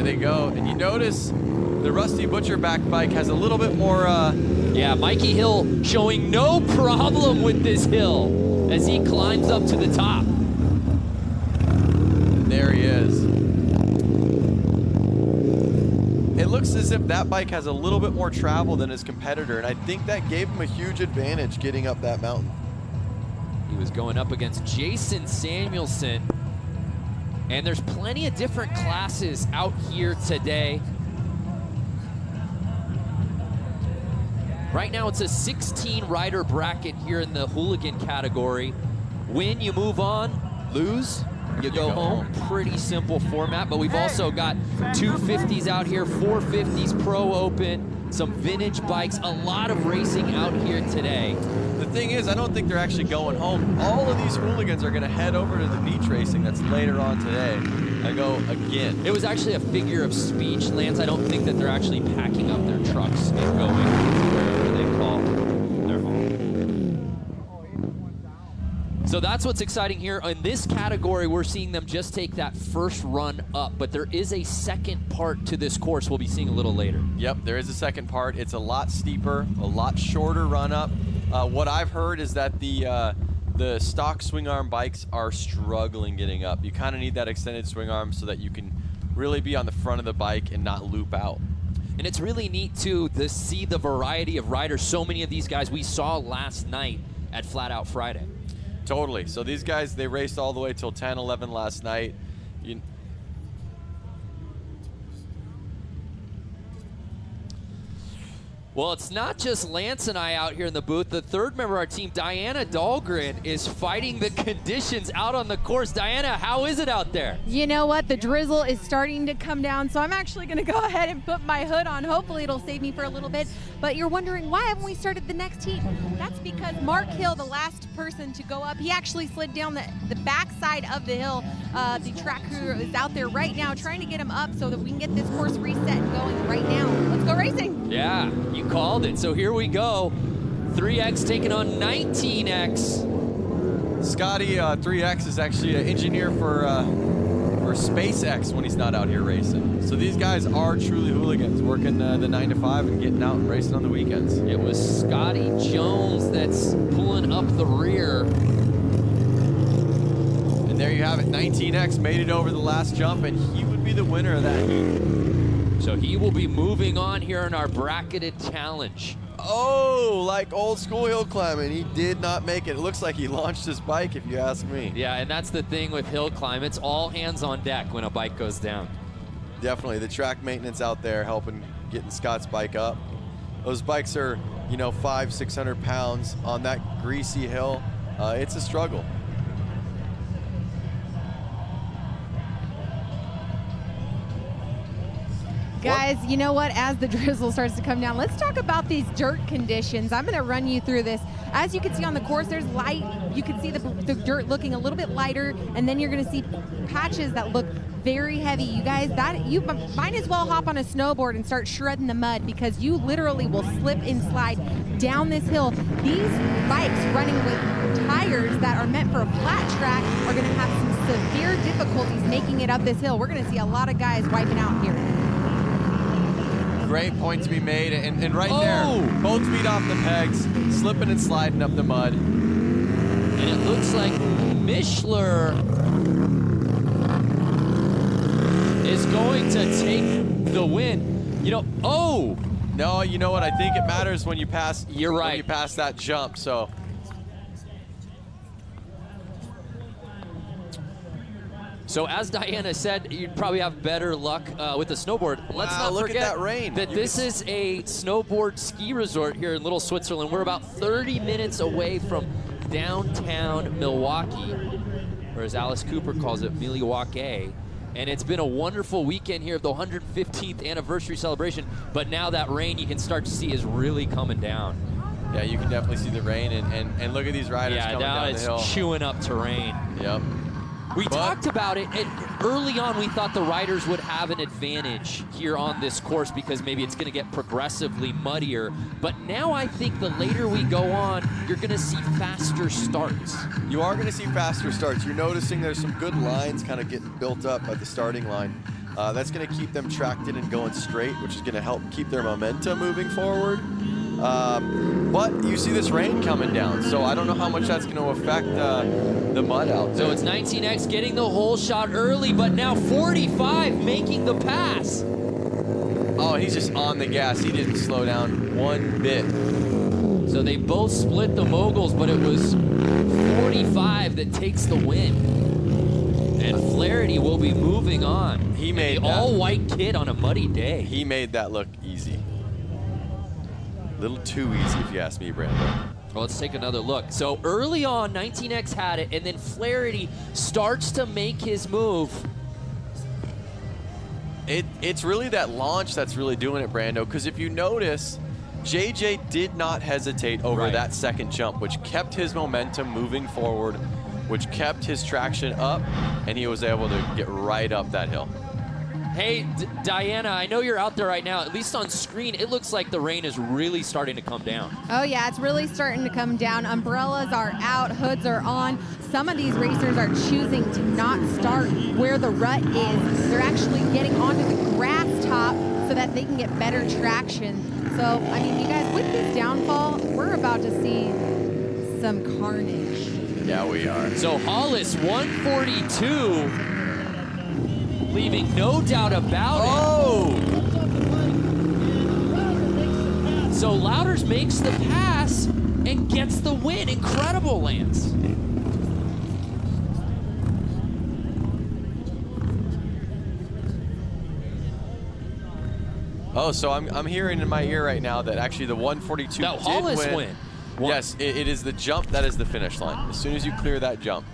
There they go. And you notice the Rusty Butcher back bike has a little bit more... Yeah, Mikey Hill showing no problem with this hill as he climbs up to the top. And there he is. It looks as if that bike has a little bit more travel than his competitor, and I think that gave him a huge advantage getting up that mountain. He was going up against Jason Samuelson, and there's plenty of different classes out here today. Right now it's a 16 rider bracket here in the hooligan category. Win, you move on. Lose, you go home. Pretty simple format, but we've also got 250s out here, 450s Pro Open, some vintage bikes, a lot of racing out here today. The thing is, I don't think they're actually going home. All of these hooligans are gonna head over to the beach racing that's later on today. I go again. It was actually a figure of speech, Lance. I don't think that they're actually packing up their trucks and going wherever they call their home. So that's what's exciting here. In this category, we're seeing them just take that first run up, but there is a second part to this course we'll be seeing a little later. Yep, there is a second part. It's a lot steeper, a lot shorter run up. What I've heard is that the stock swing arm bikes are struggling getting up. You kind of need that extended swing arm so that you can really be on the front of the bike and not loop out. And it's really neat too to see the variety of riders. So many of these guys we saw last night at Flat Out Friday. Totally. So these guys, they raced all the way till 10, 11 last night. Well, it's not just Lance and I out here in the booth. The third member of our team, Diana Dahlgren, is fighting the conditions out on the course. Diana, how is it out there? You know what? The drizzle is starting to come down, so I'm actually going to go ahead and put my hood on. Hopefully it'll save me for a little bit. But you're wondering, why haven't we started the next heat? That's because Mark Hill, the last person to go up, he actually slid down the back side of the hill. The track crew is out there right now trying to get him up so that we can get this course reset and going right now. Let's go racing. Yeah, you called it. So here we go. 3X taking on 19X. Scotty 3X is actually an engineer for SpaceX when he's not out here racing. So these guys are truly hooligans, working the 9 to 5 and getting out and racing on the weekends. It was Scotty Jones that's pulling up the rear. And there you have it. 19X made it over the last jump, and he would be the winner of that heat. So he will be moving on here in our bracketed challenge. Oh, like old school hill climbing. He did not make it. It looks like he launched his bike, if you ask me. Yeah, and that's the thing with hill climb. It's all hands on deck when a bike goes down. Definitely. The track maintenance out there helping getting Scott's bike up. Those bikes are, you know, 500–600 pounds on that greasy hill. It's a struggle. Guys, you know what? As the drizzle starts to come down, let's talk about these dirt conditions. I'm going to run you through this. As you can see on the course, there's light. You can see the dirt looking a little bit lighter, and then you're going to see patches that look very heavy. You guys, you might as well hop on a snowboard and start shredding the mud, because you literally will slip and slide down this hill. These bikes running with tires that are meant for a flat track are going to have some severe difficulties making it up this hill. We're going to see a lot of guys wiping out here. Great point to be made, and right there, both feet off the pegs, slipping and sliding up the mud. And it looks like Mishler is going to take the win. You know, no, you know what? I think it matters when you pass. You're right. When you pass that jump, so. So as Diana said, you'd probably have better luck with the snowboard. Let's not look forget at that rain. that this is a snowboard ski resort here in Little Switzerland. We're about 30 minutes away from downtown Milwaukee, or as Alice Cooper calls it, Milwaukee. And it's been a wonderful weekend here of the 115th anniversary celebration. But now that rain you can start to see is really coming down. Yeah, you can definitely see the rain, and look at these riders coming down the hill. Yeah, now it's chewing up terrain. Yep. We talked about it, and early on we thought the riders would have an advantage here on this course because maybe it's going to get progressively muddier. But now I think the later we go on, you're going to see faster starts. You are going to see faster starts. You're noticing there's some good lines kind of getting built up at the starting line. That's going to keep them tracked in and going straight, which is going to help keep their momentum moving forward. But you see this rain coming down, so I don't know how much that's going to affect the mud out there. So it's 19X getting the hole shot early, but now 45 making the pass. Oh, he's just on the gas. He didn't slow down one bit. So they both split the moguls, but it was 45 that takes the win. And Flaherty will be moving on. He made the all-white kid on a muddy day. He made that look easy. A little too easy, if you ask me, Brando. Well, let's take another look. So early on, 19X had it, and then Flaherty starts to make his move. It's really that launch that's really doing it, Brando, because if you notice, JJ did not hesitate over that second jump, which kept his momentum moving forward, which kept his traction up, and he was able to get right up that hill. Hey, Diana, I know you're out there right now. At least on screen, it looks like the rain is really starting to come down. Oh, yeah, it's really starting to come down. Umbrellas are out, hoods are on. Some of these racers are choosing to not start where the rut is. They're actually getting onto the grass top so that they can get better traction. So, I mean, you guys, with this downfall, we're about to see some carnage. Yeah, we are. So Hollis, 142. Leaving no doubt about it. So Louders makes the pass and gets the win. Incredible, Lance. Oh, so I'm hearing in my ear right now that actually the 142 No, did Hollis win. Yes, it is the jump that is the finish line. As soon as you clear that jump,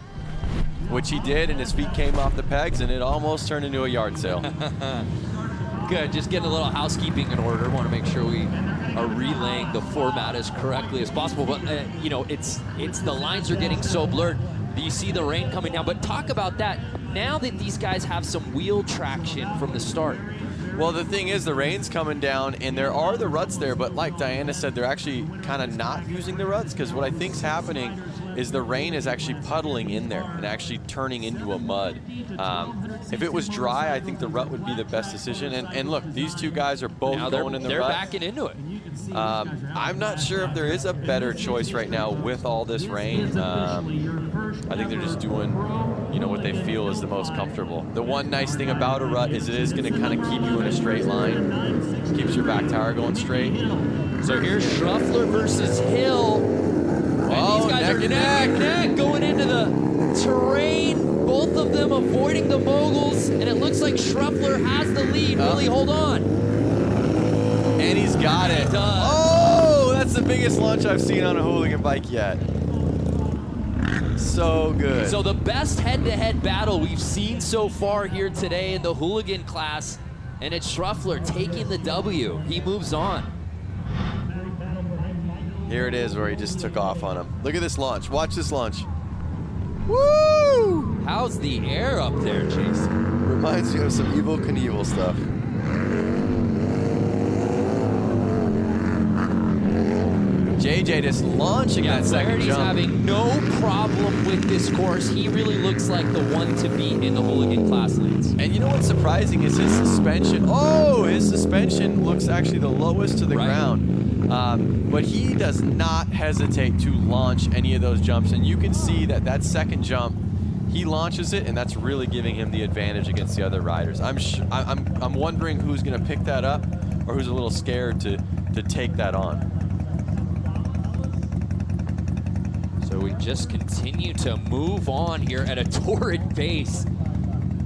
which he did, and his feet came off the pegs, and it almost turned into a yard sale. Good, just getting a little housekeeping in order. Want to make sure we are relaying the format as correctly as possible. But you know, it's the lines are getting so blurred. You see the rain coming down. But talk about that. Now that these guys have some wheel traction from the start. Well, the thing is, the rain's coming down, and there are the ruts there, but like Diana said, they're actually kind of not using the ruts, because what I think's happening is the rain is actually puddling in there and actually turning into a mud. If it was dry, I think the rut would be the best decision. And look, these two guys are both going in the they're rut. They're backing into it. I'm not sure if there is a better choice right now with all this rain. I think they're just doing, you know, what they feel is the most comfortable. The one nice thing about a rut is it is going to kind of keep you in a straight line. Keeps your back tire going straight. So here's Schruffler versus Hill. And these guys are neck and neck going into the terrain. Both of them avoiding the moguls. And it looks like Schruffler has the lead. Will he hold on? And he's got it. He does. Oh, that's the biggest launch I've seen on a hooligan bike yet. So good. So the best head-to-head battle we've seen so far here today in the hooligan class, and it's Schruffler taking the W. He moves on. Here it is where he just took off on him. Look at this launch. Watch this launch. Woo! How's the air up there, Jason? Reminds me of some Evel Knievel stuff. JJ just launching that second Flaherty's jump. having no problem with this course. He really looks like the one to beat in the hooligan class lanes. And you know what's surprising is his suspension. Oh, his suspension looks actually the lowest to the ground. But he does not hesitate to launch any of those jumps. And you can see that that second jump, he launches it, and that's really giving him the advantage against the other riders. I'm wondering who's going to pick that up or who's a little scared to take that on. So we just continue to move on here at a torrid pace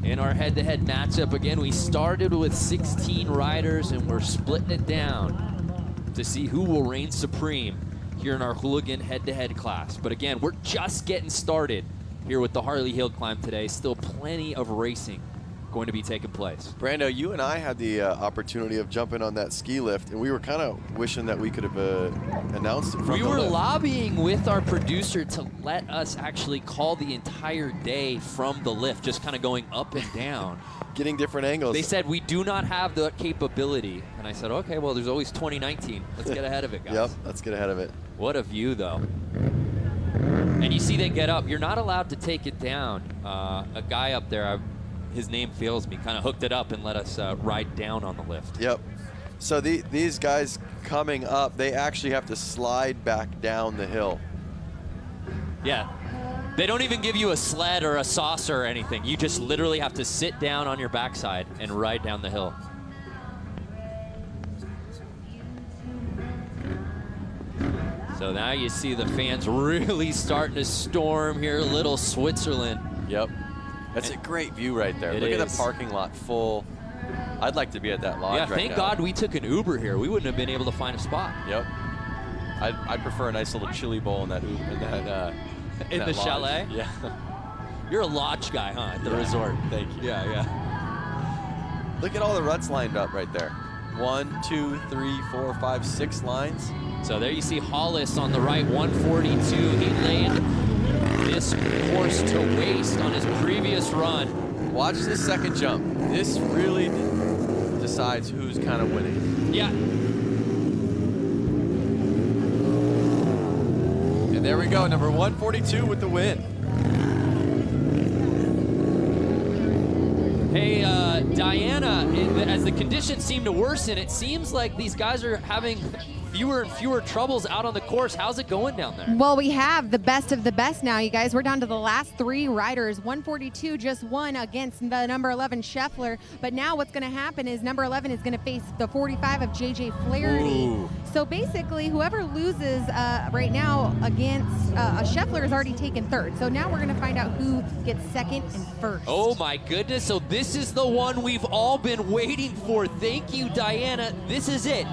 in our head-to-head matchup. Again, we started with 16 riders, and we're splitting it down to see who will reign supreme here in our hooligan head-to-head class. But again, we're just getting started here with the Harley Hill Climb today. Still plenty of racing going to be taking place. Brando, you and I had the opportunity of jumping on that ski lift, and we were kind of wishing that we could have announced it from the lift. We were lobbying with our producer to let us actually call the entire day from the lift, just kind of going up and down. Getting different angles. They said we do not have the capability. And I said, okay, well, there's always 2019. Let's get ahead of it, guys. Yep, let's get ahead of it. What a view, though. And you see they get up. You're not allowed to take it down. A guy up there, his name fails me, kind of hooked it up and let us ride down on the lift. Yep. So these guys coming up, they actually have to slide back down the hill. Yeah. They don't even give you a sled or a saucer or anything. You just literally have to sit down on your backside and ride down the hill. So now you see the fans really starting to storm here, little Switzerland. Yep. That's a great view right there. Look at the parking lot full. I'd like to be at that lodge right now. Thank God we took an Uber here. We wouldn't have been able to find a spot. Yep. I'd prefer a nice little chili bowl in that Uber, in the lodge. chalet? Yeah. You're a lodge guy, huh, at the resort? Thank you. Yeah. Look at all the ruts lined up right there. 1, 2, 3, 4, 5, 6 lines. So there you see Hollis on the right, 142. He laid this course to waste on his previous run. Watch this second jump. This really decides who's kind of winning. Yeah. And there we go, number 142 with the win. Hey, Diana, as the conditions seem to worsen, it seems like these guys are having fewer and fewer troubles out on the course. How's it going down there? Well, we have the best of the best now, you guys. We're down to the last 3 riders. 142 just won against the number 11 Scheffler. But now what's going to happen is number 11 is going to face the 45 of JJ Flaherty. Ooh. So basically, whoever loses right now against Scheffler has already taken 3rd. So now we're going to find out who gets 2nd and 1st. Oh my goodness, so this is the one we've all been waiting for. Thank you, Diana. This is it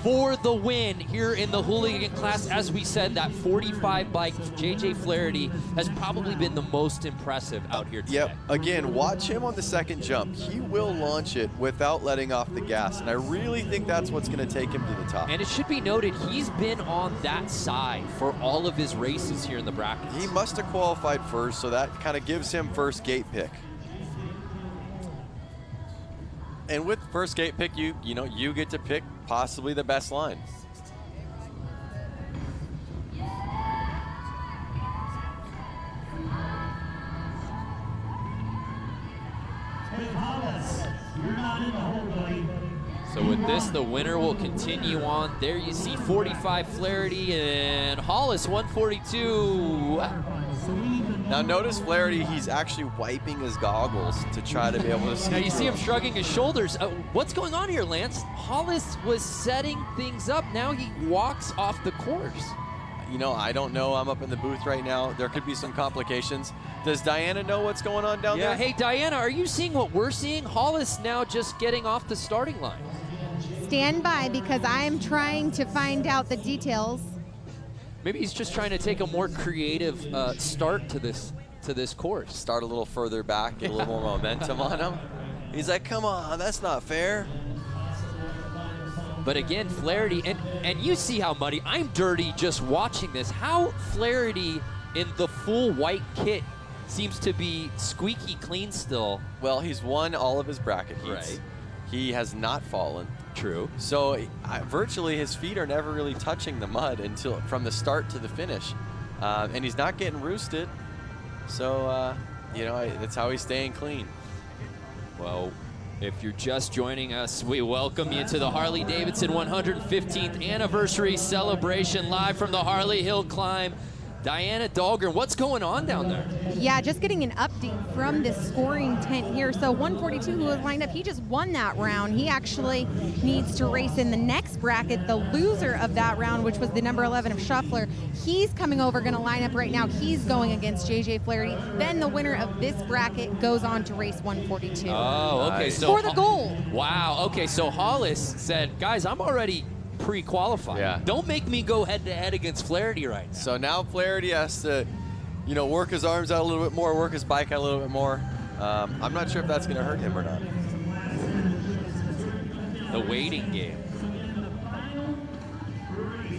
for the win here in the hooligan class. As we said, that 45 bike, JJ Flaherty, has probably been the most impressive out here today. Yep, again, watch him on the second jump. He will launch it without letting off the gas, and I really think that's what's going to take him to the top. And it should be noted, he's been on that side for all of his races here in the brackets. He must have qualified first, so that kind of gives him first gate pick. And with first gate pick, you get to pick possibly the best line. So with this, the winner will continue on. There you see 45 Flaherty and Hollis 142. Now notice Flaherty, he's actually wiping his goggles to try to be able to see. Now you see him shrugging his shoulders. What's going on here, Lance? Hollis was setting things up. Now he walks off the course. You know, I don't know. I'm up in the booth right now. There could be some complications. Does Diana know what's going on down there? Yeah, hey, Diana, are you seeing what we're seeing? Hollis now just getting off the starting line. Stand by, because I am trying to find out the details. Maybe he's just trying to take a more creative start to this course. Start a little further back, get a little more momentum on him. He's like, come on, that's not fair. But again, Flaherty, and you see how muddy. I'm dirty just watching this. How Flaherty in the full white kit seems to be squeaky clean still. Well, he's won all of his bracket heats. Right. He has not fallen. True. So virtually his feet are never really touching the mud until from the start to the finish. And he's not getting roosted. So, that's how he's staying clean. Well, if you're just joining us, we welcome you to the Harley-Davidson 115th anniversary celebration live from the Harley Hill Climb. Diana Dahlgren, what's going on down there? Yeah, just getting an update from this scoring tent here. So 142, who was lined up, he just won that round. He actually needs to race in the next bracket. The loser of that round, which was the number 11 of Scheffler, he's coming over, going to line up right now. He's going against JJ Flaherty. Then the winner of this bracket goes on to race 142. Oh, okay. Nice. So for the gold. Wow. Okay, so Hollis said, guys, I'm already pre-qualified. Yeah. Don't make me go head-to-head against Flaherty right now. So now Flaherty has to, work his arms out a little bit more, work his bike out a little bit more. I'm not sure if that's going to hurt him or not. The waiting game.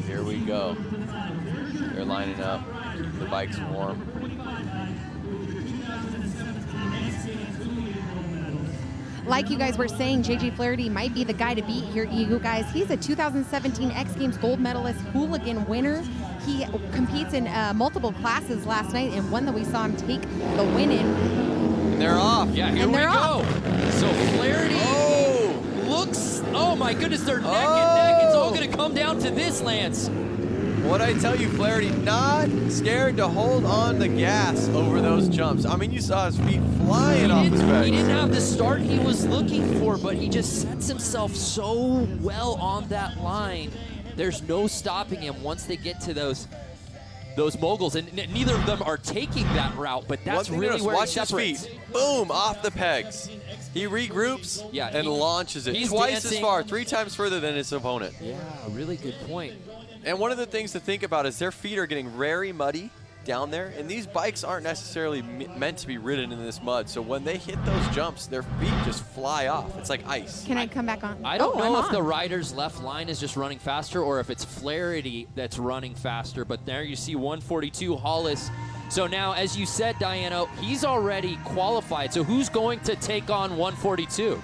Here we go. They're lining up. Keep the bikes warm. Like you guys were saying, JJ Flaherty might be the guy to beat here, you guys. He's a 2017 X Games gold medalist, hooligan winner. He competes in multiple classes last night, and one that we saw him take the win in And they're off. Yeah, here we go. So Flaherty looks, oh my goodness, they're neck and neck. It's all going to come down to this, Lance. What I tell you, Flaherty not scared to hold on the gas over those jumps. I mean, you saw his feet flying off his back. He didn't have the start he was looking for, but he just sets himself so well on that line. There's no stopping him once they get to those moguls, and neither of them are taking that route, but that's really where he separates. Watch his feet. Boom, off the pegs. He regroups and launches it twice as far, 3 times further than his opponent. Yeah, really good point. And one of the things to think about is their feet are getting very muddy down there, and these bikes aren't necessarily meant to be ridden in this mud. So when they hit those jumps, their feet just fly off. It's like ice. Can I come back on? I don't know if the rider's left line is just running faster or if it's Flaherty that's running faster, but there you see 142 Hollis. So now, as you said, Diana, he's already qualified. So who's going to take on 142?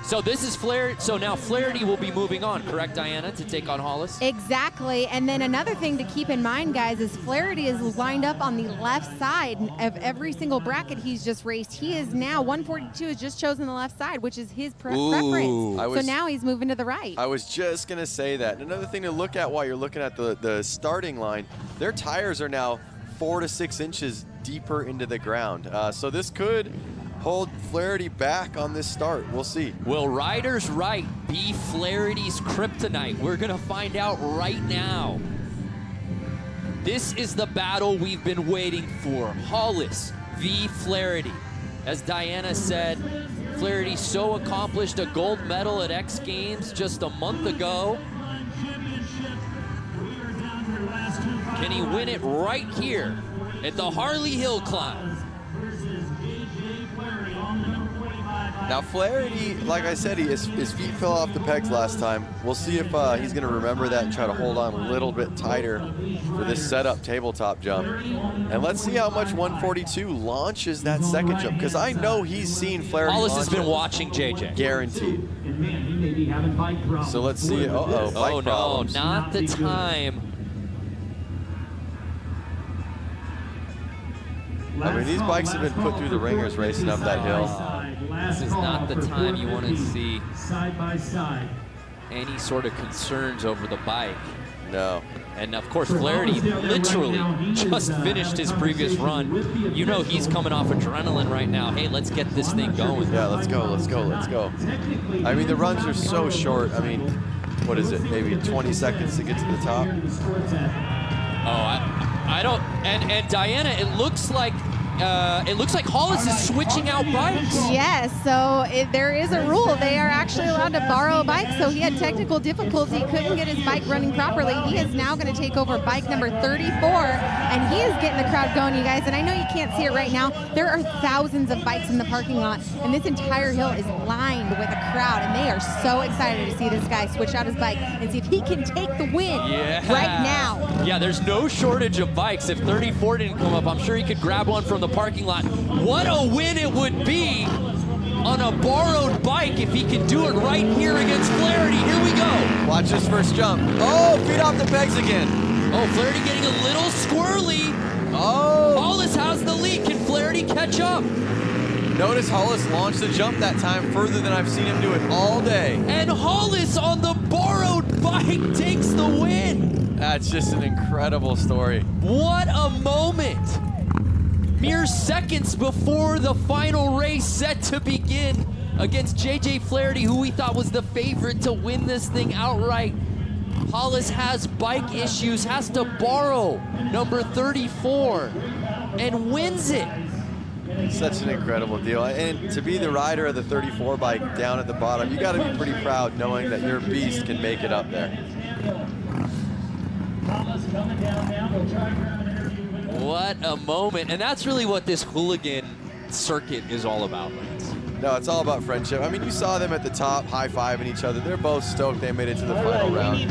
So this is Flaherty. So now Flaherty will be moving on, correct, Diana, to take on Hollis? Exactly. And then another thing to keep in mind, guys, is Flaherty is lined up on the left side of every single bracket he's just raced. He is now, 142 has just chosen the left side, which is his preference. So now he's moving to the right. I was just going to say that. Another thing to look at while you're looking at the starting line, their tires are now 4 to 6 inches deeper into the ground. So this could hold Flaherty back on this start. We'll see. Will Riders Right be Flaherty's kryptonite? We're going to find out right now. This is the battle we've been waiting for. Hollis v. Flaherty. As Diana said, Flaherty so accomplished a gold medal at X Games just a month ago. Can he win it right here at the Harley Hill Climb? Now Flaherty, like I said, his feet fell off the pegs last time. We'll see if he's going to remember that and try to hold on a little bit tighter for this setup tabletop jump. And let's see how much 142 launches that second jump, because I know he's seen Flaherty. Hollis has been watching JJ. Guaranteed. So let's see. Bike problems. No, not the time. I mean, these bikes have been put through the ringers racing up that hill. This is not the time you want to see any sort of concerns over the bike. No. And of course, Flaherty literally just finished his previous run. You know he's coming off adrenaline right now. Hey, let's get this thing going. Yeah, let's go, let's go, let's go. I mean, the runs are so short. I mean, what is it, maybe 20 seconds to get to the top? Oh, I don't, and Diana, it looks like Hollis is switching out bikes. Yes, so there is a rule. They are actually allowed to borrow a bike, so he had technical difficulty, couldn't get his bike running properly. He is now going to take over bike number 34, and he is getting the crowd going, you guys. And I know you can't see it right now. There are thousands of bikes in the parking lot, and this entire hill is lined with a crowd, and they are so excited to see this guy switch out his bike and see if he can take the win right now. Yeah, there's no shortage of bikes. If 34 didn't come up, I'm sure he could grab one from the parking lot. What a win it would be on a borrowed bike if he can do it right here against Flaherty. Here we go. Watch this first jump. Oh, feet off the pegs again. Oh, Flaherty getting a little squirrely. Oh. Hollis has the lead. Can Flaherty catch up? Notice Hollis launched the jump that time further than I've seen him do it all day. And Hollis on the borrowed bike takes the win. That's just an incredible story. What a moment. Mere seconds before the final race set to begin against JJ Flaherty, who we thought was the favorite to win this thing outright. Hollis has bike issues, has to borrow number 34, and wins it. Such an incredible deal. And to be the rider of the 34 bike down at the bottom, you got to be pretty proud knowing that your beast can make it up there. What a moment. And that's really what this hooligan circuit is all about, Lance. No, it's all about friendship. I mean, you saw them at the top high-fiving each other. They're both stoked they made it to the final round.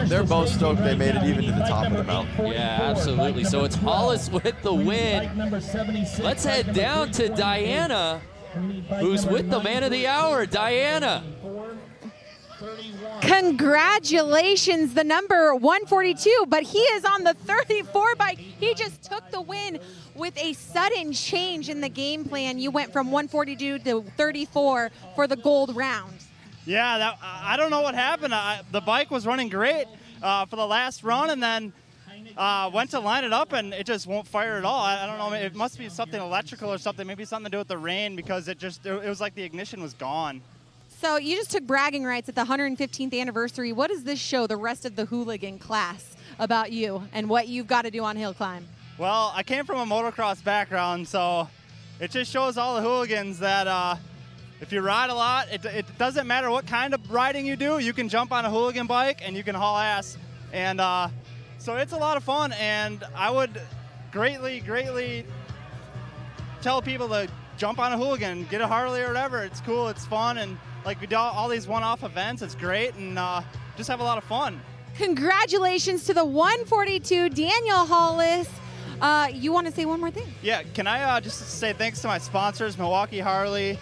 They're both stoked they made it even to the top of the mountain. Yeah, absolutely. So it's Hollis with the win. Let's head down to Diana, who's with the man of the hour. Diana. Congratulations, the number 142, but he is on the 34 bike. He just took the win with a sudden change in the game plan. You went from 142 to 34 for the gold round. Yeah, I don't know what happened. The bike was running great for the last run, and then went to line it up, and it just won't fire at all. I don't know. It must be something electrical or something. Maybe something to do with the rain, because it was like the ignition was gone. So you just took bragging rights at the 115th anniversary. What does this show the rest of the hooligan class about you and what you've got to do on hill climb? Well, I came from a motocross background, so it just shows all the hooligans that if you ride a lot, it doesn't matter what kind of riding you do. You can jump on a hooligan bike and you can haul ass. And so it's a lot of fun, and I would greatly, greatly tell people to jump on a hooligan, get a Harley or whatever. It's cool, it's fun, and like we do all these one-off events. It's great, and just have a lot of fun. Congratulations to the 142, Daniel Hollis. You want to say one more thing? Yeah, can I just say thanks to my sponsors, Milwaukee Harley,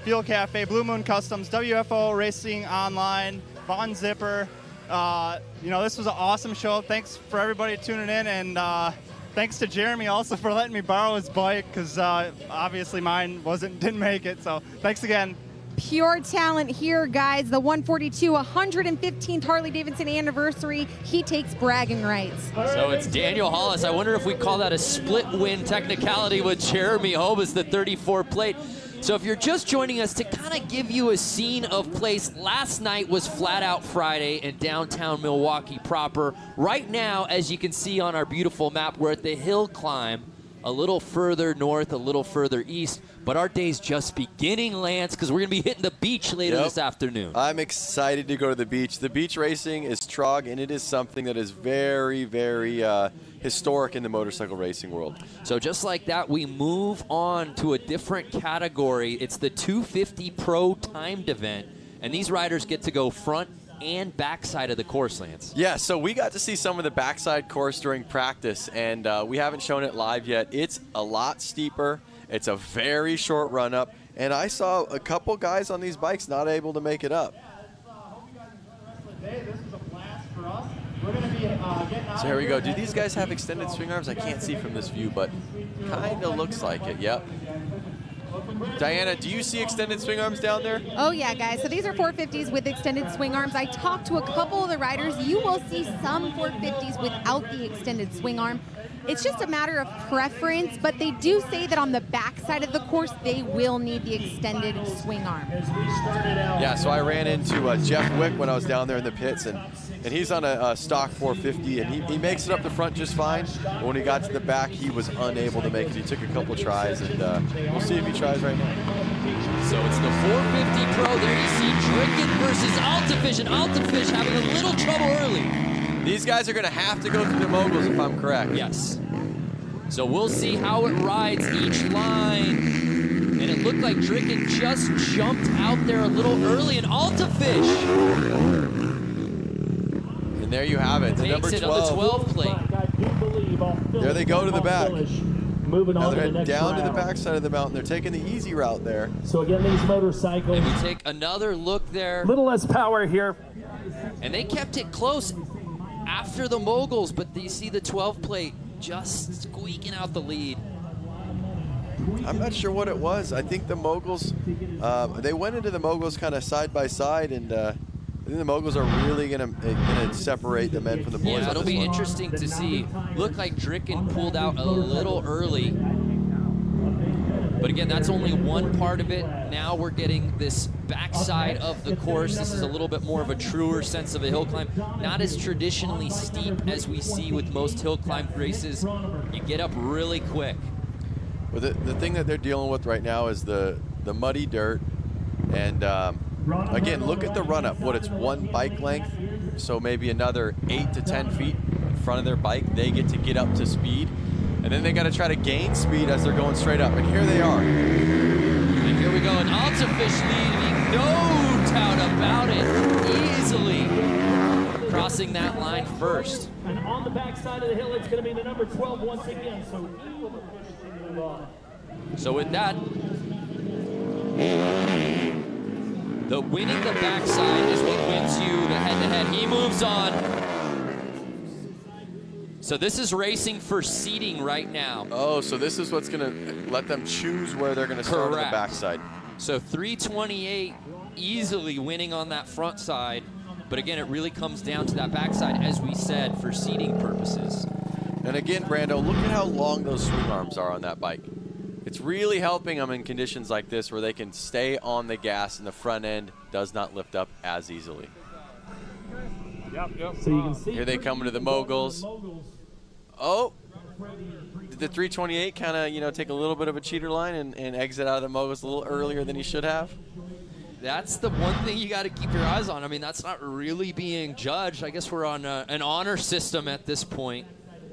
Fuel Cafe, Blue Moon Customs, WFO Racing Online, Von Zipper. This was an awesome show. Thanks for everybody tuning in, and thanks to Jeremy also for letting me borrow his bike, because obviously mine didn't make it. So thanks again. Pure talent here, guys. The 142, 115th Harley-Davidson anniversary. He takes bragging rights. So it's Daniel Hollis. I wonder if we call that a split win technicality with Jeremy Hobus, the 34 plate. So if you're just joining us, to kind of give you a scene of place, last night was Flat Out Friday in downtown Milwaukee proper. Right now, as you can see on our beautiful map, we're at the hill climb, a little further north, a little further east. But our day's just beginning, Lance, because we're going to be hitting the beach later this afternoon. I'm excited to go to the beach. The beach racing is trog, and it is something that is very, very historic in the motorcycle racing world. So just like that, we move on to a different category. It's the 250 Pro timed event, and these riders get to go front and backside of the course, Lance. Yeah, so we got to see some of the backside course during practice, and we haven't shown it live yet. It's a lot steeper. It's a very short run-up, and I saw a couple guys on these bikes not able to make it up. So here we go. Do these guys have extended swing arms? I can't see from this view, but kind of looks like it. Yep. Diana, do you see extended swing arms down there? Oh, yeah, guys. So these are 450s with extended swing arms. I talked to a couple of the riders. You will see some 450s without the extended swing arm. It's just a matter of preference, but they do say that on the backside of the course, they will need the extended swing arm. Yeah, so I ran into Jeff Wick when I was down there in the pits, and he's on a stock 450, and he makes it up the front just fine. But when he got to the back, he was unable to make it. He took a couple tries, and we'll see if he tries right now. So it's the 450 Pro. There you see Dricken versus Altafish, and Altafish having a little trouble early. These guys are going to have to go through the moguls, if I'm correct. Yes. So we'll see how it rides each line. And it looked like Dricken just jumped out there a little early, and Altafish. And there you have it, the number 12. On the 12 plate. There they go to the back. Moving now on they're to the next down round. to the backside of the mountain. They're taking the easy route there. So again, these motorcycles. And we take another look there. A little less power here. And they kept it close after the moguls, but you see the 12 plate just squeaking out the lead. I'm not sure what it was. I think the moguls, they went into the moguls kind of side by side, and I think the moguls are really gonna separate the men from the boys. Yeah, it'll be interesting to see. Looked like Dricken pulled out a little early. But again, that's only one part of it. Now we're getting this backside of the course. This is a little bit more of a truer sense of a hill climb. Not as traditionally steep as we see with most hill climb races. You get up really quick. Well, the thing that they're dealing with right now is the muddy dirt. And again, look at the run up. It's one bike length. So maybe another 8 to 10 feet in front of their bike. They get up to speed. And then they got to try to gain speed as they're going straight up. And here they are. And here we go. An Altafish leading, no doubt about it. Easily crossing that line first. And on the backside of the hill, it's going to be the number 12 once again. So he will push to move on. So with that, The winning the backside is what wins you the head-to-head. He moves on. So this is racing for seeding right now. Oh, so this is what's going to let them choose where they're going to start on the backside. So 328 easily winning on that front side. But again, it really comes down to that backside, as we said, for seeding purposes. And again, Brando, look at how long those swing arms are on that bike. It's really helping them in conditions like this where they can stay on the gas and the front end does not lift up as easily. Yep. So you can see here they come into the moguls. Oh, did the 328 kind of, you know, take a little bit of a cheater line and exit out of the moguls a little earlier than he should have? That's the one thing you got to keep your eyes on. I mean, that's not really being judged. I guess we're on an honor system at this point.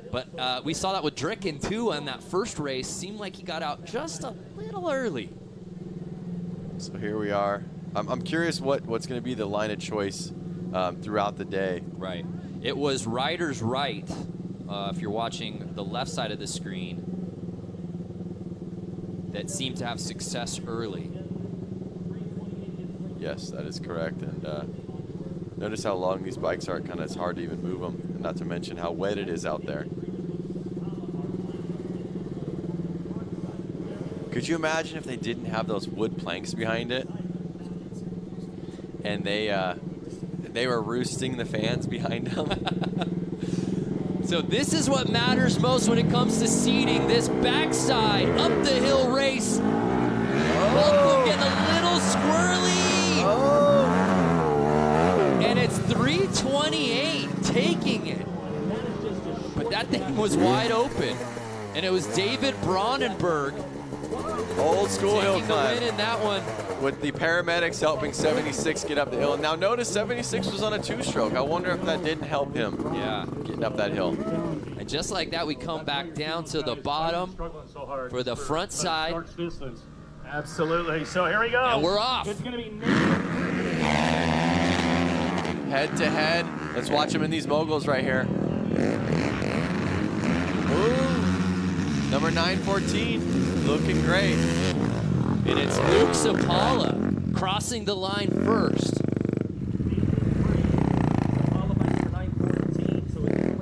But we saw that with Dricken, too, on that first race. Seemed like he got out just a little early. So here we are. I'm curious what's going to be the line of choice throughout the day. Right. It was riders right, if you're watching the left side of the screen, that seemed to have success early. Yes, that is correct. And notice how long these bikes are. It's hard to even move them, and not to mention how wet it is out there. Could you imagine if they didn't have those wood planks behind it, and they were roosting the fans behind them? So this is what matters most when it comes to seeding. This backside up the hill race. Oh, getting a little squirrely. Oh. And it's 328 taking it. But that thing was wide open. And it was David Brandenburg. Old school hill climb. Taking the win in that one. With the paramedics helping 76 get up the hill. And now notice 76 was on a two-stroke. I wonder if that didn't help him getting up that hill. And just like that, we come back down to the bottom for the front side. Absolutely. So here we go. And we're off. It's going to be head to head. Let's watch him in these moguls right here. Ooh. Number 914, looking great. And it's Luke Sapala crossing the line first.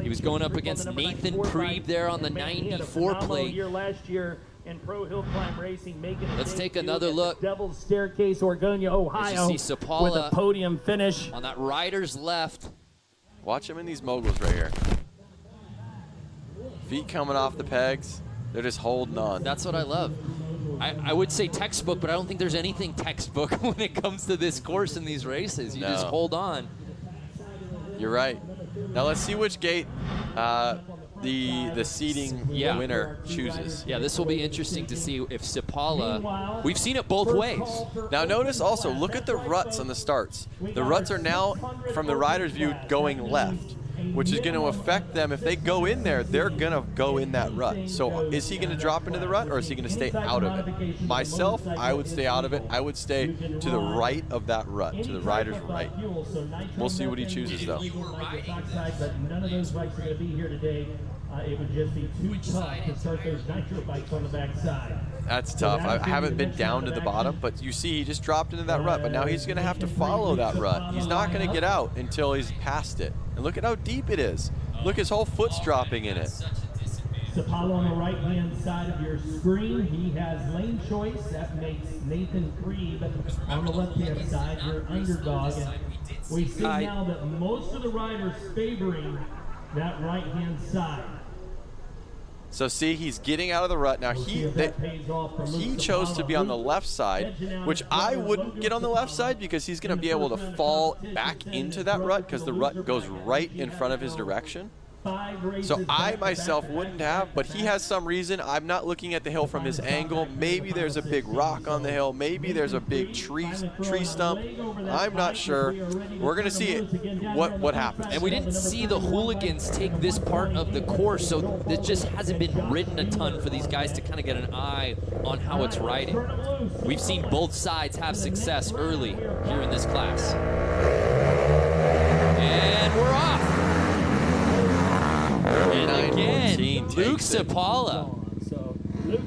He was going up against Nathan Priebe there on the 94 plate. Last year in pro hill climb racing, making Let's take another look. Devil's Staircase, Oregonia, Ohio, As you see Sapala with a podium finish on that rider's left. Watch him in these moguls right here. Feet coming off the pegs. They're just holding on. That's what I love. I would say textbook, but I don't think there's anything textbook when it comes to this course and these races. You just hold on. You're right. Now let's see which gate the seeding winner chooses. Yeah, this will be interesting to see if Sapala. We've seen it both ways. Now notice also, look at the ruts on the starts. The ruts are now, from the rider's view, going left, which is going to affect them. If they go in there, they're going to go in that rut. So is he going to drop into the rut, or is he going to stay out of it? Myself, I would stay out of it. I would stay to the right of that rut, to the rider's right. We'll see what he chooses, though. But none of those bikes are going to be here today. It would just be too tough to start those nitro bikes on the backside. That's tough. I haven't been down to the bottom, but you see he just dropped into that rut, but now he's going to have to follow that rut. He's not going to get out until he's past it. And look at how deep it is. Look, his whole foot's dropping in it. Sapala on the right-hand side of your screen. He has lane choice. That makes Nathan Priebe on the left-hand side, your underdog. And we see now that most of the riders favoring that right-hand side. So see, he's getting out of the rut. Now he chose to be on the left side, which I wouldn't get on the left side because he's going to be able to fall back into that rut because the rut goes right in front of his direction. So I myself wouldn't have, but he has some reason. I'm not looking at the hill from his angle. Maybe there's a big rock on the hill. Maybe there's a big tree stump. I'm not sure. We're going to see what happens. And we didn't see the hooligans take this part of the course, so it just hasn't been ridden a ton for these guys to kind of get an eye on how it's riding. We've seen both sides have success early here in this class. And we're off. And again, Luke Sapala.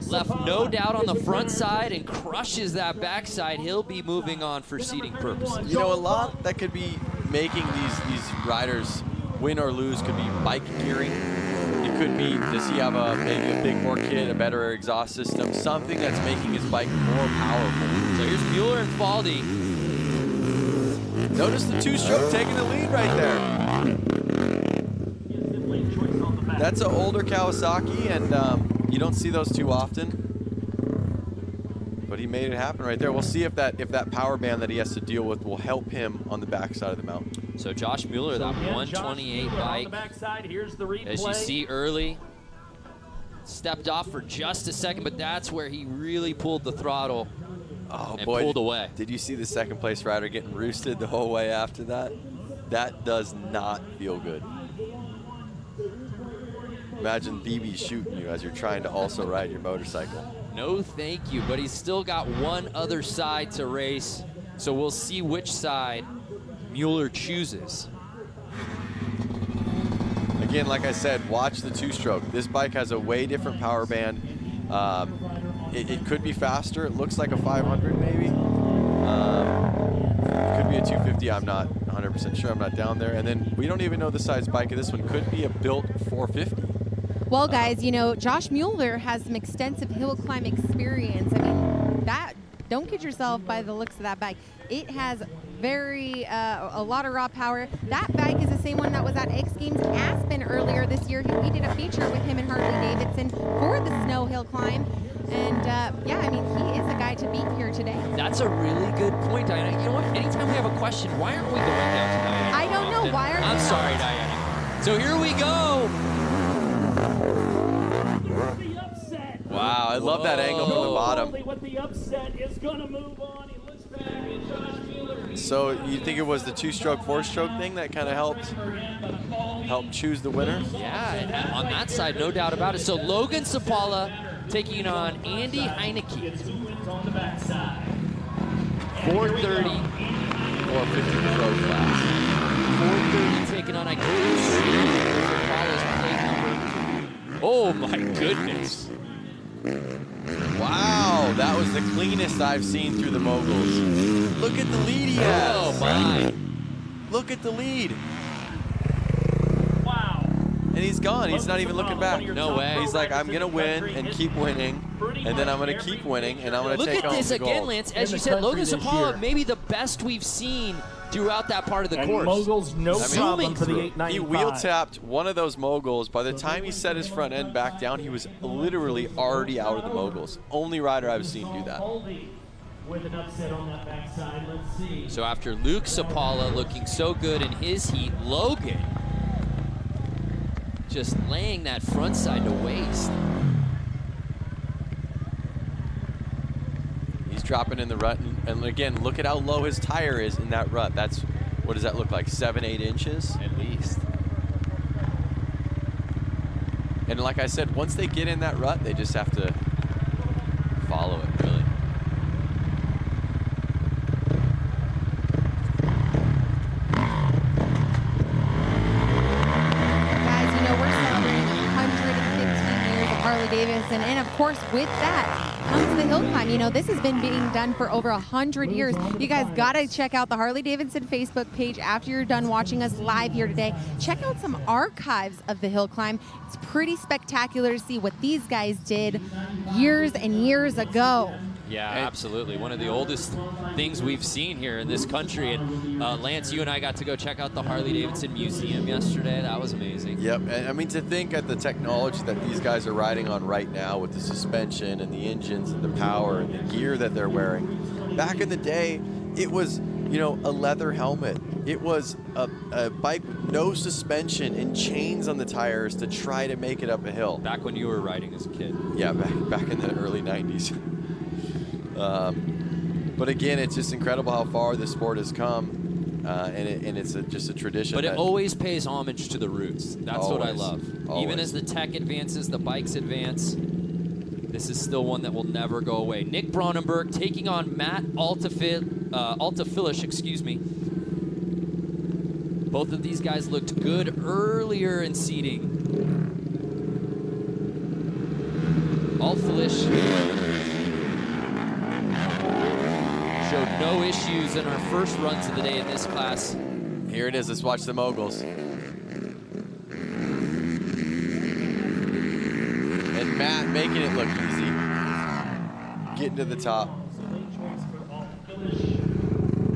left no doubt on the front side and crushes that backside. He'll be moving on for seating purposes. You know, a lot that could be making these riders win or lose could be bike gearing. It could be, does he have maybe a big bore kit, a better exhaust system, something that's making his bike more powerful. So here's Mueller and Faldy. Notice the two-stroke taking the lead right there. That's an older Kawasaki, and you don't see those too often. But he made it happen right there. We'll see if that power band that he has to deal with will help him on the backside of the mountain. So Josh Mueller, that 128 bike, as you see early, stepped off for just a second, but that's where he really pulled the throttle and pulled away. Did you see the second place rider getting roosted the whole way after that? That does not feel good. Imagine BB shooting you as you're trying to also ride your motorcycle. No thank you, but he's still got one other side to race, so we'll see which side Mueller chooses. Again, like I said, watch the two-stroke. This bike has a way different power band. It could be faster. It looks like a 500 maybe. It could be a 250. I'm not 100% sure. I'm not down there. And then we don't even know the size bike of this one. Could be a built 450. Well, guys, you know, Josh Mueller has some extensive hill climb experience. I mean, don't kid yourself by the looks of that bike. It has a lot of raw power. That bike is the same one that was at X Games Aspen earlier this year. We did a feature with him and Harley-Davidson for the snow hill climb. And, yeah, I mean, he is a guy to beat here today. That's a really good point, Diana. You know what? Anytime we have a question, why aren't we going down to Diana? I don't know. Why aren't we? I'm sorry, Diana. So here we go. Wow, I love that angle from the bottom. So you think it was the two-stroke, four-stroke thing that kind of helped choose the winner? Yeah, and on that side, no doubt about it. So Logan Sapala taking on Andy Heineke. 430. 450 pro class. 430 taking on Sapala's plate number. Oh my goodness. Wow, that was the cleanest I've seen through the moguls. Look at the lead he has. Oh my. Look at the lead. Wow. And he's gone. He's not even looking back. No way. He's like, I'm going to win and keep winning. And then I'm going to keep winning. And I'm going to take home the gold. Look at this again, Lance. As you said, Logan Sapala, maybe the best we've seen throughout that part of the course. Moguls, no problem for the 895. He wheel tapped one of those moguls. By the time he set his front end back down, he was literally already out of the moguls. Only rider I've seen do that. With an upset on that backside. Let's see. So after Luke Sapala looking so good in his heat, Logan just laying that front side to waste. He's dropping in the rut, and again, look at how low his tire is in that rut. That's, what does that look like, 7-8 inches? At least. And like I said, once they get in that rut, they just have to follow it, really. Guys, you know, we're celebrating 115 years of Harley-Davidson, and of course, with that comes the hill climb. You know, this has been being done for over 100 years. You guys got to check out the Harley-Davidson Facebook page after you're done watching us live here today. Check out some archives of the hill climb. It's pretty spectacular to see what these guys did years and years ago. Yeah, absolutely. One of the oldest things we've seen here in this country. And Lance, you and I got to go check out the Harley-Davidson Museum yesterday. That was amazing. Yep, and I mean, to think at the technology that these guys are riding on right now with the suspension and the engines and the power and the gear that they're wearing. Back in the day, it was, you know, a leather helmet. It was a bike with no suspension and chains on the tires to try to make it up a hill. Back when you were riding as a kid. Yeah, back in the early 90s. But again, it's just incredible how far this sport has come, and it's just a tradition. But it always pays homage to the roots. That's always, what I love. Always. Even as the tech advances, the bikes advance, this is still one that will never go away. Nick Bronnenberg taking on Matt Altafilish, excuse me. Both of these guys looked good earlier in seeding. Altflish showed no issues in our first runs of the day in this class. Here it is. Let's watch the moguls. And Matt making it look easy. Getting to the top.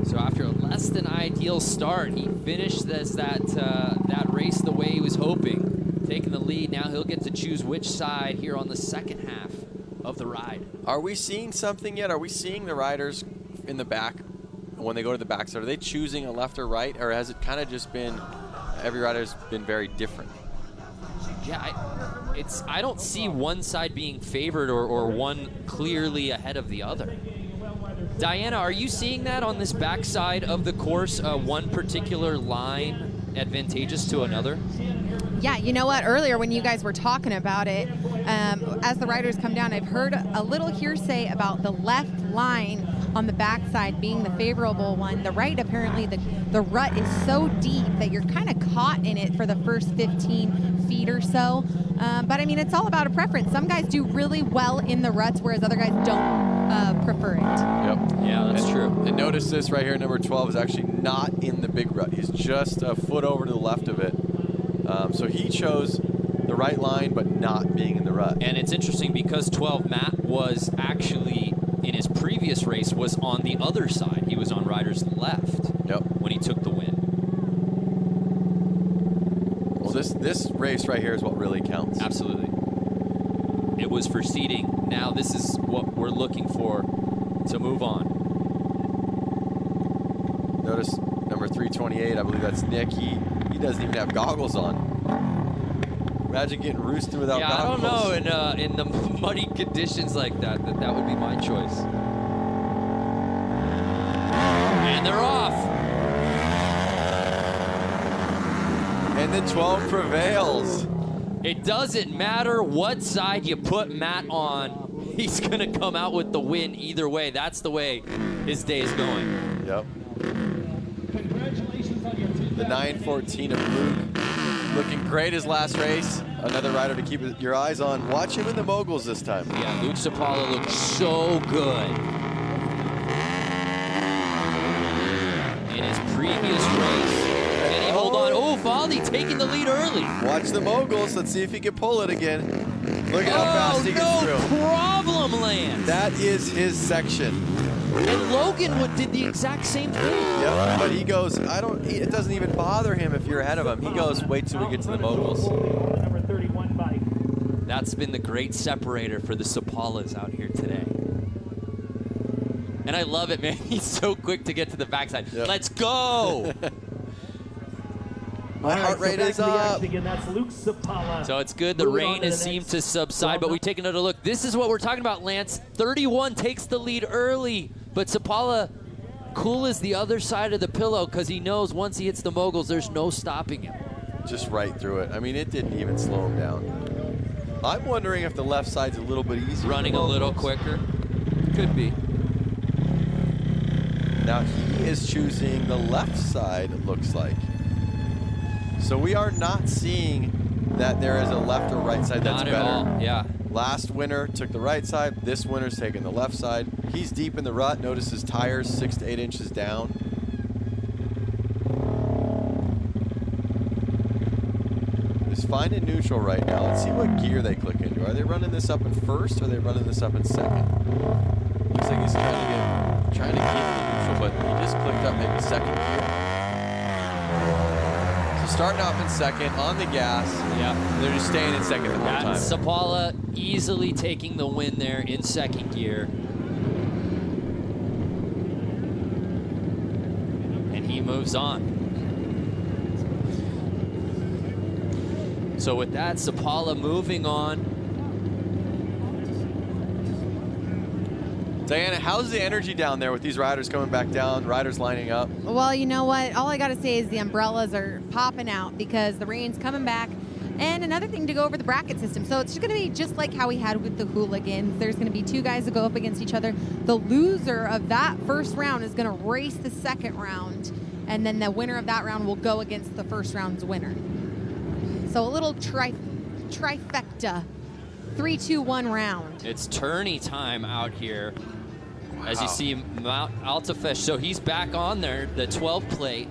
So after a less than ideal start, he finished that race the way he was hoping, taking the lead. Now he'll get to choose which side here on the second half of the ride. Are we seeing something yet? Are we seeing the riders in the back when they go to the backside? Are they choosing a left or right, or has it kind of just been every rider's been very different? Yeah, I don't see one side being favored or one clearly ahead of the other. Diana, are you seeing that on this backside of the course, one particular line advantageous to another? Yeah, you know what? Earlier when you guys were talking about it, as the riders come down, I've heard a little hearsay about the left line on the backside being the favorable one. The right, apparently, the rut is so deep that you're kind of caught in it for the first 15 feet or so. But I mean, it's all about a preference. Some guys do really well in the ruts, whereas other guys don't prefer it. Yep. Yeah, that's true. And notice this right here, number 12 is actually not in the big rut. He's just a foot over to the left of it. So he chose the right line, but not being in the rut. And it's interesting because 12 Matt was actually, in his previous race, was on the other side. He was on rider's left when he took the win. Well, this race right here is what really counts. Absolutely. It was for seeding. Now this is what we're looking for to move on. Notice number 328, I believe that's Nick. He doesn't even have goggles on. Imagine getting roosted without goggles. Yeah, I don't know. In the muddy conditions like that would be my choice. And they're off. And the 12 prevails. It doesn't matter what side you put Matt on. He's going to come out with the win either way. That's the way his day is going. Yep. Congratulations on your 2000. The 914 of Luke. Looking great his last race. Another rider to keep your eyes on. Watch him in the moguls this time. Yeah, Luke Sapala looked so good in his previous race. Can he hold on? Oh, Valdi taking the lead early. Watch the moguls. Let's see if he can pull it again. Look at how fast he gets through. No problem, Lance. That is his section. And Logan did the exact same thing. Yep, but he goes, it doesn't even bother him if you're ahead of him. He goes, wait till we get to the moguls. Number 31 bike. That's been the great separator for the Sapalas out here today. And I love it, man. He's so quick to get to the backside. Yep. Let's go. My heart rate is up. Again, that's Luke Sapala. So it's good. The rain has seemed to subside, but we take another look. This is what we're talking about, Lance. 31 takes the lead early, but Sapala cool as the other side of the pillow because he knows once he hits the moguls, there's no stopping him. Just right through it. I mean, it didn't even slow him down. I'm wondering if the left side's a little bit easier. Running a little quicker. Could be. Now he is choosing the left side, it looks like. So we are not seeing that there is a left or right side that's better. Not at all, yeah. Last winner took the right side. This winner's taking the left side. He's deep in the rut. Notice his tires 6 to 8 inches down. He's finding neutral right now. Let's see what gear they click into. Are they running this up in first or are they running this up in second? Looks like he's trying to get neutral, but he just clicked up maybe second gear. So starting off in second on the gas. Yeah. They're just staying in second the whole time. Sapala easily taking the win there in second gear. And he moves on. So with that, Sapala moving on. Diana, how's the energy down there with these riders coming back down, riders lining up? Well, you know what? All I got to say is the umbrellas are popping out because the rain's coming back. And another thing to go over the bracket system. So it's going to be just like how we had with the hooligans. There's going to be two guys that go up against each other. The loser of that first round is going to race the second round. And then the winner of that round will go against the first round's winner. So a little trifecta 3, 2, 1 round. It's tourney time out here. As you see, Mount Altafish. So he's back on there, the 12 plate.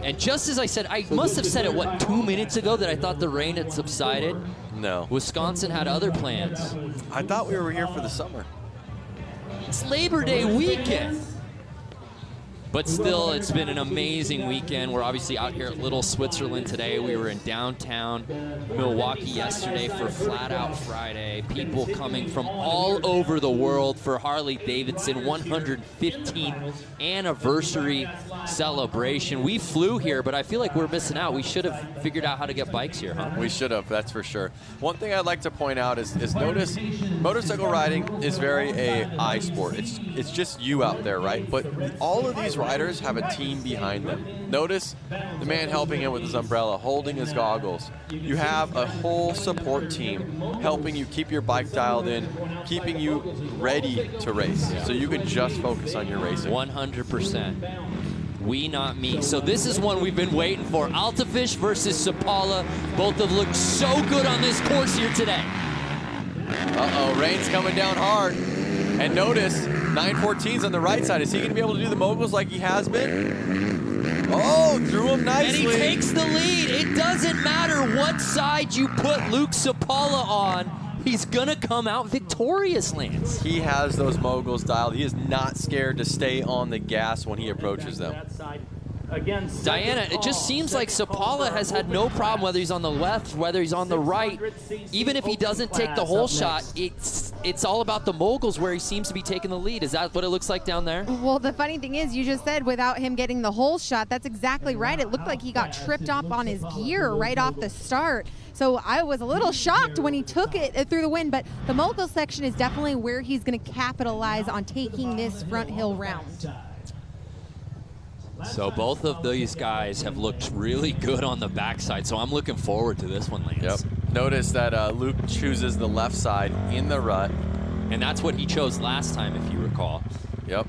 And just as I said, I must have said it, what, 2 minutes ago that I thought the rain had subsided? No. Wisconsin had other plans. I thought we were here for the summer. It's Labor Day weekend. But still, it's been an amazing weekend. We're obviously out here at Little Switzerland today. We were in downtown Milwaukee yesterday for Flat Out Friday. People coming from all over the world for Harley-Davidson 115th anniversary celebration. We flew here, but I feel like we're missing out. We should have figured out how to get bikes here, huh? We should have, that's for sure. One thing I'd like to point out is notice motorcycle riding is very a eye sport. It's just you out there, right? But all of these riders have a team behind them. Notice the man helping him with his umbrella, holding his goggles. You have a whole support team helping you keep your bike dialed in, keeping you ready to race, so you can just focus on your racing. 100%. We, not me. So this is one we've been waiting for. Altafish versus Sapala. Both have looked so good on this course here today. Uh-oh, rain's coming down hard. And notice, 914's on the right side. Is he going to be able to do the moguls like he has been? Oh, threw him nicely. And he takes the lead. It doesn't matter what side you put Luke Sapala on. He's going to come out victorious, Lance. He has those moguls dialed. He is not scared to stay on the gas when he approaches them. Diana, it just seems like Sapala has had no problem whether he's on the left, whether he's on the right. Even if he doesn't take the whole shot, it's all about the moguls where he seems to be taking the lead. Is that what it looks like down there? Well, the funny thing is, you just said without him getting the whole shot, that's exactly right. It looked like he got tripped up on his gear right off the start. So I was a little shocked when he took it through the wind, but the mogul section is definitely where he's going to capitalize on taking this front hill round. So both of these guys have looked really good on the backside, so I'm looking forward to this one, Lance. Yep. Notice that Luke chooses the left side in the rut. And that's what he chose last time, if you recall. Yep.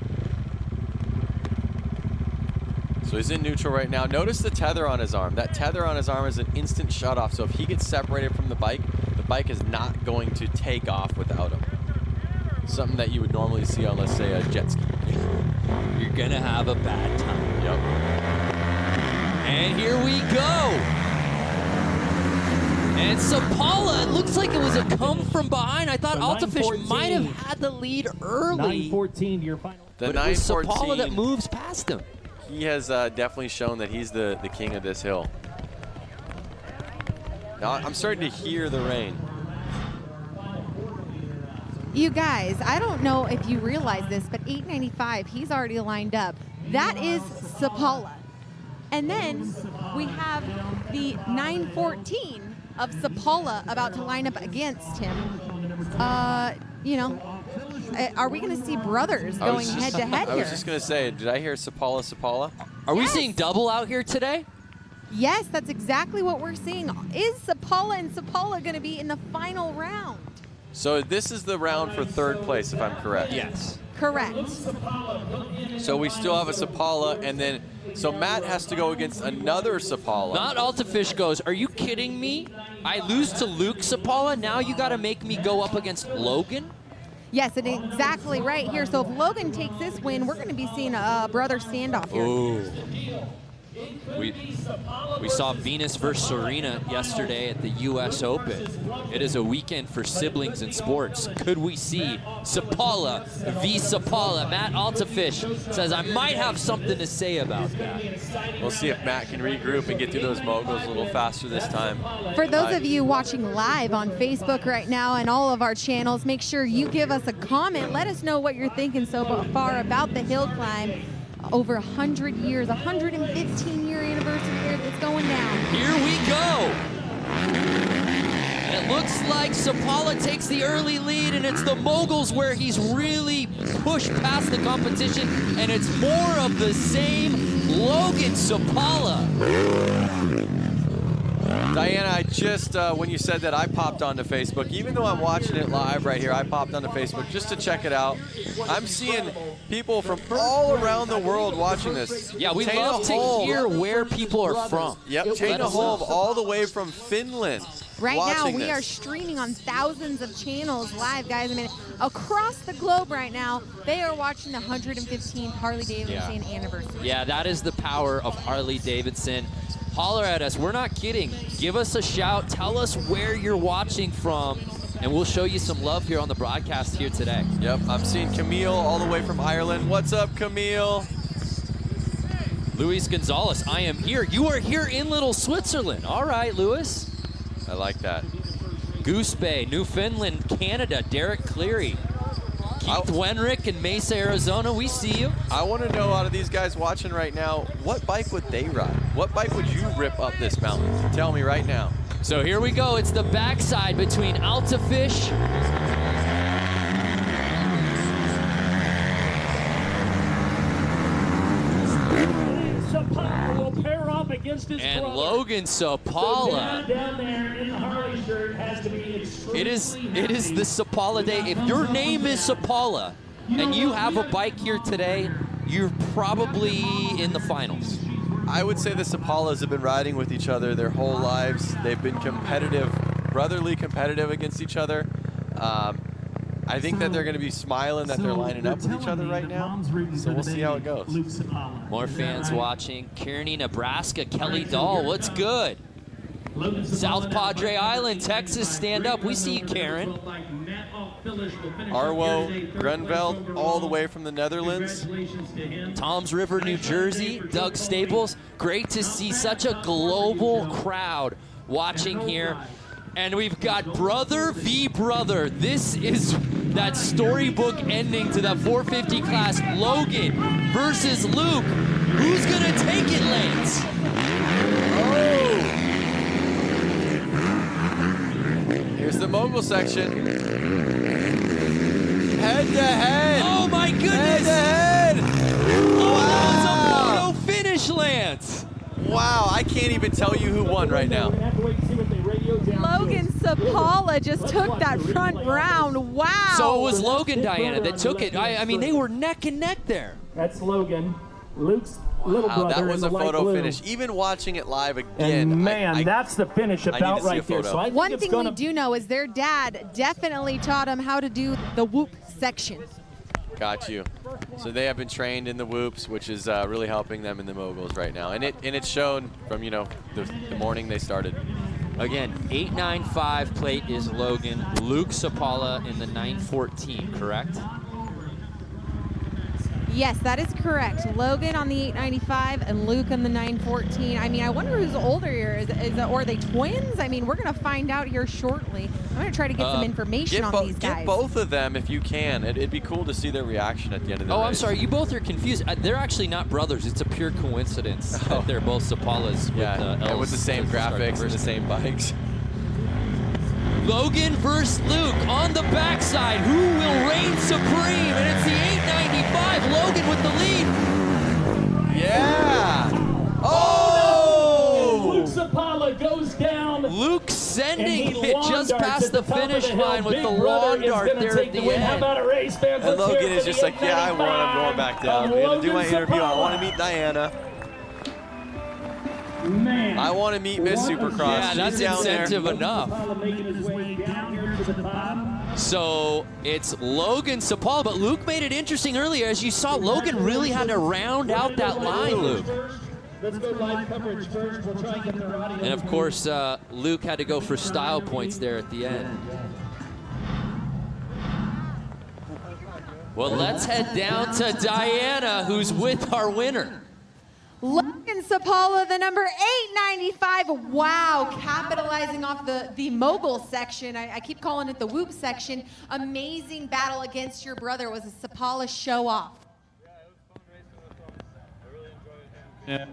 So he's in neutral right now. Notice the tether on his arm. That tether on his arm is an instant shutoff, so if he gets separated from the bike is not going to take off without him. Something that you would normally see on, let's say, a jet ski. You're gonna have a bad time. Yep. And here we go. And Sapala, it looks like it was a come from behind. I thought Altafish might have had the lead early. 9:14 your final. The but it was 9:14. Sapala that moves past him. He has definitely shown that he's the king of this hill. Now I'm starting to hear the rain. You guys, I don't know if you realize this, but 895, he's already lined up. That is Sapala. And then we have the 914 of Sapala about to line up against him. You know, are we going to see brothers going head-to-head here? I was just going to say, did I hear Sapala? Are we seeing double out here today? Yes, that's exactly what we're seeing. Is Sapala and Sapala going to be in the final round? So this is the round for third place, if I'm correct. Yes. Correct. So we still have a Sapala, and then, so Matt has to go against another Sapala. Not Altafish goes, are you kidding me? I lose to Luke Sapala, now you got to make me go up against Logan? Yes, and exactly right here. So if Logan takes this win, we're going to be seeing a brother standoff here. Ooh. We saw Venus versus Serena yesterday at the U.S. Open. It is a weekend for siblings in sports. Could we see Sapala v. Sapala? Matt Altafish says, I might have something to say about that. We'll see if Matt can regroup and get through those moguls a little faster this time. For those of you watching live on Facebook right now and all of our channels, make sure you give us a comment. Let us know what you're thinking so far about the hill climb. Over 100 years, 115-year anniversary here that's going down. Here we go. It looks like Sapala takes the early lead, and it's the moguls where he's really pushed past the competition, and it's more of the same. Logan Sapala. Diana, I just, when you said that, I popped onto Facebook. Even though I'm watching it live right here, I popped onto Facebook just to check it out. I'm seeing people from all around the world watching this. Yeah, we Tana love to Holm. hear where people are from. Yep, Tana Holm all the way from Finland. Right now, we this. are streaming on thousands of channels live, guys. I mean, across the globe right now, they are watching the 115th Harley-Davidson anniversary. Yeah, that is the power of Harley-Davidson. Holler at us. We're not kidding. Give us a shout. Tell us where you're watching from, and we'll show you some love here on the broadcast here today. Yep, I'm seeing Camille all the way from Ireland. What's up, Camille? Luis Gonzalez, I am here. You are here in Little Switzerland. All right, Luis. I like that. Goose Bay, Newfoundland, Canada, Derek Cleary. Keith Wenrick in Mesa, Arizona, we see you. I want to know out of these guys watching right now, what bike would they ride? What bike would you rip up this mountain? Tell me right now. So here we go. It's the backside between Altafish and Logan Sapala. It is the Sapala day. If your name is Sapala and you have a bike here today, you're probably in the finals. I would say the Sapalas have been riding with each other their whole lives. They've been competitive, brotherly competitive against each other. I think that they're going to be smiling that they're lining up with each other right now. So we'll see how it goes. More fans watching. Kearney, Nebraska, Kelly Dahl, what's good? South Padre Island, Texas, stand up. We see you, Karen. Arwo Grunveld, all the way from the Netherlands. Toms River, New Jersey, Doug Staples. Great to see such a global crowd watching here. And we've got brother v. brother. This is that storybook ending to that 450 class. Logan versus Luke. Who's gonna take it, Lance? Oh! Here's the mogul section. Head to head. Oh my goodness! Head to head. Oh, it's a photo finish, Lance. Wow, I can't even tell you who won right now. Logan Sapala just took that front round. Wow. So it was Logan, Diana, that took it. I mean, they were neck and neck there. That's Logan. Luke's little brother. That was in a the light photo blue. finish. Even watching it live again. And man, that's the finish about right there. So I think one it's thing we do know is their dad definitely taught him how to do the whoop section. Got you. So they have been trained in the whoops, which is really helping them in the moguls right now. And it's shown from, you know, the morning they started. Again, 895 plate is Logan. Luke Sapala in the 914, correct? Yes, that is correct. Logan on the 895 and Luke on the 914. I mean, I wonder who's older here. Or are they twins? I mean, we're going to find out here shortly. I'm going to try to get some information on these guys. Get both of them if you can. It'd be cool to see their reaction at the end of the race. I'm sorry. You both are confused. They're actually not brothers. It's a pure coincidence that they're both Sapalas with the same graphics and the same bikes. Logan versus Luke on the backside. Who will reign supreme? And it's the 895. Logan with the lead. Yeah. Oh! Luke Sapala goes down. Luke sending it just past the finish line with the lawn dart there at the end. How about a race, fans? And Logan is just like, yeah, I won. I'm going back down. I'm going to do my interview. I want to meet Diana. Man. I want to meet Miss Supercross. Yeah, that's incentive enough. So it's Logan Sapala, but Luke made it interesting earlier. As you saw, Logan really had to round out that line, Luke. And of course, Luke had to go for style points there at the end. Well, let's head down to Diana, who's with our winner. Logan Sapala, the number 895. Wow, capitalizing off the mogul section. I keep calling it the whoop section. Amazing battle against your brother. It was a Sapala show off. Yeah.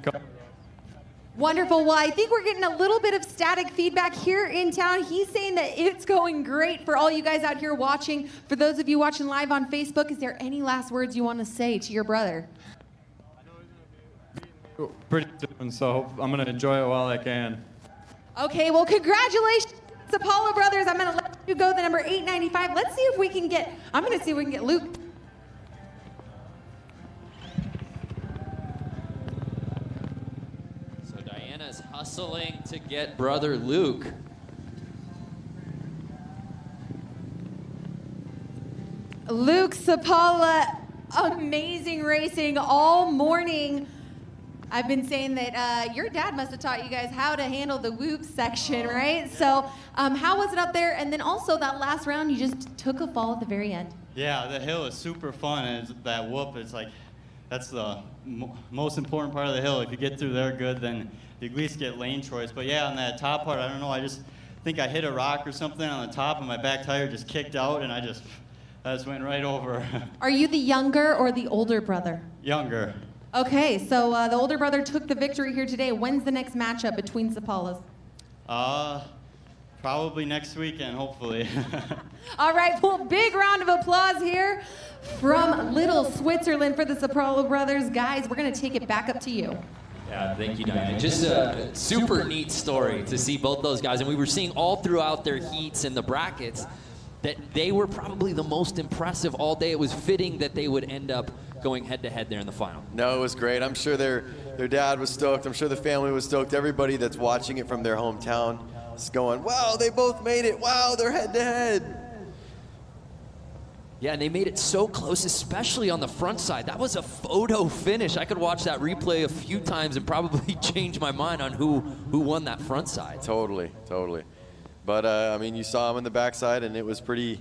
Wonderful. Well, I think we're getting a little bit of static feedback here in town. He's saying that it's going great for all you guys out here watching. For those of you watching live on Facebook, is there any last words you want to say to your brother? Pretty soon, so I'm going to enjoy it while I can. Okay, well, congratulations, Apollo brothers. I'm going to let you go the number 895. Let's see if we can get, I'm going to see if we can get Luke. So Diana's hustling to get brother Luke. Luke Sapala, amazing racing all morning. I've been saying that your dad must have taught you guys how to handle the whoop section, right? So how was it up there? And then also that last round, you just took a fall at the very end. Yeah, the hill is super fun, and that whoop is like, that's the most important part of the hill. If you get through there good, then you at least get lane choice. But yeah, on that top part, I don't know, I just think I hit a rock or something on the top, and my back tire just kicked out, and I just went right over. Are you the younger or the older brother? Younger. Okay, so the older brother took the victory here today. When's the next matchup between Sapalas? Probably next weekend, hopefully. All right, well, big round of applause here from Little Switzerland for the Sapala brothers. Guys, we're going to take it back up to you. Yeah, thank you, Diana. Just a super neat story to see both those guys. And we were seeing all throughout their heats and the brackets that they were probably the most impressive all day. It was fitting that they would end up going head-to-head there in the final. No, it was great. I'm sure their dad was stoked. I'm sure the family was stoked. Everybody that's watching it from their hometown is going, wow, they both made it. Wow, they're head-to-head. Yeah, and they made it so close, especially on the front side. That was a photo finish. I could watch that replay a few times and probably change my mind on who won that front side. Totally, totally. But, I mean, you saw him in the backside, and it was pretty,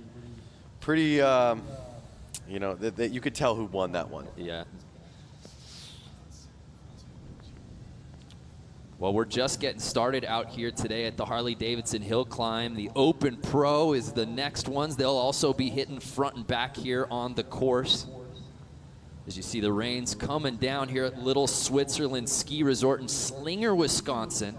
you know, that you could tell who won that one. Yeah. Well, we're just getting started out here today at the Harley-Davidson Hill Climb. The Open Pro is the next ones. They'll also be hitting front and back here on the course. As you see the rains coming down here at Little Switzerland Ski Resort in Slinger, Wisconsin.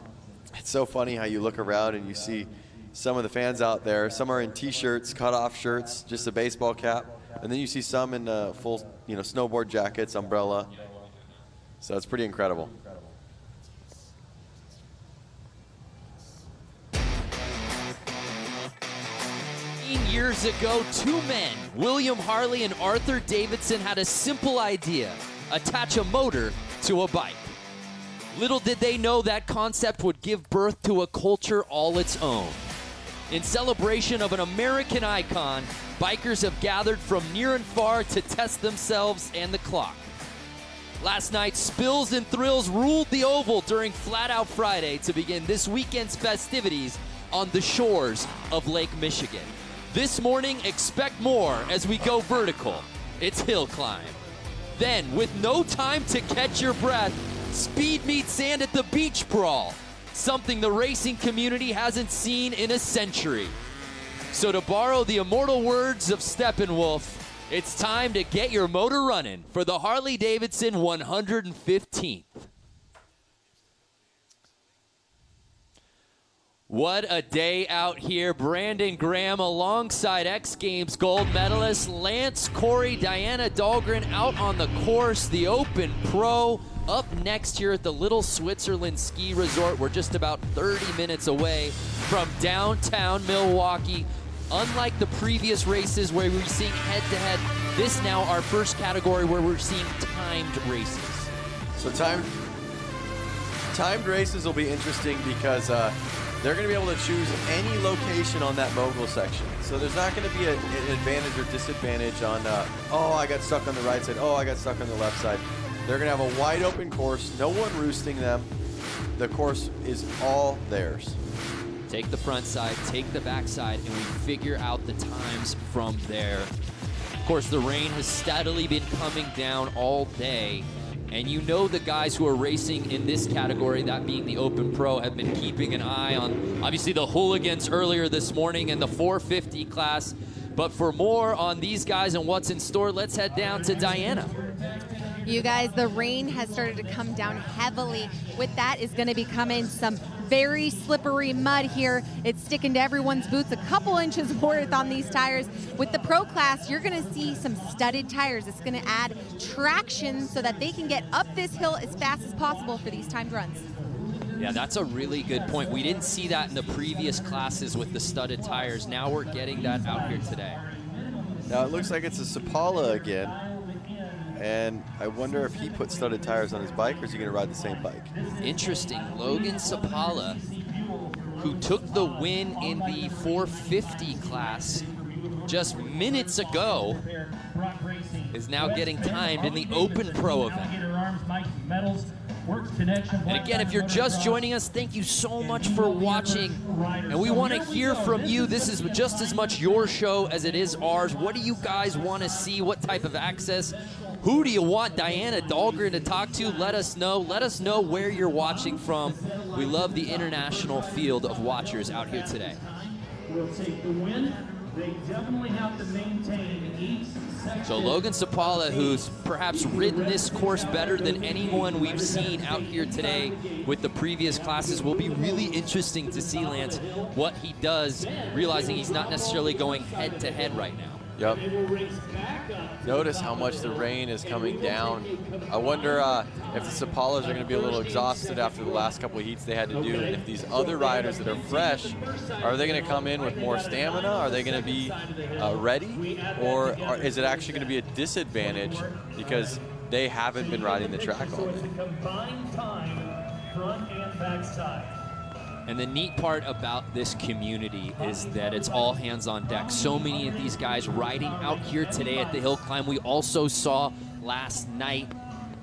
It's so funny how you look around and you see some of the fans out there. Some are in T-shirts, cut-off shirts, just a baseball cap. And then you see some in full, you know, snowboard jackets, umbrella. So it's pretty incredible. Years ago, two men, William Harley and Arthur Davidson, had a simple idea: attach a motor to a bike. Little did they know that concept would give birth to a culture all its own. In celebration of an American icon, bikers have gathered from near and far to test themselves and the clock. Last night, spills and thrills ruled the oval during Flat Out Friday to begin this weekend's festivities on the shores of Lake Michigan. This morning, expect more as we go vertical. It's hill climb. Then, with no time to catch your breath, speed meets sand at the beach brawl, something the racing community hasn't seen in a century. So to borrow the immortal words of Steppenwolf, it's time to get your motor running for the Harley-Davidson 115th. What a day out here. Brandon Graham alongside X Games gold medalist Lance Corey, Diana Dahlgren out on the course. The Open Pro up next here at the Little Switzerland Ski Resort. We're just about 30 minutes away from downtown Milwaukee. Unlike the previous races where we're seeing head-to-head, this now our first category where we're seeing timed races. So timed races will be interesting because they're going to be able to choose any location on that mogul section. So there's not going to be an advantage or disadvantage on, oh, I got stuck on the right side, oh, I got stuck on the left side. They're going to have a wide open course, no one roosting them. The course is all theirs. Take the front side, take the back side, and we figure out the times from there. Of course, the rain has steadily been coming down all day. And you know the guys who are racing in this category, that being the Open Pro, have been keeping an eye on, obviously, the hooligans earlier this morning in the 450 class. But for more on these guys and what's in store, let's head down to Diana. You guys, the rain has started to come down heavily. With that is going to be coming some very slippery mud here. It's sticking to everyone's boots, a couple inches worth on these tires. With the Pro class, you're going to see some studded tires. It's going to add traction so that they can get up this hill as fast as possible for these timed runs. Yeah, that's a really good point. We didn't see that in the previous classes with the studded tires. Now we're getting that out here today. Now it looks like it's a Sapala again. And I wonder if he put studded tires on his bike, or is he going to ride the same bike? Interesting. Logan Sapala, who took the win in the 450 class just minutes ago, is now getting timed in the Open Pro event. And again, if you're just joining us, thank you so much for watching. And we want to hear from you. This is just as much your show as it is ours. What do you guys want to see? What type of access? Who do you want Diana Dahlgren to talk to? Let us know. Let us know where you're watching from. We love the international field of watchers out here today. We'll take the win. They definitely have to maintain each section. So Logan Sapala, who's perhaps ridden this course better than anyone we've seen out here today with the previous classes, will be really interesting to see, Lance, what he does, realizing he's not necessarily going head-to-head right now. Yep. Notice how much the rain is coming down. I wonder if the Sapalas are going to be a little exhausted after the last couple of heats they had to do, and if these other riders that are fresh, are they going to come in with more stamina? Are they going to be ready? Or is it actually going to be a disadvantage because they haven't been riding the track all day? Combined time, front and back side. And the neat part about this community is that it's all hands on deck. So many of these guys riding out here today at the hill climb. We also saw last night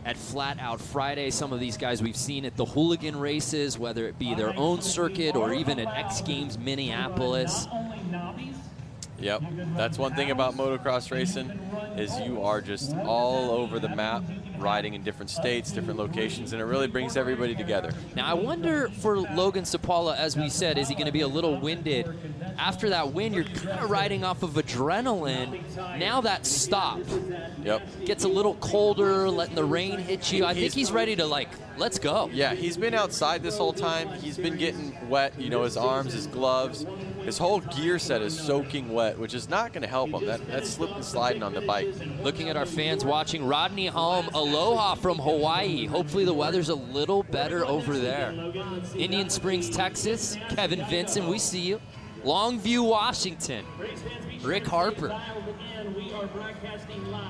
at Flat Out Friday some of these guys we've seen at the hooligan races, whether it be their own circuit or even at X Games Minneapolis. Yep, that's one thing about motocross racing is you are just all over the map, riding in different states, different locations, and it really brings everybody together. Now I wonder for Logan Sapala, as we said, is he going to be a little winded? After that win, you're kind of riding off of adrenaline. Now that's stopped. Yep. Gets a little colder, letting the rain hit you. I think he's ready to, like, let's go. Yeah, he's been outside this whole time. He's been getting wet, you know, his arms, his gloves. His whole gear set is soaking wet, which is not going to help him. That's slip and sliding on the bike. Looking at our fans watching, Rodney Holm, aloha from Hawaii. Hopefully the weather's a little better over there. Indian Springs, Texas, Kevin Vincent, we see you. Longview, Washington, Rick Harper.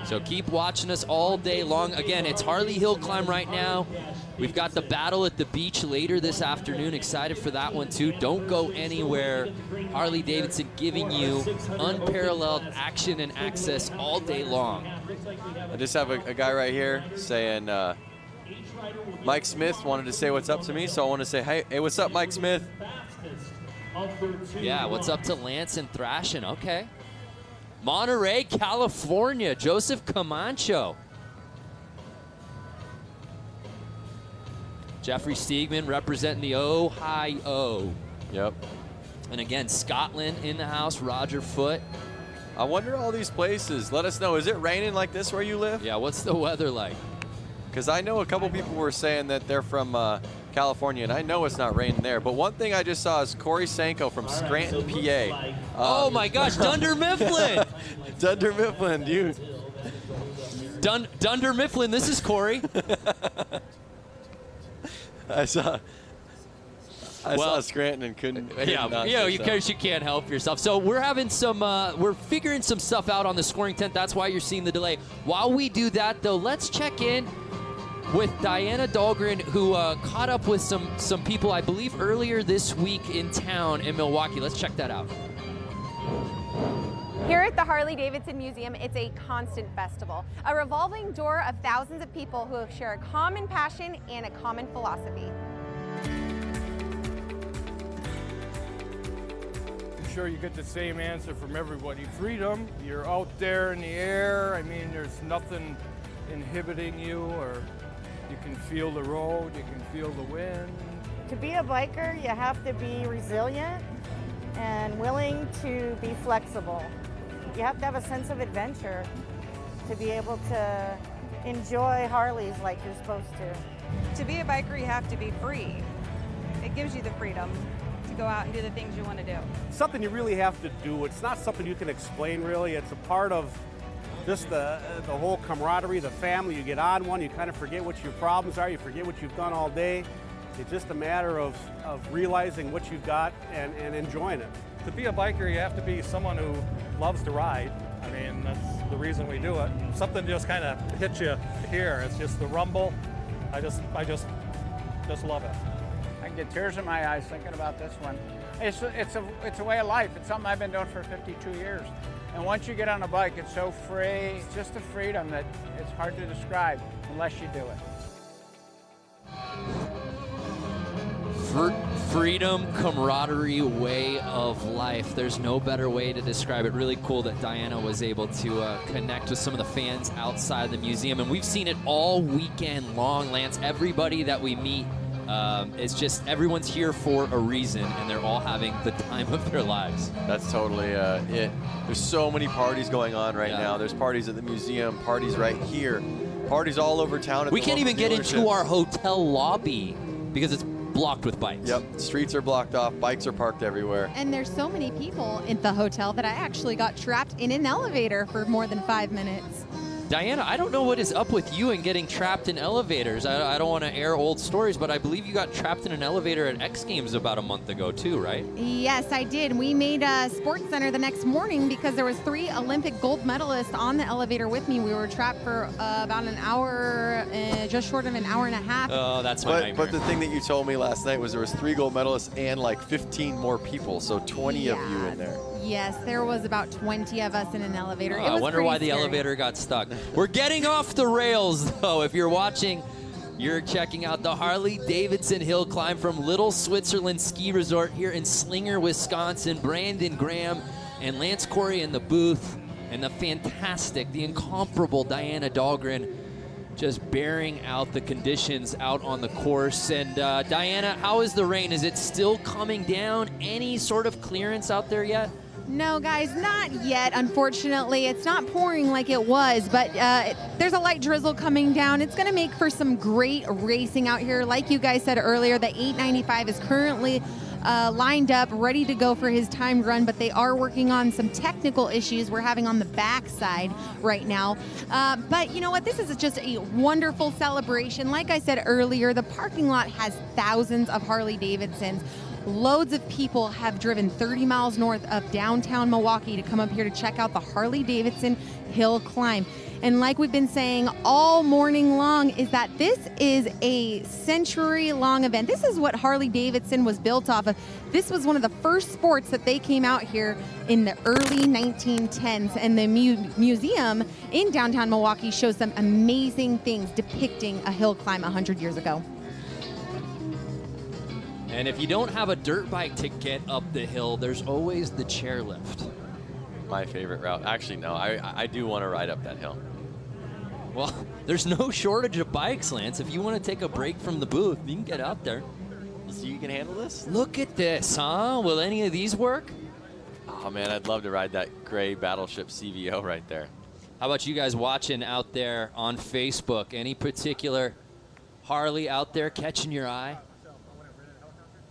So keep watching us all day long. Again, it's Harley Hill Climb right now. We've got the battle at the beach later this afternoon. Excited for that one too. Don't go anywhere. Harley-Davidson giving you unparalleled action and access all day long. I just have a guy right here saying, Mike Smith wanted to say what's up to me, so I want to say, hey, what's up, Mike Smith? Yeah, what's up to Lance and Thrashin'? Okay. Monterey, California, Joseph Camacho. Jeffrey Steegman representing the Ohio. Yep. And again, Scotland in the house, Roger Foote. I wonder all these places. Let us know. Is it raining like this where you live? Yeah, what's the weather like? Because I know a couple people were saying that they're from California, and I know it's not raining there. But one thing I just saw is Corey Sanko from Scranton, PA. Oh my gosh, Dunder Mifflin! Dunder Mifflin, dude. Dunder Mifflin, this is Corey. I saw Scranton and couldn't. Because you can't help yourself. So we're having some, we're figuring some stuff out on the scoring tent. That's why you're seeing the delay. While we do that, though, let's check in with Diana Dahlgren, who caught up with some people, I believe, earlier this week in town in Milwaukee. Let's check that out. Here at the Harley-Davidson Museum, it's a constant festival, a revolving door of thousands of people who share a common passion and a common philosophy. I'm sure you get the same answer from everybody. Freedom, you're out there in the air. I mean, there's nothing inhibiting you, or you can feel the road, you can feel the wind. To be a biker, you have to be resilient and willing to be flexible. You have to have a sense of adventure to be able to enjoy Harleys like you're supposed to. To be a biker, you have to be free. It gives you the freedom to go out and do the things you want to do. It's something you really have to do. It's not something you can explain, really. It's a part of just the whole camaraderie, the family. You get on one, you kind of forget what your problems are, you forget what you've done all day. It's just a matter of realizing what you've got and enjoying it. To be a biker, you have to be someone who loves to ride. I mean, that's the reason we do it. Something just kind of hits you here. It's just the rumble. I just love it. I get tears in my eyes thinking about this one. It's a way of life. It's something I've been doing for 52 years. And once you get on a bike, it's so free. It's just a freedom that it's hard to describe unless you do it. Freedom, camaraderie, way of life. There's no better way to describe it. Really cool that Diana was able to connect with some of the fans outside the museum. And we've seen it all weekend long, Lance. Everybody that we meet, it's just everyone's here for a reason, and they're all having the time of their lives. That's totally it. There's so many parties going on right now. There's parties at the museum, parties right here, parties all over town. We can't even get into our hotel lobby because it's blocked with bikes. Yep, streets are blocked off, bikes are parked everywhere. And there's so many people in the hotel that I actually got trapped in an elevator for more than 5 minutes. Diana, I don't know what is up with you and getting trapped in elevators. I don't want to air old stories, but I believe you got trapped in an elevator at X Games about a month ago too, right? Yes, I did. We made a sports center the next morning because there was 3 Olympic gold medalists on the elevator with me. We were trapped for about an hour, just short of an hour and a half. Oh, that's my nightmare. But the thing that you told me last night was there was 3 gold medalists and like 15 more people, so 20 of you in there. Yes, there was about 20 of us in an elevator. I wonder why the elevator got stuck. We're getting off the rails, though. If you're watching, you're checking out the Harley-Davidson hill climb from Little Switzerland Ski Resort here in Slinger, Wisconsin. Brandon Graham and Lance Corey in the booth, and the fantastic, the incomparable Diana Dahlgren just bearing out the conditions out on the course. And Diana, how is the rain? Is it still coming down? Any sort of clearance out there yet? No, guys, not yet, unfortunately. It's not pouring like it was, but there's a light drizzle coming down. It's going to make for some great racing out here. Like you guys said earlier, the 895 is currently lined up, ready to go for his timed run, but they are working on some technical issues we're having on the backside right now. But you know what? This is just a wonderful celebration. Like I said earlier, the parking lot has thousands of Harley-Davidsons. Loads of people have driven 30 miles north of downtown Milwaukee to come up here to check out the Harley-Davidson hill climb. And like we've been saying all morning long, is that this is a century-long event. This is what Harley-Davidson was built off of. This was one of the first sports that they came out here in the early 1910s. And the museum in downtown Milwaukee shows some amazing things depicting a hill climb 100 years ago. And if you don't have a dirt bike to get up the hill, there's always the chairlift. My favorite route. Actually, no, I do want to ride up that hill. Well, there's no shortage of bikes, Lance. If you want to take a break from the booth, you can get out there. So you can handle this? Look at this, huh? Will any of these work? Oh, man, I'd love to ride that gray Battleship CVO right there. How about you guys watching out there on Facebook? Any particular Harley out there catching your eye?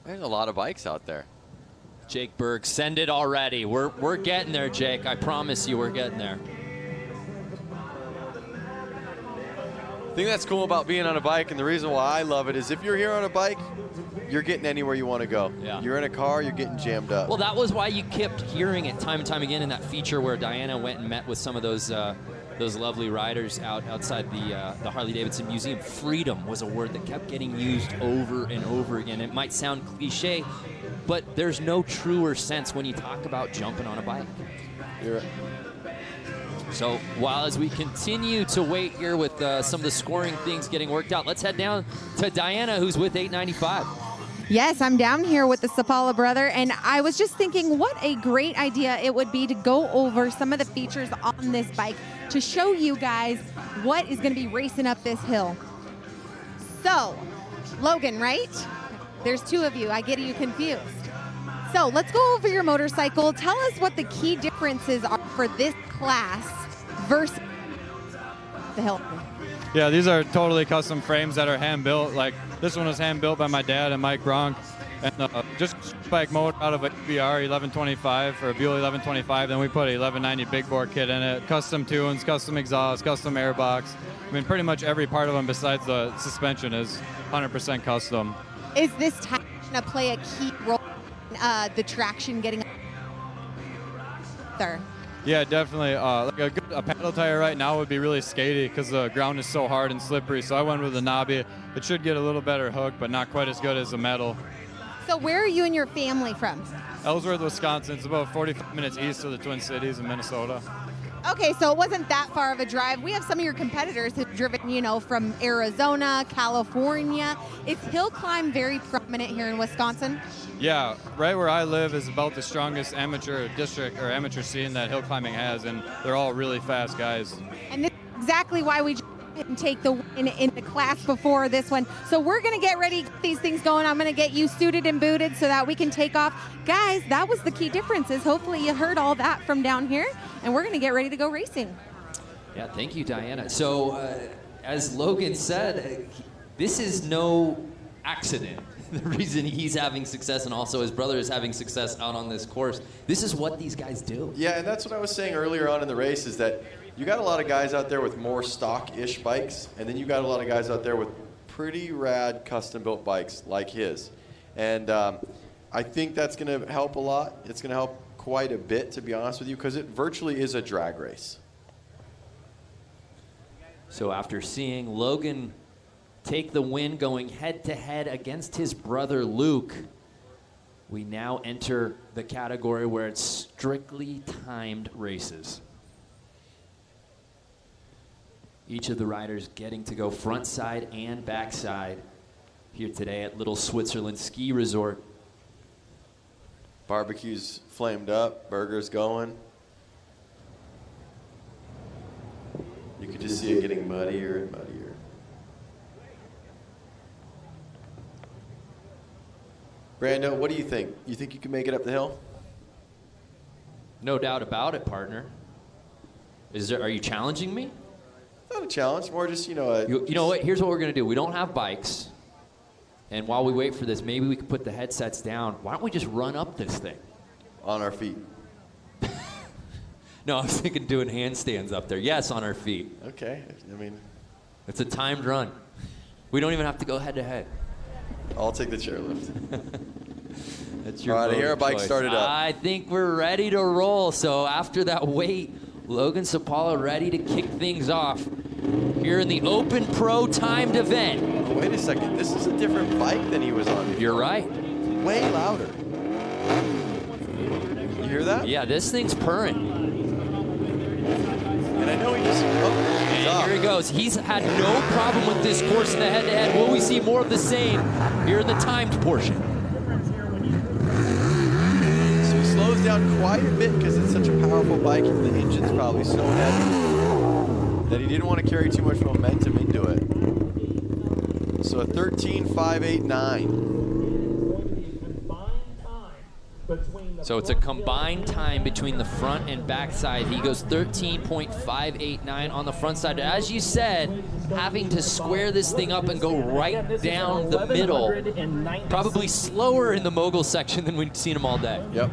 There's a lot of bikes out there. Jake Berg, send it already. We're getting there, Jake. I promise you we're getting there. The thing that's cool about being on a bike, and the reason why I love it, is if you're here on a bike, you're getting anywhere you want to go. Yeah. You're in a car, you're getting jammed up. Well, that was why you kept hearing it time and time again in that feature where Diana went and met with some of those lovely riders outside the Harley-Davidson Museum. Freedom was a word that kept getting used over and over again. It might sound cliche, but there's no truer sense when you talk about jumping on a bike. You're right. So while as we continue to wait here with some of the scoring things getting worked out, let's head down to Diana, who's with 895. Yes, I'm down here with the Sapala brother, and I was just thinking what a great idea it would be to go over some of the features on this bike to show you guys what is going to be racing up this hill. So, Logan, right? There's 2 of you. I get you confused. So let's go over your motorcycle. Tell us what the key differences are for this class versus the hill. Yeah, these are totally custom frames that are hand-built. Like, this one was hand-built by my dad and Mike Bronk. And just bike motor out of a BR 1125 or a Buell 1125. Then we put a 1190 big bore kit in it. Custom tunes, custom exhaust, custom airbox. I mean, pretty much every part of them besides the suspension is 100% custom. Is this tire going to play a key role in the traction getting there? Yeah, definitely. Like a paddle tire right now would be really skaty because the ground is so hard and slippery. So I went with a knobby. It should get a little better hook, but not quite as good as a metal. So where are you and your family from? Ellsworth, Wisconsin. It's about 45 minutes east of the Twin Cities in Minnesota. Okay, so it wasn't that far of a drive. We have some of your competitors who've driven, you know, from Arizona, California. Is hill climb very prominent here in Wisconsin? Yeah, right where I live is about the strongest amateur district or amateur scene that hill climbing has, and they're all really fast guys. And this is exactly why we didn't take the win in the class before this one. So we're going to get ready, get these things going. I'm going to get you suited and booted so that we can take off. Guys, that was the key differences. Hopefully you heard all that from down here, and we're going to get ready to go racing. Yeah, thank you, Diana. So, as Logan said, this is no accident. The reason he's having success and also his brother is having success out on this course. This is what these guys do. Yeah, and that's what I was saying earlier on in the race is that you got a lot of guys out there with more stock-ish bikes, and then you got a lot of guys out there with pretty rad custom-built bikes like his. And I think that's going to help a lot. It's going to help quite a bit, to be honest with you, because it virtually is a drag race. So after seeing Logan take the win going head-to-head against his brother Luke, we now enter the category where it's strictly timed races. Each of the riders getting to go front side and back side here today at Little Switzerland Ski Resort. Barbecue's flamed up, burgers going. You could just see it getting muddier and muddier. Brando, what do you think? You think you can make it up the hill? No doubt about it, partner. Are you challenging me? Not a challenge, more just, you know. You know what? Here's what we're going to do. We don't have bikes. And while we wait for this, maybe we could put the headsets down. Why don't we just run up this thing? On our feet. No, I was thinking doing handstands up there. Yes, on our feet. Okay. I mean, it's a timed run. We don't even have to go head-to-head. I'll take the chairlift. That's your all right, I hear our bike started up. I think we're ready to roll. So after that wait, Logan Sapala ready to kick things off here in the Open Pro timed event. Oh, wait a second. This is a different bike than he was on before. You're right. Way louder. You hear that? Yeah, this thing's purring. And I know he just... And here he goes. He's had no problem with this course in the head-to-head. Will we see more of the same here in the timed portion? So he slows down quite a bit because it's such a powerful bike and the engine's probably so heavy that he didn't want to carry too much momentum into it. So a 13.589. So it's a combined time between the front and back side. He goes 13.589 on the front side. As you said, having to square this thing up and go right down the middle. Probably slower in the mogul section than we've seen him all day. Yep.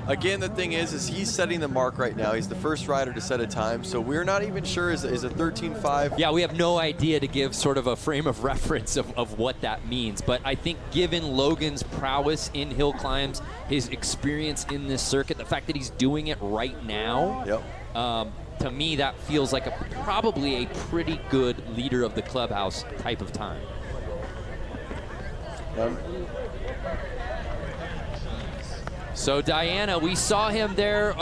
Again, the thing is he's setting the mark right now. He's the first rider to set a time, so we're not even sure is a 13.5. Yeah, we have no idea to give sort of a frame of reference of what that means. But I think given Logan's prowess in hill climbs, his experience in this circuit, the fact that he's doing it right now, to me that feels like probably a pretty good leader of the clubhouse type of time. So Diana, we saw him there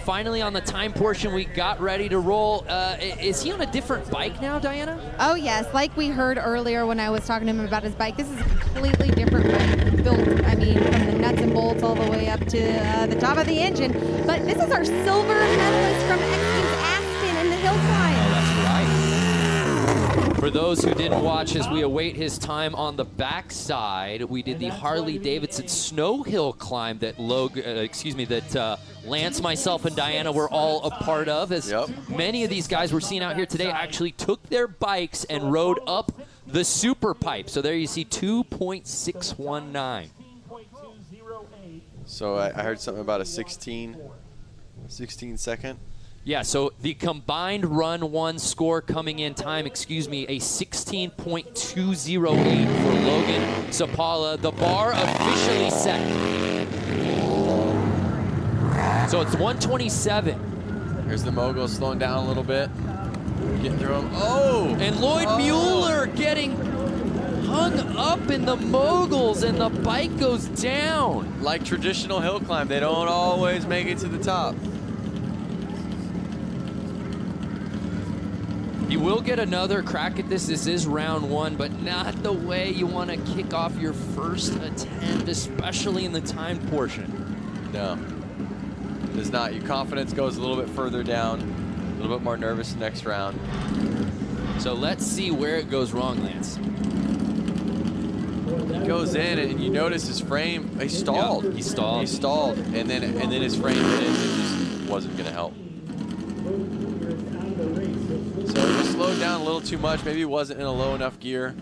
finally on the time portion. We got ready to roll. Is he on a different bike now, Diana? Oh yes, like we heard earlier when I was talking to him about his bike, this is a completely different bike built, I mean, from the nuts and bolts all the way up to the top of the engine. But this is our silver medalist from X Games Aspen in the hill climb. Oh, that's right. For those who didn't watch, as we await his time on the backside, we did the Harley-Davidson snow hill climb that Lance, myself, and Diana were all a part of. As many of these guys we're seeing out here today actually took their bikes and rode up the super pipe. So there you see 2.619. So I heard something about a 16 second. Yeah, so the combined run one score coming in time, a 16.208 for Logan Sapala. The bar officially set. So it's 127. Here's the mogul slowing down a little bit. Getting through him. Oh! And Lloyd Mueller getting hung up in the moguls, and the bike goes down. Like traditional hill climb, they don't always make it to the top. You will get another crack at this. This is round one, but not the way you want to kick off your first attempt, especially in the timed portion. No, it's not. Your confidence goes a little bit further down, a little bit more nervous next round. So let's see where it goes wrong, Lance. He goes in, and you notice his frame, he stalled. Yeah, he stalled. He stalled, and then his frame hit it, and it just wasn't going to help. So he slowed down a little too much. Maybe he wasn't in a low enough gear.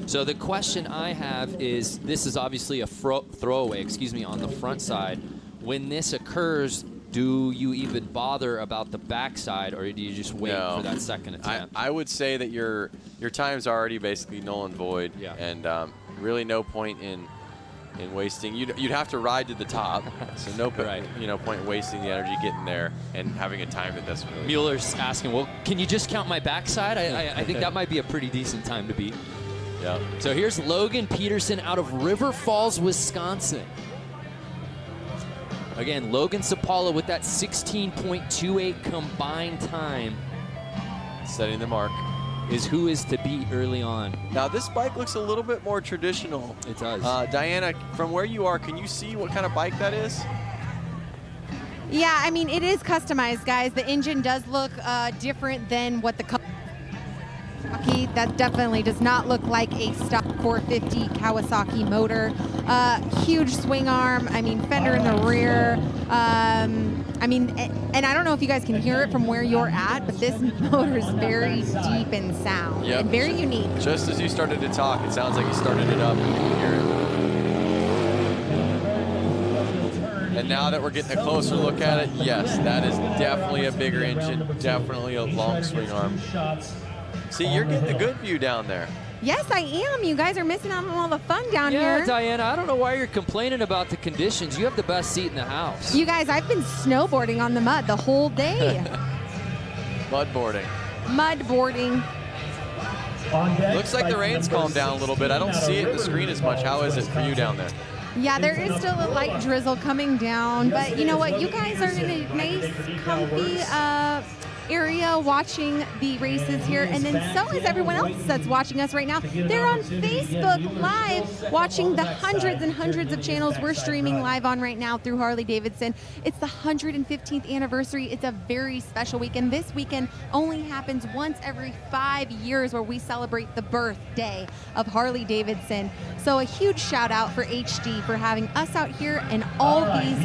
So the question I have is, this is obviously a throwaway, on the front side. When this occurs, do you even bother about the backside, or do you just wait for that second attempt? I would say that your time's already basically null and void, and really no point in wasting. You'd have to ride to the top, so no point in wasting the energy getting there and having a time that doesn't really. Mueller's asking, well, can you just count my backside? I think that might be a pretty decent time to beat. Yeah. So here's Logan Peterson out of River Falls, Wisconsin. Again, Logan Sapala with that 16.28 combined time. Setting the mark. Is who is to beat early on. Now this bike looks a little bit more traditional. It does. Diana, from where you are, can you see what kind of bike that is? Yeah, I mean, it is customized, guys. The engine does look different than what the Kawasaki. That definitely does not look like a stock 450 Kawasaki motor. Huge swing arm. I mean, fender in the rear. I mean, and I don't know if you guys can hear it from where you're at, but this motor is very deep in sound and very unique. Just as you started to talk, it sounds like you started it up. You can hear it. And now that we're getting a closer look at it, yes, that is definitely a bigger engine, definitely a long swing arm. See, you're getting a good view down there. Yes, I am. You guys are missing out on all the fun down here. Yeah, Diana, I don't know why you're complaining about the conditions. You have the best seat in the house. You guys, I've been snowboarding on the mud the whole day. Mudboarding. Mudboarding. Looks like the rain's calmed down a little bit. I don't see it in the screen as much. How is it for you down there? Yeah, there is still a light drizzle coming down, but you know what? You guys are in a nice, comfy area watching the races here, and then so is everyone else that's watching us right now. They're on Facebook Live watching the hundreds and hundreds of channels we're streaming live on right now through Harley-Davidson. It's the 115th anniversary. It's a very special weekend. This weekend only happens once every 5 years, where we celebrate the birthday of Harley-Davidson. So a huge shout out for HD for having us out here and all these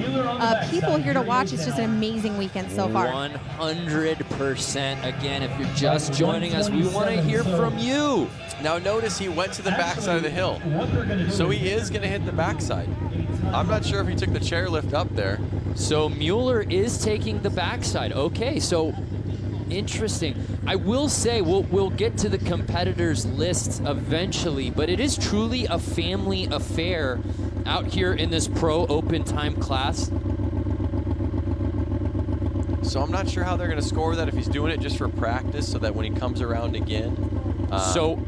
people here to watch. It's just an amazing weekend so far. 100%. Again, if you're just joining us, we want to hear from you. Now notice he went to the backside of the hill, so he is going to hit the backside. I'm not sure if he took the chairlift up there. So Mueller is taking the backside. Okay, so interesting. I will say we'll get to the competitors list eventually, but it is truly a family affair out here in this pro open time class. So I'm not sure how they're going to score that, if he's doing it just for practice so that when he comes around again. So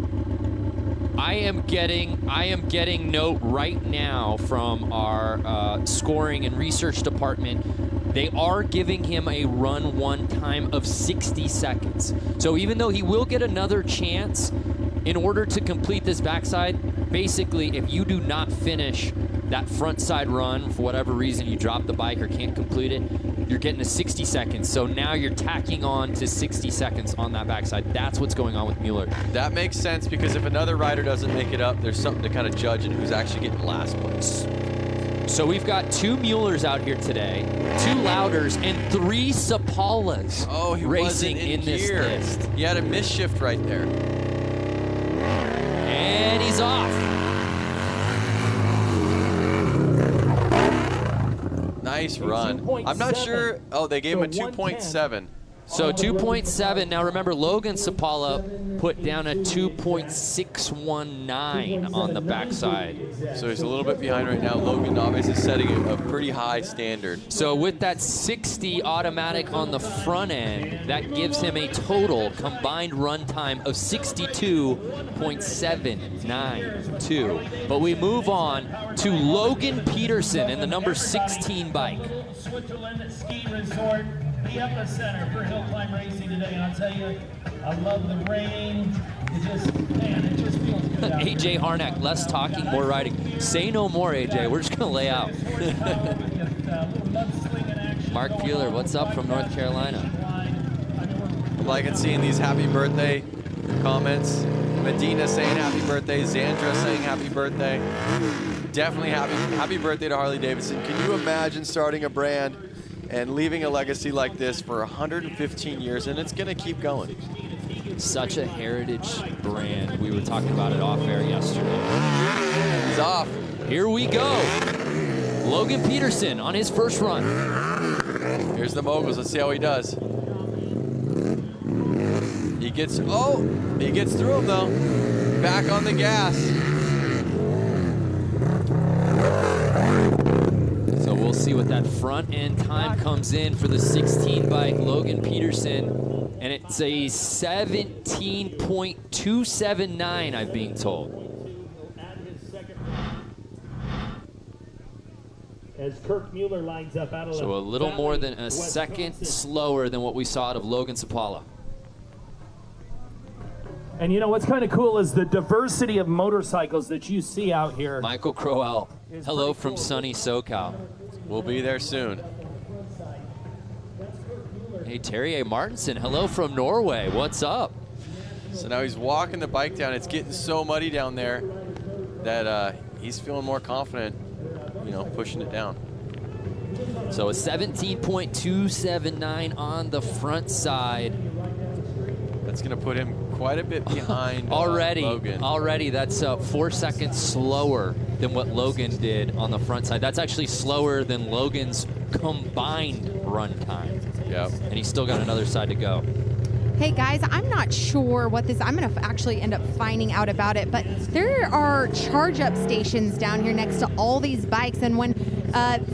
I am getting note right now from our scoring and research department. They are giving him a run one time of 60 seconds. So even though he will get another chance, in order to complete this backside, basically if you do not finish that front side run, for whatever reason you drop the bike or can't complete it, you're getting a 60 seconds. So now you're tacking on to 60 seconds on that backside. That's what's going on with Mueller. That makes sense, because if another rider doesn't make it up, there's something to kind of judge in who's actually getting last place. So we've got 2 Muellers out here today, 2 Louders, and 3 Sapalas racing in this list. He had a misshift right there. And he's off. Nice Nice run. I'm not sure. Oh, they gave him a 2.7. So 2.7. Now remember, Logan Sapala put down a 2.619 on the backside. So he's a little bit behind right now. Logan obviously is setting a pretty high standard. So with that 60 automatic on the front end, that gives him a total combined run time of 62.792. But we move on to Logan Peterson in the number 16 bike. Switzerland Ski Resort, the epicenter for hill climb racing today. And I'll tell you, I love the rain. It just feels good out AJ here. Harnack, less talking, more riding. Say no more, AJ. We're just going to lay out. Mark Bueller, what's up from North Carolina? I'm liking seeing these happy birthday comments. Medina saying happy birthday. Zandra saying happy birthday. Definitely happy birthday to Harley-Davidson. Can you imagine starting a brand and leaving a legacy like this for 115 years, and it's going to keep going. Such a heritage brand. We were talking about it off air yesterday. He's off. Here we go. Logan Peterson on his first run. Here's the moguls. Let's see how he does. He gets through him though. Back on the gas. So we'll see what that front end time comes in for the 16 bike Logan Peterson, and it's a 17.279, I'm being told. As Kirk Mueller lines up out of So a little more than a second slower than what we saw out of Logan Sapala. And you know what's kind of cool is the diversity of motorcycles that you see out here. Michael Crowell, hello from sunny SoCal. We'll be there soon. Hey, Terry A. Martinson, hello from Norway. What's up? So now he's walking the bike down. It's getting so muddy down there that he's feeling more confident, you know, pushing it down. So a 17.279 on the front side. That's going to put him quite a bit behind Logan. Already, that's 4 seconds slower than what Logan did on the front side. That's actually slower than Logan's combined run time. Yep. And he's still got another side to go. Hey guys, I'm not sure what this, I'm gonna actually end up finding out about it, but there are charge up stations down here next to all these bikes, and when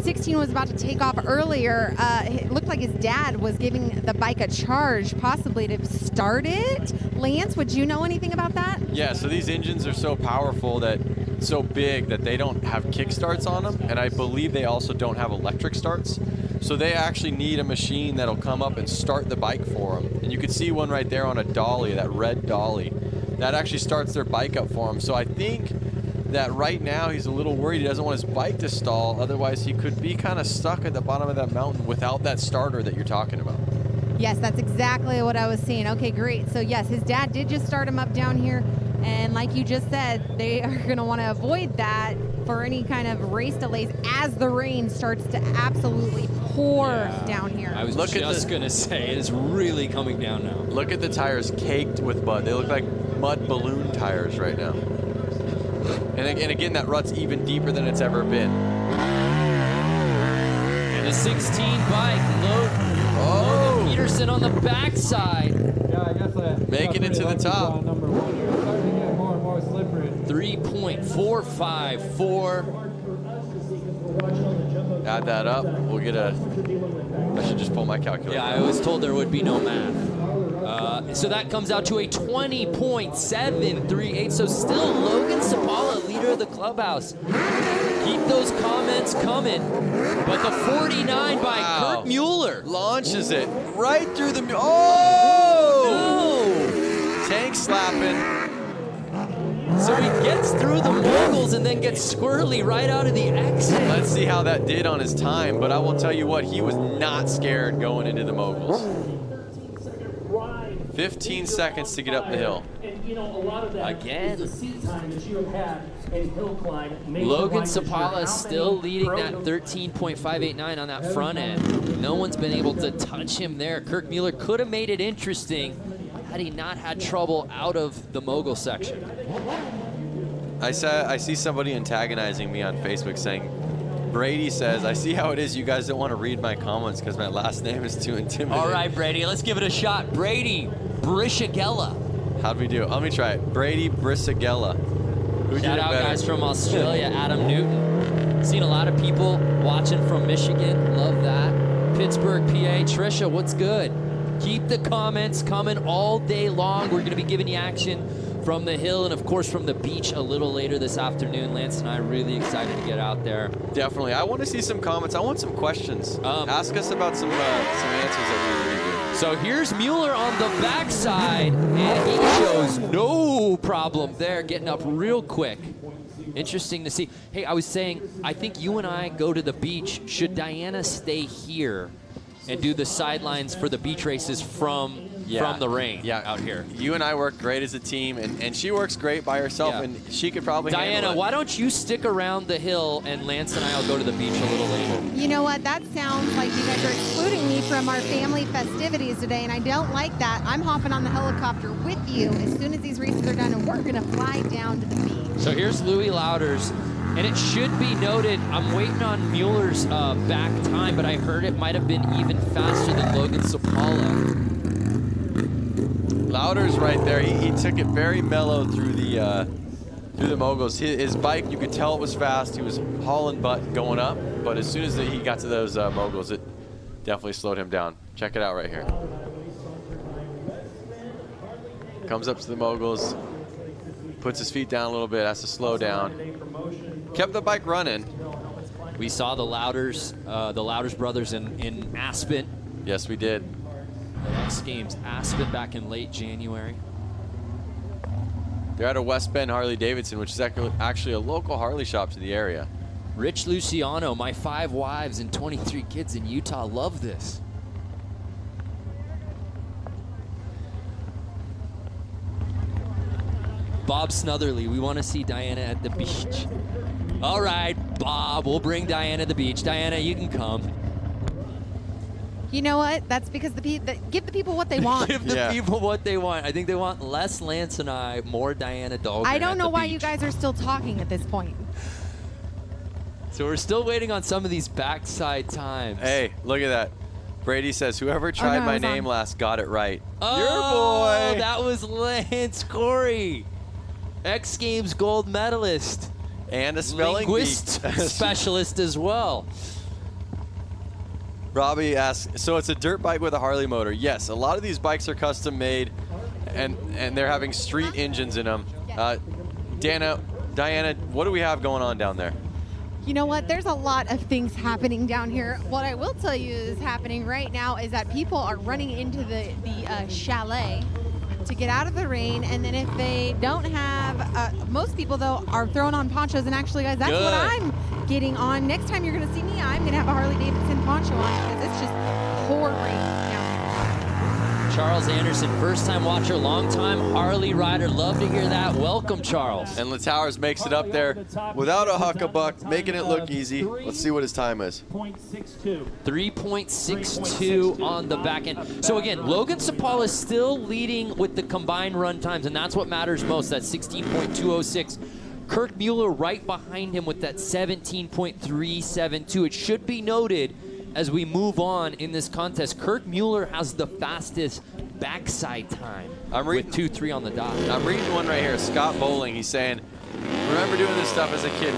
16 was about to take off earlier, it looked like his dad was giving the bike a charge, possibly to start it. Lance, would you know anything about that? Yeah, so these engines are so powerful that, so big that they don't have kick starts on them, and I believe they also don't have electric starts. So they actually need a machine that'll come up and start the bike for them. And you can see one right there on a dolly, that red dolly. That actually starts their bike up for him. So I think that right now he's a little worried he doesn't want his bike to stall, otherwise he could be kind of stuck at the bottom of that mountain without that starter that you're talking about. Yes, that's exactly what I was seeing. Okay, great. So yes, his dad did just start him up down here, and like you just said, they are going to want to avoid that for any kind of race delays as the rain starts to absolutely pour down here. I was just going to say, it is really coming down now. Look at the tires caked with mud. They look like mud balloon tires right now. And again, that rut's even deeper than it's ever been. And the 16 bike, Logan Peterson on the backside. Yeah, I guess making it to the top. Number one here. It's starting to get more and more slippery. 3.454. Add that up, we'll get a, I should just pull my calculator. Yeah, I was told there would be no math. So that comes out to a 20.738. So still Logan Sapala, leader of the clubhouse. Keep those comments coming. But the 49 by Kurt Mueller launches it right through the, oh! No! Tank slapping. So he gets through the moguls and then gets squirrely right out of the exit. Let's see how that did on his time, but I will tell you what, he was not scared going into the moguls. 15 seconds to get up the hill. And you know, a lot of that again. is the seat time that you have had in hill climb. Logan Sapala still leading that 13.589 on that front end. No one's been able to touch him there. Kirk Mueller could have made it interesting had he not had trouble out of the mogul section. I see somebody antagonizing me on Facebook saying, Brady says, I see how it is. You guys don't want to read my comments because my last name is too intimidating. All right, Brady, let's give it a shot. Brady Brishagella. How'd we do? Let me try it. Brady Brishagella. Shout out guys from Australia, Adam Newton. Seen a lot of people watching from Michigan. Love that. Pittsburgh, PA. Trisha, what's good? Keep the comments coming all day long. We're going to be giving you action from the hill and, of course, from the beach a little later this afternoon. Lance and I are really excited to get out there. Definitely. I want to see some comments. I want some questions. Ask us about some answers that we read. So here's Mueller on the backside, and he shows no problem there, getting up real quick. Interesting to see. Hey, I was saying, I think you and I go to the beach. Should Diana stay here and do the sidelines for the beach races from the rain out here? You and I work great as a team, and she works great by herself, and she could probably Diana, handle it. why don't you stick around the hill, and Lance and I will go to the beach a little later. You know what? That sounds like you guys are excluding me from our family festivities today, and I don't like that. I'm hopping on the helicopter with you as soon as these races are done, and we're going to fly down to the beach. So here's Louis Louders. And it should be noted, I'm waiting on Mueller's back time, but I heard it might have been even faster than Logan Sapala. Louders right there. He took it very mellow through the moguls. His bike, you could tell it was fast. He was hauling butt going up, but as soon as he got to those moguls, it definitely slowed him down. Check it out right here. Comes up to the moguls, puts his feet down a little bit, has to slow down. Kept the bike running. We saw the Louders brothers in Aspen. Yes, we did. The X Games Aspen back in late January. They're at a West Bend Harley-Davidson, which is actually a local Harley shop to the area. Rich Luciano, my 5 wives and 23 kids in Utah love this. Bob Snotherly, we want to see Diana at the beach. All right, Bob, we'll bring Diana to the beach. Diana, you can come. You know what? That's because give the people what they want. Give the people what they want. I think they want less Lance and I, more Diana Dahlgren. I don't know why you guys are still talking at this point. So we're still waiting on some of these backside times. Hey, look at that. Brady says, whoever tried my name last got it right. Oh, your boy. That was Lance Corey, X Games gold medalist. And a spelling linguist specialist as well. Robbie asks, so it's a dirt bike with a Harley motor? Yes, a lot of these bikes are custom made, and they're having street engines in them. Diana, what do we have going on down there? You know what? There's a lot of things happening down here. What I will tell you is happening right now is that people are running into the chalet to get out of the rain, and then if they don't have, most people though are throwing on ponchos, and actually guys, that's what I'm getting on. Next time you're gonna see me, I'm gonna have a Harley-Davidson poncho on because it's just pouring down here. Charles Anderson, first time watcher, long time Harley rider. Love to hear that. Welcome, Charles. And Latowers makes it up there without a huckabuck, making it look easy. Let's see what his time is. 3.62 on the back end. So again, Logan Sapala is still leading with the combined run times, and that's what matters most, that 16.206. Kirk Mueller right behind him with that 17.372. It should be noted as we move on in this contest, Kirk Mueller has the fastest backside time with 2.3 on the dot. I'm reading one right here. Scott Bowling, he's saying, remember doing this stuff as a kid,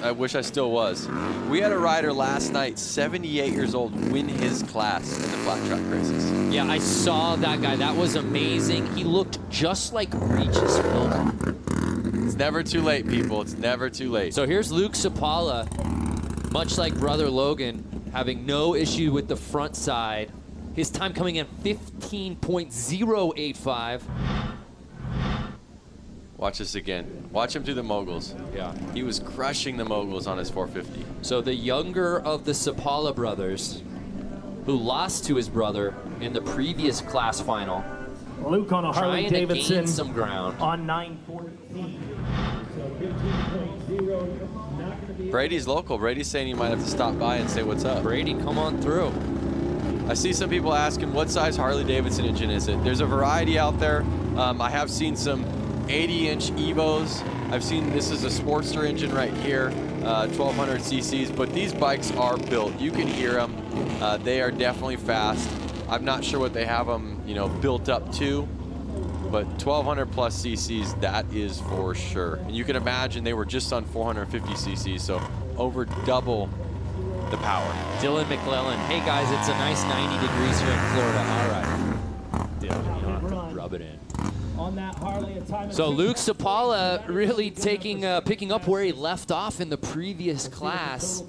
I wish I still was. We had a rider last night, 78 years old, win his class in the flat track races. Yeah, I saw that guy. That was amazing. He looked just like Regis Philbin. It's never too late, people. It's never too late. So here's Luke Sapala, much like brother Logan, having no issue with the front side. His time coming in 15.085. Watch this again. Watch him through the moguls. Yeah. He was crushing the moguls on his 450. So the younger of the Sapala brothers, who lost to his brother in the previous class final. Luke on a Harley-Davidson some ground. On 914. So 15.0. Brady's local. Brady's saying he might have to stop by and say what's up. Brady, come on through. I see some people asking what size Harley-Davidson engine is it. There's a variety out there. I have seen some 80-inch Evos I've seen this is a Sportster engine right here, 1200 cc's, but these bikes are built. You can hear them. They are definitely fast. I'm not sure what they have them, you know, built up to, but 1200 plus cc's, that is for sure. And you can imagine they were just on 450 cc's, so over double the power. Dylan McClellan. Hey guys, it's a nice 90 degrees here in Florida. All right. Dylan, you don't have to rub it in. On that Harley, a time So Luke Sapala really picking up where he left off in the previous class.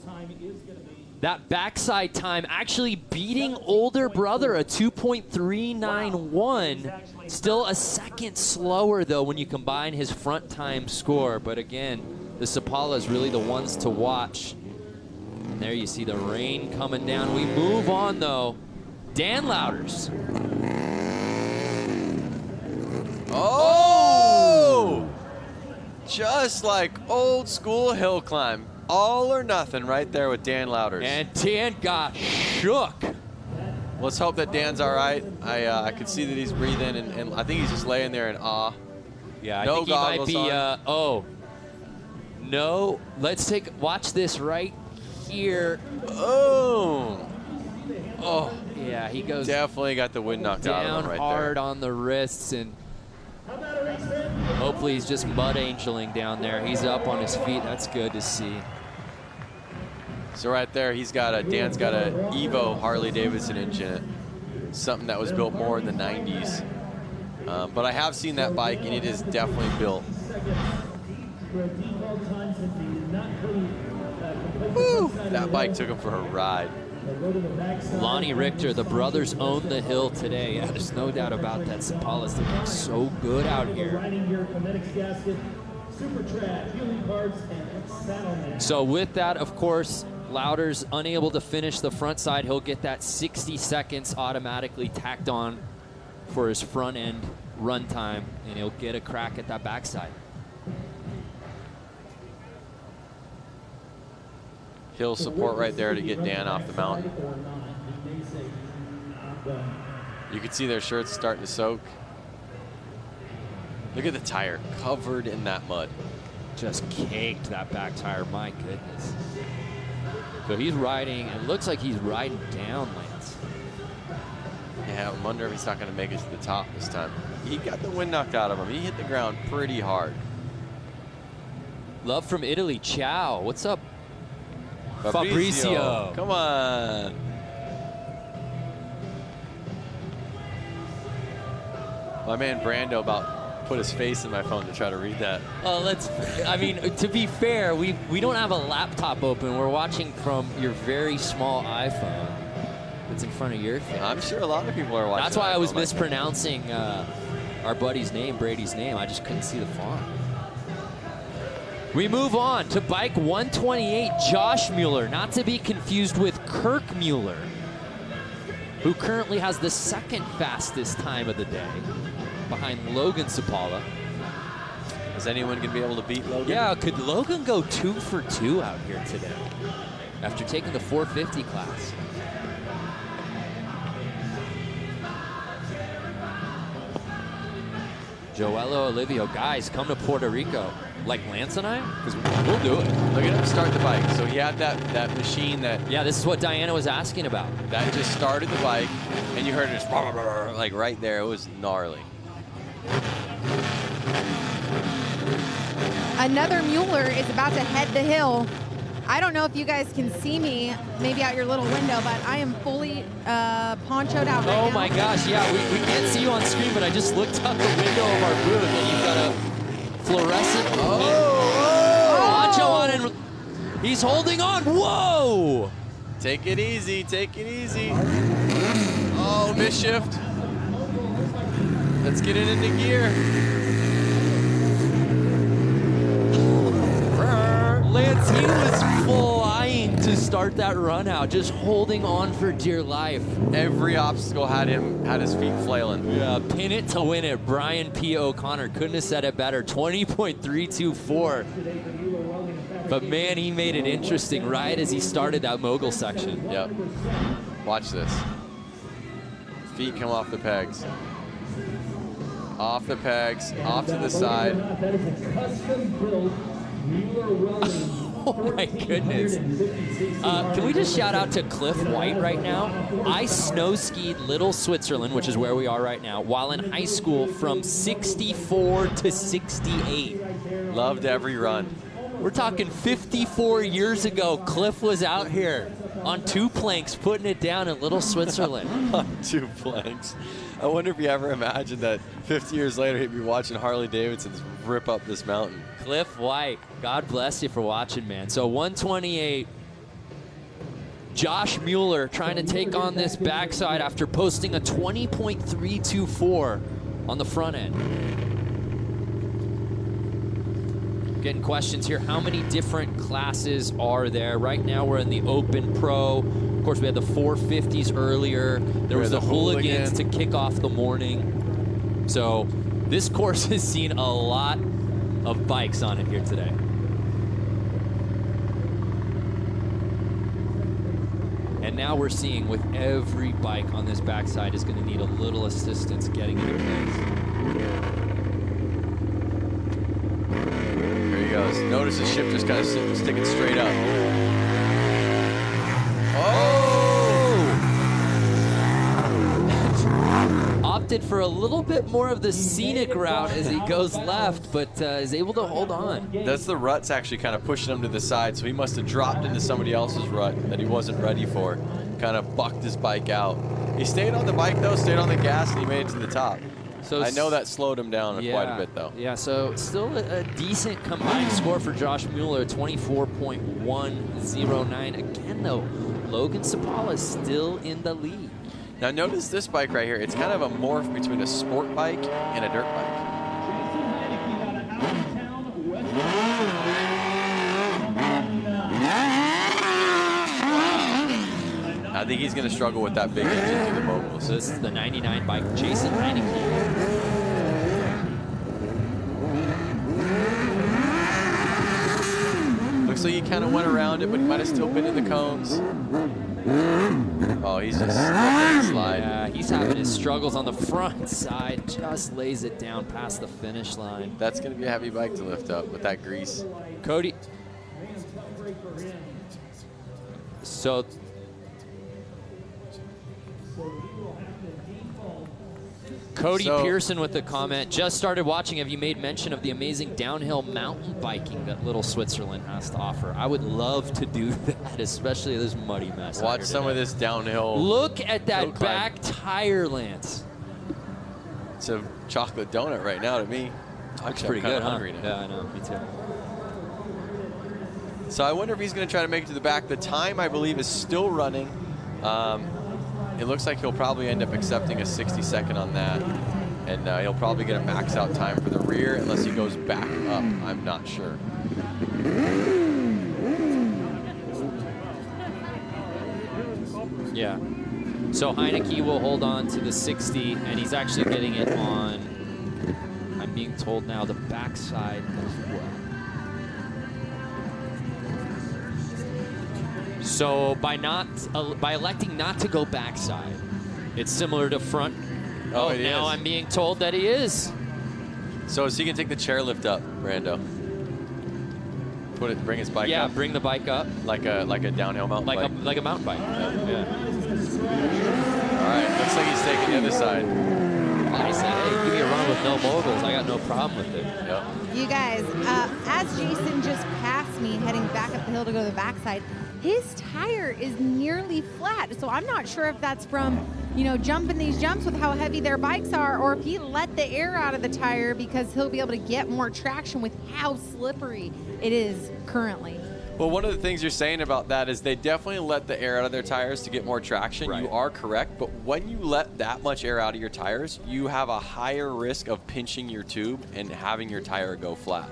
That backside time actually beating older brother, a 2.391. Still a second slower, though, when you combine his front time score. But again, the Sapalas really the ones to watch. And there you see the rain coming down. We move on, though. Dan Louders. Oh! Just like old school hill climb. All or nothing right there with Dan Louders. And Dan got shook. Let's hope that Dan's all right. I could see that he's breathing, and I think he's just laying there in awe. Yeah, I no think he might be, on. No, let's watch this right here. Oh. Oh. Yeah, he goes. Definitely got the wind knocked out of him right down hard there. on the wrists, and hopefully he's just mud angeling down there. He's up on his feet. That's good to see. So right there, Dan's got a Evo Harley-Davidson engine, something that was built more in the 90s. But I have seen that bike, and it is definitely built. Woo! That bike took him for a ride. Lonnie Richter, the brothers own the hill today. Yeah, there's no doubt about that. Sapala's looking so good out here. So with that, of course, Louders unable to finish the front side. He'll get that 60 seconds automatically tacked on for his front end run time, and he'll get a crack at that backside. Hill support right there to get Dan off the mountain. You can see their shirts starting to soak. Look at the tire covered in that mud. Just caked that back tire, my goodness. So he's riding, it looks like he's riding down, Lance. Yeah, I wonder if he's not going to make it to the top this time. He got the wind knocked out of him. He hit the ground pretty hard. Love from Italy, ciao. What's up, Fabrizio? Come on. My man Brando about put his face in my phone to try to read that. I mean, to be fair, we don't have a laptop open. We're watching from your very small iPhone that's in front of your face. I'm sure a lot of people are watching. That's why I was mispronouncing our buddy's name, Brady's name. I just couldn't see the font. We move on to bike 128, Josh Mueller, not to be confused with Kirk Mueller, who currently has the second fastest time of the day, behind Logan Sapala. Is anyone going to be able to beat Logan? Yeah, could Logan go 2 for 2 out here today after taking the 450 class? Joello Olivio, guys, come to Puerto Rico. Like Lance and I? Because we'll do it. Look at him start the bike. So he had that machine that... Yeah, this is what Diana was asking about. That just started the bike, and you heard it just like right there. It was gnarly. Another Mueller is about to head the hill. I don't know if you guys can see me, maybe out your little window, but I am fully ponchoed out right now. Oh my gosh, yeah, we can't see you on screen, but I just looked out the window of our booth, and you've got a fluorescent poncho on, and he's holding on. Whoa! Take it easy, take it easy. Oh, misshift. Let's get it into gear. Lance, he was flying to start that run out, just holding on for dear life. Every obstacle had his feet flailing. Yeah, pin it to win it. Brian P. O'Connor couldn't have said it better. 20.324. But man, he made it interesting right as he started that mogul section. Yep. Watch this. Feet come off the pegs. Off the pegs, off to the side. That is a custom-built Oh my goodness. Can we just shout out to Cliff White right now? I snow skied Little Switzerland, which is where we are right now, while in high school from 64 to 68. Loved every run. We're talking 54 years ago. Cliff was out here on 2 planks putting it down in Little Switzerland. On 2 planks. I wonder if he ever imagined that 50 years later he'd be watching Harley-Davidsons rip up this mountain. Cliff White, God bless you for watching, man. So 128. Josh Mueller trying to take on this backside after posting a 20.324 on the front end. Getting questions here. How many different classes are there? Right now we're in the Open Pro. Of course, we had the 450s earlier. There was the Hooligans to kick off the morning. So this course has seen a lot of bikes on it here today. And now we're seeing with every bike on this backside is going to need a little assistance getting into place. There he goes. Notice the shifter's kind of sticking straight up. Opted for a little bit more of the scenic route as he goes left, but is able to hold on. That's the rut's actually kind of pushing him to the side, so he must have dropped into somebody else's rut that he wasn't ready for. Kind of bucked his bike out. He stayed on the bike though, stayed on the gas, and he made it to the top. So I know that slowed him down quite a bit though. Yeah, so still a decent combined score for Josh Mueller, 24.109. Again though, Logan Sapala is still in the lead. Now notice this bike right here. It's kind of a morph between a sport bike and a dirt bike. I think he's going to struggle with that big engine through the moguls. So this is the 99 bike, Jason Heineke. Looks like he kind of went around it, but he might have still been in the cones. Oh, he's just slide. Yeah, he's having his struggles on the front side. Just lays it down past the finish line. That's going to be a heavy bike to lift up with that grease. Cody. So Cody Pearson with the comment, just started watching. Have you made mention of the amazing downhill mountain biking that Little Switzerland has to offer? I would love to do that, especially this muddy mess. Watch some of this downhill. Look at that back tire, Lance. It's a chocolate donut right now to me. Looks pretty good, huh? Hungry now. Yeah, I know, me too. So I wonder if he's going to try to make it to the back. The time, I believe, is still running. It looks like he'll probably end up accepting a 60-second on that. And he'll probably get a max out time for the rear unless he goes back up. I'm not sure. Yeah. So Heineke will hold on to the 60, and he's actually getting it on, I'm being told now, the backside as well. So by electing not to go backside, it's similar to front. Oh, now I'm being told that he is. So he can take the chairlift up, Brando. Bring his bike up. Yeah, bring the bike up. Like a downhill mountain bike. Like a mountain bike. Yeah. All right, looks like he's taking the other side. He said, hey, give me a run with no moguls. I got no problem with it. Yep. You guys, as Jason just passed me heading back up the hill to go to the backside, his tire is nearly flat. So I'm not sure if that's from, jumping these jumps with how heavy their bikes are, or if he let the air out of the tire because he'll be able to get more traction with how slippery it is currently. Well, one of the things you're saying about that is they definitely let the air out of their tires to get more traction. Right. You are correct, but when you let that much air out of your tires, you have a higher risk of pinching your tube and having your tire go flat.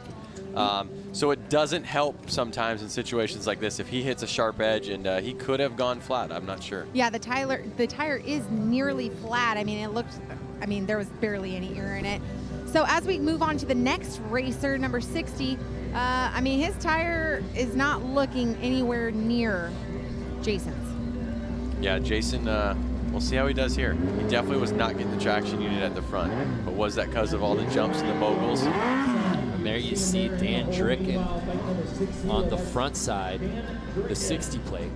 So it doesn't help sometimes in situations like this if he hits a sharp edge, and he could have gone flat. I'm not sure. Yeah, the tire is nearly flat. I mean, there was barely any air in it. So as we move on to the next racer, number 60, his tire is not looking anywhere near Jason's. Yeah, Jason We'll see how he does here. He definitely was not getting the traction unit at the front. But was that because of all the jumps and the moguls? And there you see Dan Dricken on the front side, the 60 plate.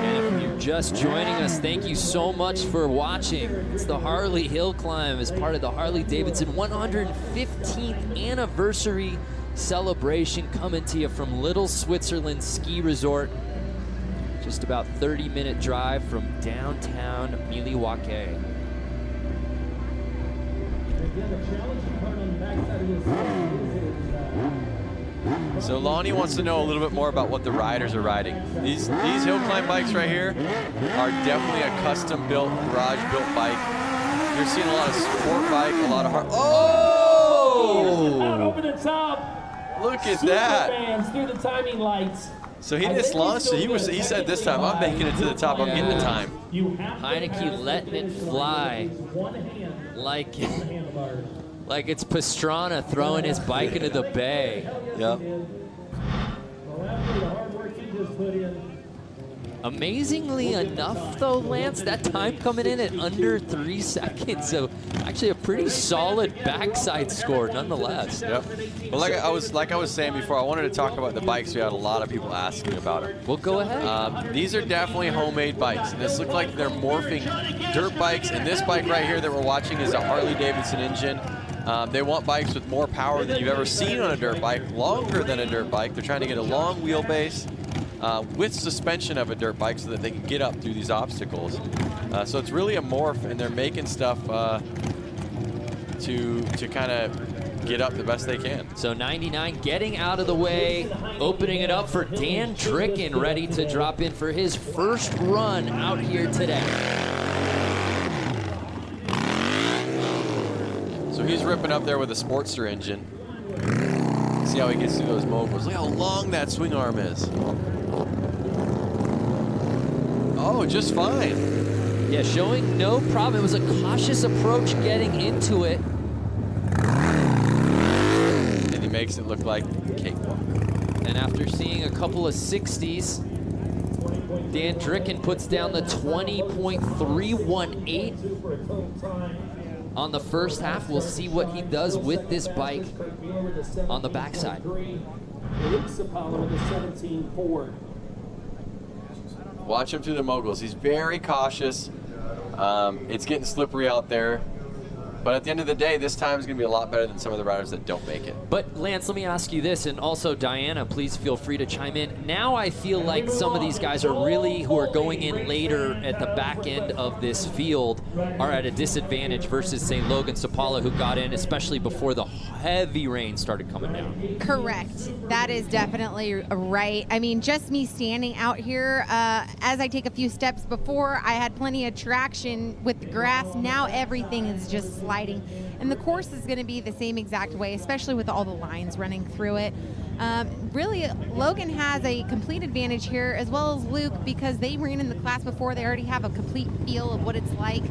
And if you're just joining us, thank you so much for watching. It's the Harley Hill Climb as part of the Harley-Davidson 115th anniversary celebration, coming to you from Little Switzerland Ski Resort. Just about 30-minute drive from downtown Milwaukee. So Lonnie wants to know a little bit more about what the riders are riding. These hill climb bikes right here are definitely a custom-built, garage-built bike. You're seeing a lot of sport bike, a lot of hard. Oh! Out over the top. Look at Super that! fans through the timing lights. So he just launched it. He said this time, I'm making it to the top. I'm getting the time. Heineke letting it fly like it's Pastrana throwing his bike into the bay. Yep. Amazingly enough, though, Lance, that time coming in at under 3 seconds. So actually a pretty solid backside score nonetheless. Yep. Well, like I was saying before, I wanted to talk about the bikes. We had a lot of people asking about them. Well, go ahead. These are definitely homemade bikes. This looks like they're morphing dirt bikes. And this bike right here that we're watching is a Harley-Davidson engine. They want bikes with more power than you've ever seen on a dirt bike, longer than a dirt bike. They're trying to get a long wheelbase with suspension of a dirt bike so that they can get up through these obstacles. So it's really a morph, and they're making stuff to kind of get up the best they can. So 99 getting out of the way, opening it up for Dan Dricken, ready to drop in for his first run out here today. So he's ripping up there with a Sportster engine. See how he gets through those moguls. Look how long that swing arm is. Oh, just fine. Yeah, showing no problem. It was a cautious approach getting into it. And he makes it look like cakewalk. And after seeing a couple of 60s, Dan Dricken puts down the 20.318 on the first half. We'll see what he does with this bike on the backside. Watch him through the moguls. He's very cautious. It's getting slippery out there. But at the end of the day, this time is going to be a lot better than some of the riders that don't make it. But Lance, let me ask you this, and also Diana, please feel free to chime in. Now I feel like some of these guys are really, who are going in later at the back end of this field, are at a disadvantage versus, say, Logan Sapala, who got in, especially before the heavy rain started coming down. Correct. That is definitely right. I mean, just me standing out here, as I take a few steps before, I had plenty of traction with the grass. Now everything is just sliding. And the course is going to be the same exact way, especially with all the lines running through it. Really, Logan has a complete advantage here, as well as Luke, because they ran in the class before. They already have a complete feel of what it's like.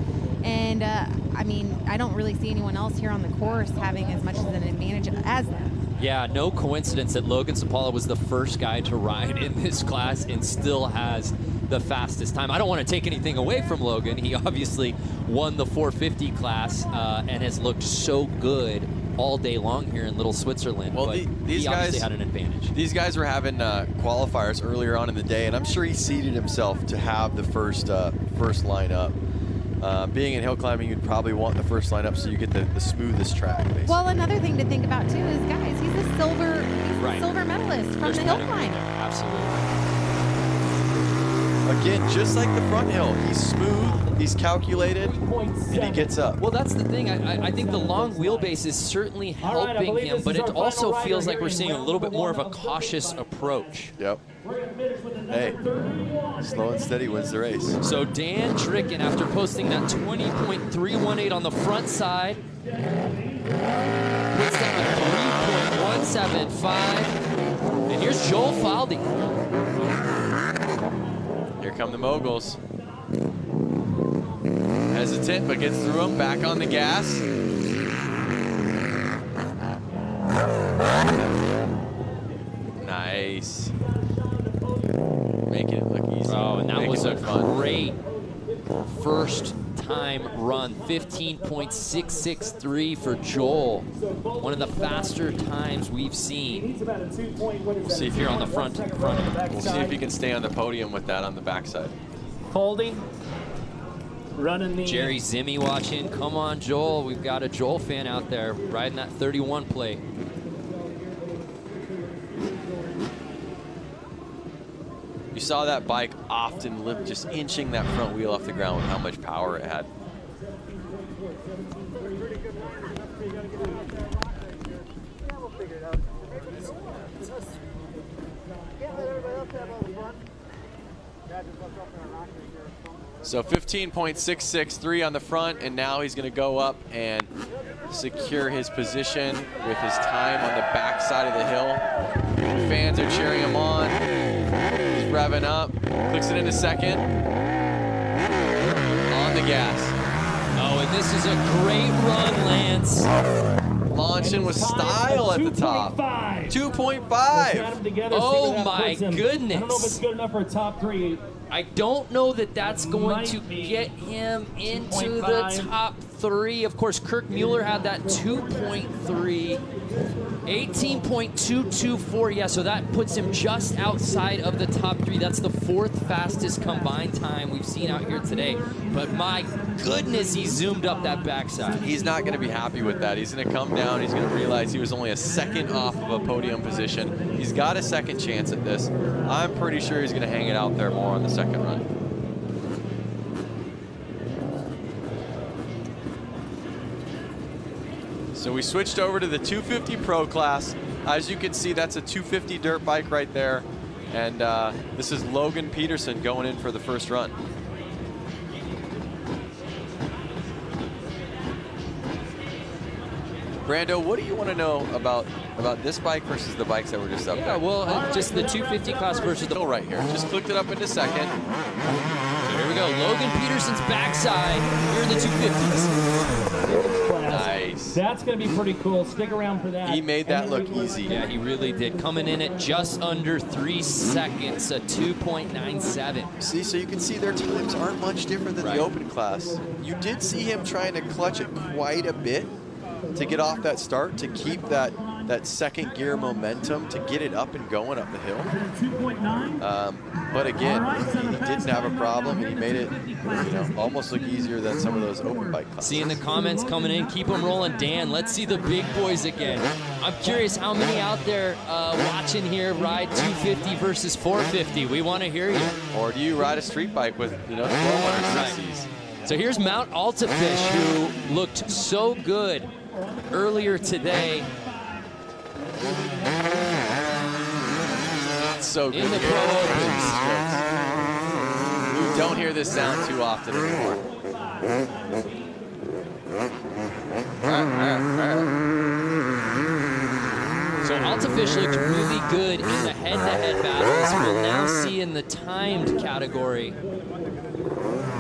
And, I mean, I don't really see anyone else here on the course having as much as an advantage as them. Yeah, no coincidence that Logan Sapala was the first guy to ride in this class and still has the fastest time. I don't want to take anything away from Logan. He obviously won the 450 class and has looked so good all day long here in Little Switzerland. Well, but these he obviously had an advantage. These guys were having qualifiers earlier on in the day, and I'm sure he seeded himself to have the first lineup. Being in hill climbing, you'd probably want the first lineup so you get the smoothest track, basically. Well, another thing to think about too is, guys, he's a silver medalist from the hill climb. Absolutely. Again, just like the front hill, he's smooth, he's calculated, and he gets up. Well, that's the thing. I think the long wheelbase is certainly helping him, but it also feels like we're seeing a little bit more of a cautious approach. Yep. Hey, slow and steady wins the race. So Dan Dricken, after posting that 20.318 on the front side, puts down a 3.175. And here's Joel Faldi. Here come the moguls. Hesitant, but gets through them. Back on the gas. Nice. great first time run. 15.663 for Joel. One of the faster times we've seen. We'll see if you're on the front. We'll see if he can stay on the podium with that on the backside. Holding. Running the Jerry Zimmy watching. Come on, Joel. We've got a Joel fan out there riding that 31 plate. You saw that bike often lift, just inching that front wheel off the ground with how much power it had. So 15.663 on the front, and now he's going to go up and secure his position with his time on the back side of the hill. Fans are cheering him on. He's revving up, clicks it into second. On the gas. Oh, and this is a great run, Lance. Launching with style at the top. 2.5. Oh my goodness. I don't know if it's good enough for a top 3. I don't know that that's going to get him into the top 3. Of course, Kirk Mueller had that 2.3. 18.224, yeah, so that puts him just outside of the top 3. That's the 4th fastest combined time we've seen out here today. But my goodness, he zoomed up that backside. He's not going to be happy with that. He's going to come down. He's going to realize he was only a second off of a podium position. He's got a second chance at this. I'm pretty sure he's going to hang it out there more on the second run. So we switched over to the 250 Pro class. As you can see, that's a 250 dirt bike right there. And this is Logan Peterson going in for the first run. Brando, what do you want to know about this bike versus the bikes that were just up there? Yeah, well, just the 250 class versus the... right here. Just clicked it up into second. So here we go. Logan Peterson's backside here in the 250s. Nice. That's going to be pretty cool. Stick around for that. He made that look easy. Yeah, he really did. Coming in at just under 3 seconds, a 2.97. See, so you can see their times aren't much different than the open class. You did see him trying to clutch it quite a bit to get off that start, to keep that second gear momentum, to get it up and going up the hill. But again, he didn't have a problem, and he made it, almost look easier than some of those open bike classes. Seeing the comments coming in, keep them rolling. Dan, let's see the big boys again. I'm curious how many out there watching here ride 250 versus 450. We want to hear you. Or do you ride a street bike with, 1200cc's? So here's Mount Altafish, who looked so good earlier today. So good. In the Pro Opens. You don't hear this sound too often anymore. So Altafish looked really good in the head-to-head battles. We'll now see in the timed category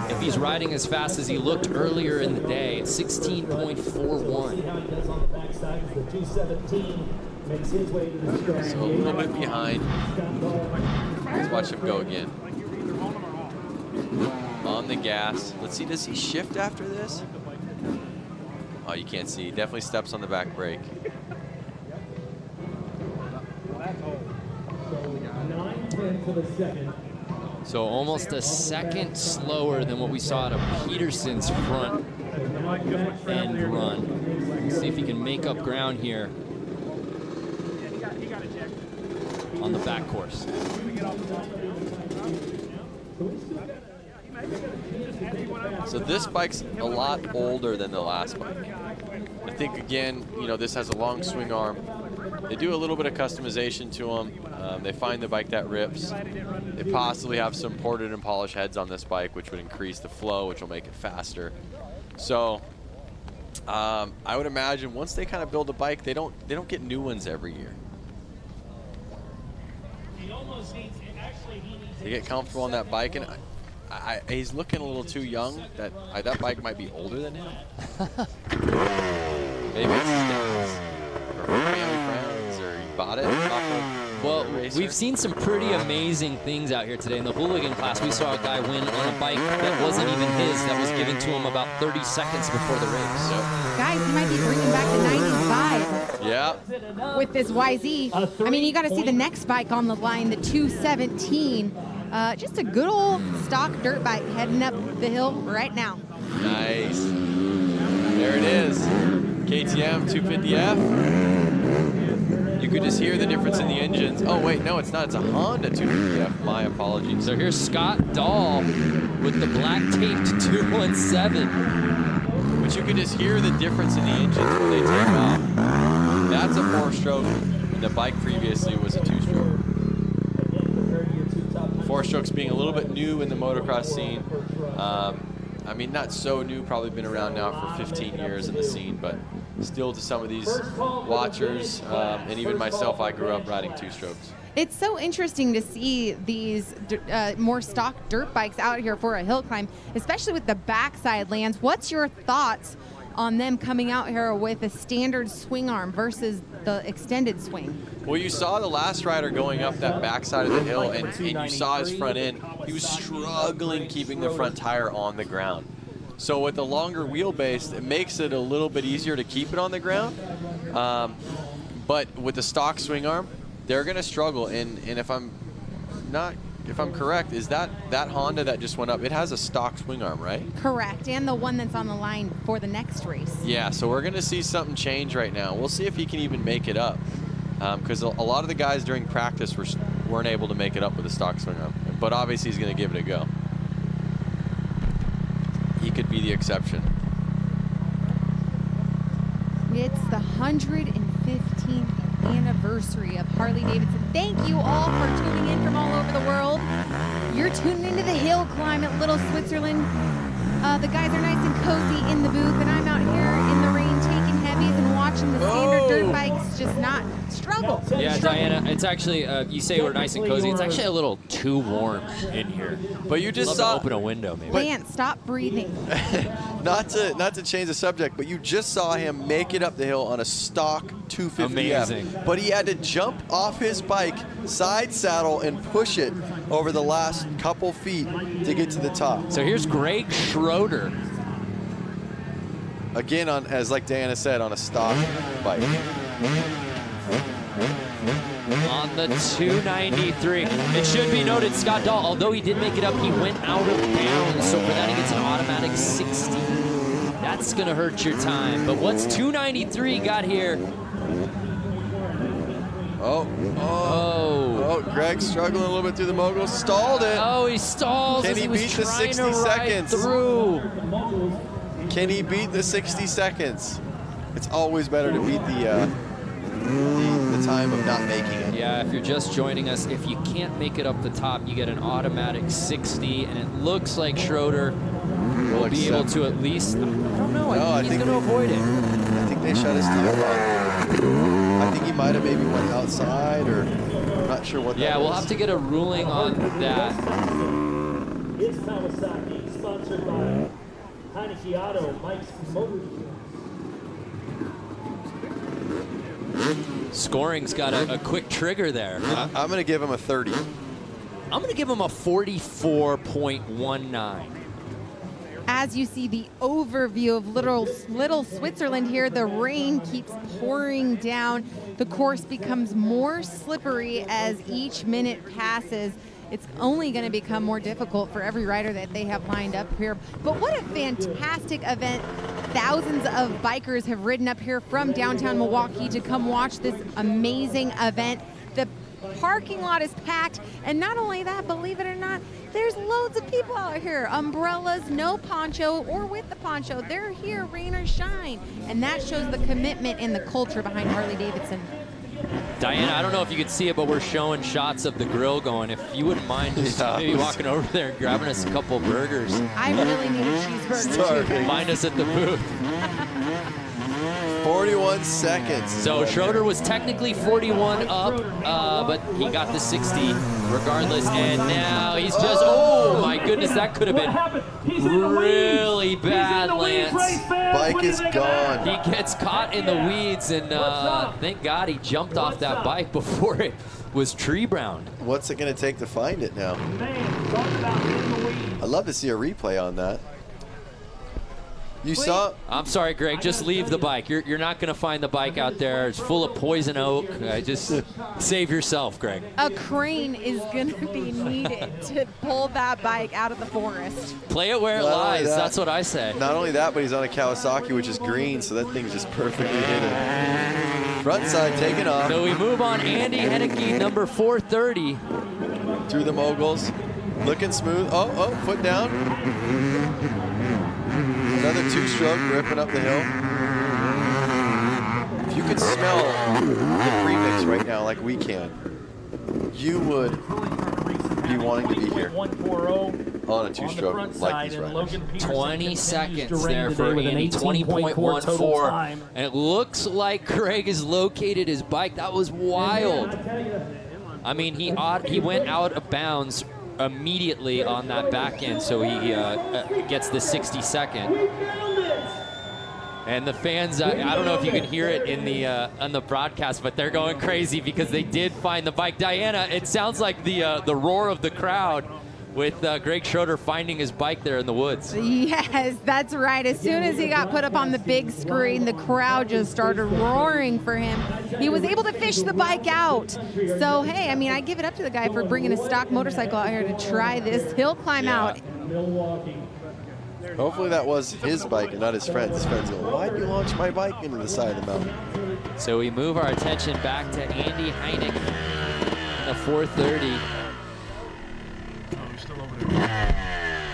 if he's riding as fast as he looked earlier in the day, 16.41. So a little bit behind. Let's watch him go again. On the gas. Let's see, does he shift after this? Oh, you can't see. He definitely steps on the back brake. So almost a second slower than what we saw out of Peterson's front end run. Let's see if he can make up ground here on the back course. So this bike's a lot older than the last bike. I think, again, this has a long swing arm. They do a little bit of customization to them. They find the bike that rips. They possibly have some ported and polished heads on this bike, which would increase the flow, which will make it faster. So I would imagine once they kind of build a bike, they don't get new ones every year. They get comfortable on that bike, and he's looking a little too young. That bike might be older than him. Maybe it's his dad's, or family friends, or he bought it off of Well, we've seen some pretty amazing things out here today. In the hooligan class, we saw a guy win on a bike that wasn't even his, that was given to him about 30 seconds before the race. Guys, he might be bringing back the 90s vibe. Yeah. With this YZ. I mean, you got to see the next bike on the line, the 217. Just a good old stock dirt bike heading up the hill right now. Nice. There it is. KTM 250F. You could just hear the difference in the engines. Oh, wait, no, it's not. It's a Honda 250F. My apologies. So here's Scott Dahl with the black taped 217. But you could just hear the difference in the engines when they take off. That's a 4-stroke, and the bike previously was a 2-stroke. 4-strokes being a little bit new in the motocross scene. I mean, not so new, probably been around now for 15 years in the scene, but still to some of these watchers, and even myself, I grew up riding 2-strokes. It's so interesting to see these more stock dirt bikes out here for a hill climb, especially with the backside lands. What's your thoughts on them coming out here with a standard swing arm versus the extended swing? Well, you saw the last rider going up that backside of the hill, and you saw his front end. He was struggling keeping the front tire on the ground. So with the longer wheelbase, it makes it a little bit easier to keep it on the ground. But with the stock swing arm, they're going to struggle. And if I'm correct, is that Honda that just went up, it has a stock swing arm, right? Correct, and the one that's on the line for the next race. Yeah, so we're going to see something change right now. We'll see if he can even make it up. Because a lot of the guys during practice weren't able to make it up with the stock swing arm. But obviously he's going to give it a go. He could be the exception. It's the 115th anniversary of Harley-Davidson. Thank you all for tuning in from all over the world. You're tuned into the hill climb at Little Switzerland. The guys are nice and cozy in the booth, and I'm out here in the rain taking heavies and watching the standard dirt bikes just not struggle. Yeah, Diana, it's actually, you say we're nice and cozy. It's actually a little too warm in here. But you just Love saw... to open a window, maybe. Lance, stop breathing. Not to change the subject, but you just saw him make it up the hill on a stock 250F. Amazing. But he had to jump off his bike, side saddle, and push it over the last couple feet to get to the top. So here's Greg Schroeder. Again, as like Diana said, on a stock bike. On the 293. It should be noted, Scott Dahl, although he did make it up, he went out of bounds. So for that, he gets an automatic 60. That's going to hurt your time. But what's 293 got here? Oh, Greg's struggling a little bit through the mogul. Stalled it. Oh, he stalls. Can he beat the 60 seconds? Through. Can he beat the 60 seconds? It's always better to beat the time of not making it. Yeah, if you're just joining us, if you can't make it up the top, you get an automatic 60, and it looks like Schroeder will be able to at least, I don't know, I think he's going to avoid it. I think they shut his tire off. I think he might have maybe went outside, or I'm not sure what that is. Yeah, we'll have to get a ruling on that. It's Kawasaki, sponsored by Heineke Auto, Mike's Motor. Scoring's got a quick trigger there. I'm going to give him a 30. I'm going to give him a 44.19. As you see the overview of Little Switzerland here, the rain keeps pouring down. The course becomes more slippery as each minute passes. It's only going to become more difficult for every rider that they have lined up here. But what a fantastic event. Thousands of bikers have ridden up here from downtown Milwaukee to come watch this amazing event. The parking lot is packed, and not only that, believe it or not, there's loads of people out here. Umbrellas, no poncho, or with the poncho. They're here, rain or shine. And that shows the commitment and the culture behind Harley-Davidson. Diana, I don't know if you could see it, but we're showing shots of the grill going. If you wouldn't mind just maybe walking over there and grabbing us a couple burgers. I really need a cheeseburger. Find us at the booth. 41 seconds. So Schroeder was technically 41 up, but he got the 60 regardless. And now he's just, oh my goodness, that could have been really bad, Lance. Bike is gone. He gets caught in the weeds, and thank God he jumped off that bike before it was tree browned. What's it going to take to find it now? I'd love to see a replay on that. You saw? I'm sorry, Greg. Just leave the bike. You're not going to find the bike out there. It's full of poison oak. Just save yourself, Greg. A crane is going to be needed to pull that bike out of the forest. Play it where it lies. That's what I say. Not only that, but he's on a Kawasaki, which is green, so that thing's just perfectly hidden. Front side taking off. So we move on. Andy Henneke, number 430. Through the moguls. Looking smooth. Oh, foot down. Another two-stroke ripping up the hill. If you could smell the premix right now like we can, you would be wanting to be here on a two-stroke like these riders. 20 seconds there for Andy, 20.14. And it looks like Craig has located his bike. That was wild. I mean, he went out of bounds immediately on that back end, so he gets the 60-second. And the fans, I don't know if you can hear it in the on the broadcast, but they're going crazy because they did find the bike. Diana, it sounds like the roar of the crowd with Greg Schroeder finding his bike there in the woods. Yes, that's right. As soon as he got put up on the big screen, the crowd just started roaring for him. He was able to fish the bike out. So, hey, I mean, I give it up to the guy for bringing a stock motorcycle out here to try this hill climb out. Hopefully that was his bike and not his friend's. His friend's going, why'd you launch my bike into the side of the mountain? So we move our attention back to Andy Heineck, the 430.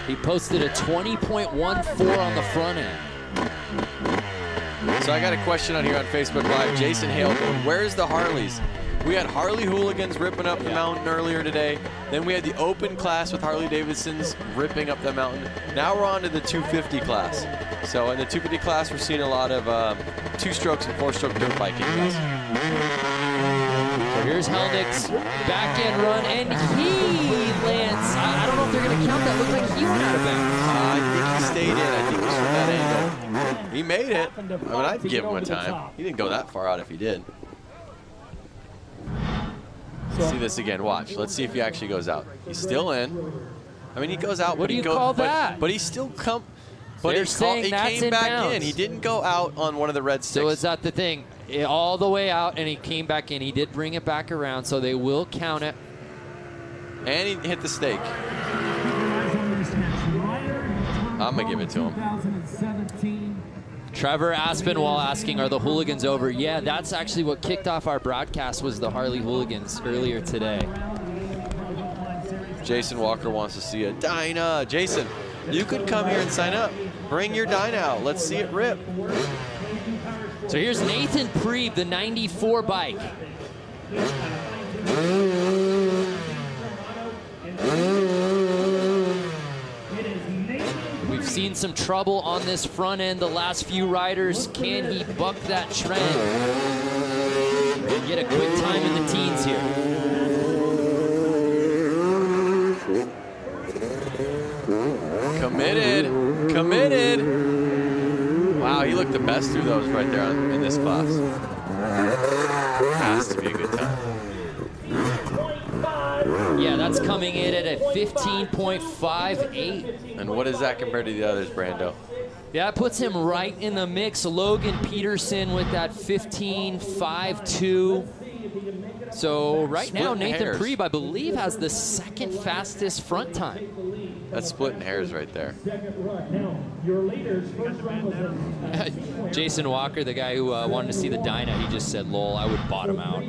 He posted a 20.14 on the front end. So I got a question on here on Facebook Live. Jason Hale going, where's the Harleys? We had Harley hooligans ripping up the mountain earlier today. Then we had the open class with Harley-Davidsons ripping up the mountain. Now we're on to the 250 class. So in the 250 class, we're seeing a lot of two-strokes and four-stroke dirt biking guys. So here's Helnick's back end run, and he lands. I don't know if they're going to count that. Looked like he went out of bounds. I think he stayed in. I think it was from that angle. He made it. I mean, I'd give him a time. He didn't go that far out if he did. Let's see this again. Watch. Let's see if he actually goes out. He's still in. I mean, he goes out, what but do you call that? But he still come. But he came back in. He didn't go out on one of the red sticks. So is that the thing? All the way out, and he came back in. He did bring it back around, so they will count it. And he hit the stake. I'm going to give it to him. Trevor Aspinwall asking, are the hooligans over? Yeah, that's actually what kicked off our broadcast, was the Harley hooligans earlier today. Jason Walker wants to see a Dyna. Jason, you could come here and sign up. Bring your Dyna out. Let's see it rip. So here's Nathan Preeb, the 94 bike. We've seen some trouble on this front end the last few riders. Can he buck that trend and get a quick time in the teens here? Committed. Committed. Wow, he looked the best through those right there in this class. Has to be a good time. Yeah, that's coming in at a 15.58. And what is that compared to the others, Brando? Yeah, it puts him right in the mix. Logan Peterson with that 15.52. So right now, Nathan Preeb, I believe, has the second fastest front time. That's splitting hairs right there. Jason Walker, the guy who wanted to see the Dyna, he just said, lol, I would bottom out.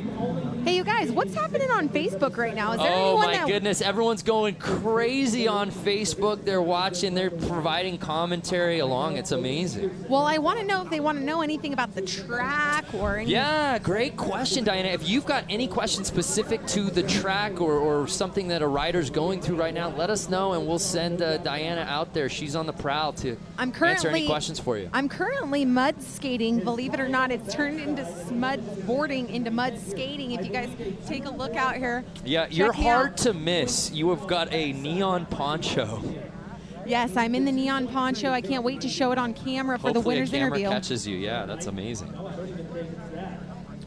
Hey, you guys, what's happening on Facebook right now? Is there oh, anyone my goodness. Everyone's going crazy on Facebook. They're watching. They're providing commentary along. It's amazing. Well, I want to know if they want to know anything about the track or anything. Yeah, great question, Diana. If if you've got any questions specific to the track or something that a rider's going through right now, let us know, and we'll send Diana out there. She's on the prowl to answer any questions for you. I'm currently mud skating. Believe it or not, it's turned into mud boarding into mud skating. If you guys take a look out here. Yeah, you're hard to miss. You have got a neon poncho. Yes, I'm in the neon poncho. I can't wait to show it on camera for the winner's interview. Hopefully a camera catches you. Yeah, that's amazing.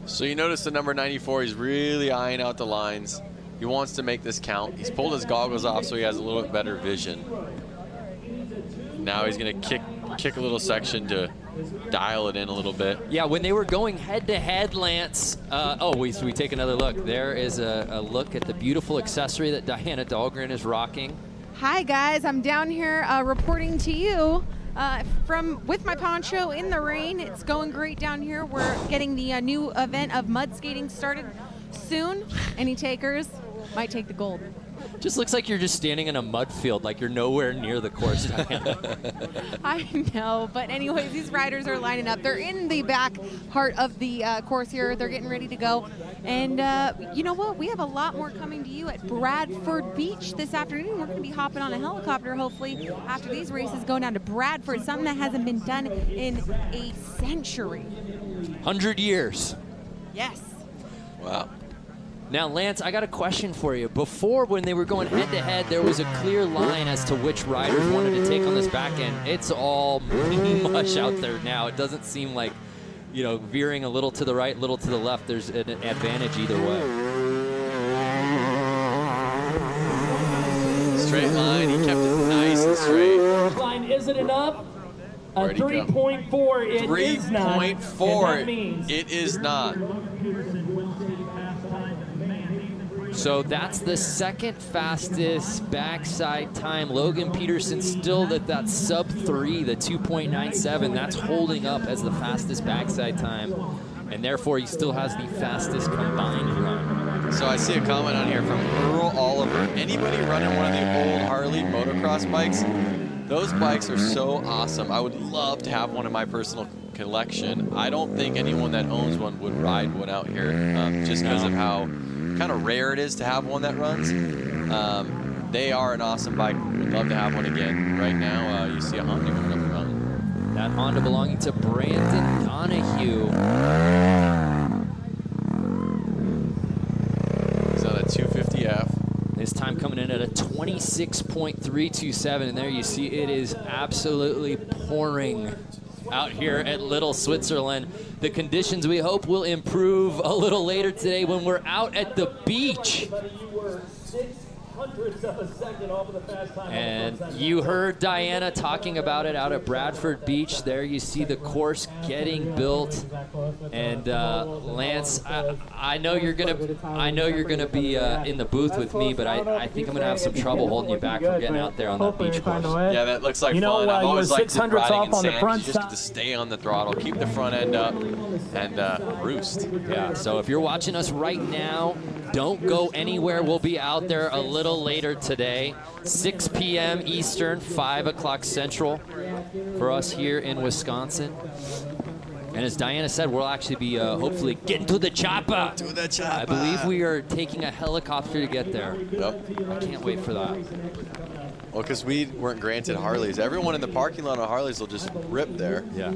So you notice the number 94, he's really eyeing out the lines. He wants to make this count. He's pulled his goggles off so he has a little bit better vision. Now he's going to kick a little section to dial it in a little bit. Yeah, when they were going head-to-head, Lance, we take another look. There is a look at the beautiful accessory that Diana Dahlgren is rocking. Hi, guys. I'm down here reporting to you with my poncho in the rain. It's going great down here. We're getting the new event of mud skating started soon. Any takers might take the gold. Just looks like you're just standing in a mud field, like you're nowhere near the course, Diana. I know, but anyways, these riders are lining up. They're in the back part of the course here. They're getting ready to go. And you know what? We have a lot more coming to you at Bradford Beach this afternoon. We're going to be hopping on a helicopter, hopefully, after these races go down to Bradford, something that hasn't been done in a century. 100 years. Yes. Wow. Now, Lance, I got a question for you. Before, when they were going head-to-head, there was a clear line as to which riders wanted to take on this back end. It's all mush out there now. It doesn't seem like, you know, veering a little to the right, little to the left, there's an advantage either way. Straight line, he kept it nice and straight. Line, is it enough? A 3.4, it is not. 3.4, it is not. So that's the second fastest backside time. Logan Peterson still at that sub-3, the 2.97. That's holding up as the fastest backside time. And therefore, he still has the fastest combined run. So I see a comment on here from Earl Oliver. Anybody running one of the old Harley motocross bikes? Those bikes are so awesome. I would love to have one in my personal collection. I don't think anyone that owns one would ride one out here just because of how kind of rare it is to have one that runs. They are an awesome bike. Would love to have one again. Right now, you see a Honda coming up front. That Honda belonging to Brandon Donahue. He's on a 250F. His time coming in at a 26.327, and there you see it is absolutely pouring out here at Little Switzerland. The conditions we hope will improve a little later today when we're out at the beach. And you heard Diana talking about it out at Bradford Beach. There you see the course getting built. And Lance, I know you're gonna be in the booth with me, but I think I'm gonna have some trouble holding you back from getting out there on that beach course. Yeah, that looks like fun. I've always liked riding in sand. You just get to stay on the throttle, keep the front end up, and roost. Yeah. So if you're watching us right now, don't go anywhere. We'll be out there a little later today, 6 p.m. Eastern, 5 o'clock Central for us here in Wisconsin. And as Diana said, we'll actually be hopefully getting to the chopper. To the chopper. I believe we are taking a helicopter to get there. Yep. I can't wait for that. Well, because we weren't granted Harleys. Everyone in the parking lot on Harleys will just rip there. Yeah.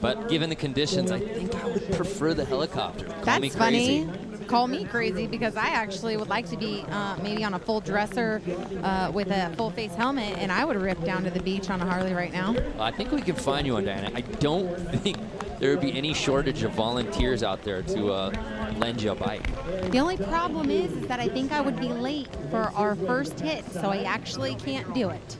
But given the conditions, I think I would prefer the helicopter. Call me crazy. Funny. Call me crazy because I actually would like to be maybe on a full dresser with a full face helmet, and I would rip down to the beach on a Harley right now. I think we can find you one, Diana. I don't think there would be any shortage of volunteers out there to lend you a bike. The only problem is that I think I would be late for our first hit, so I actually can't do it.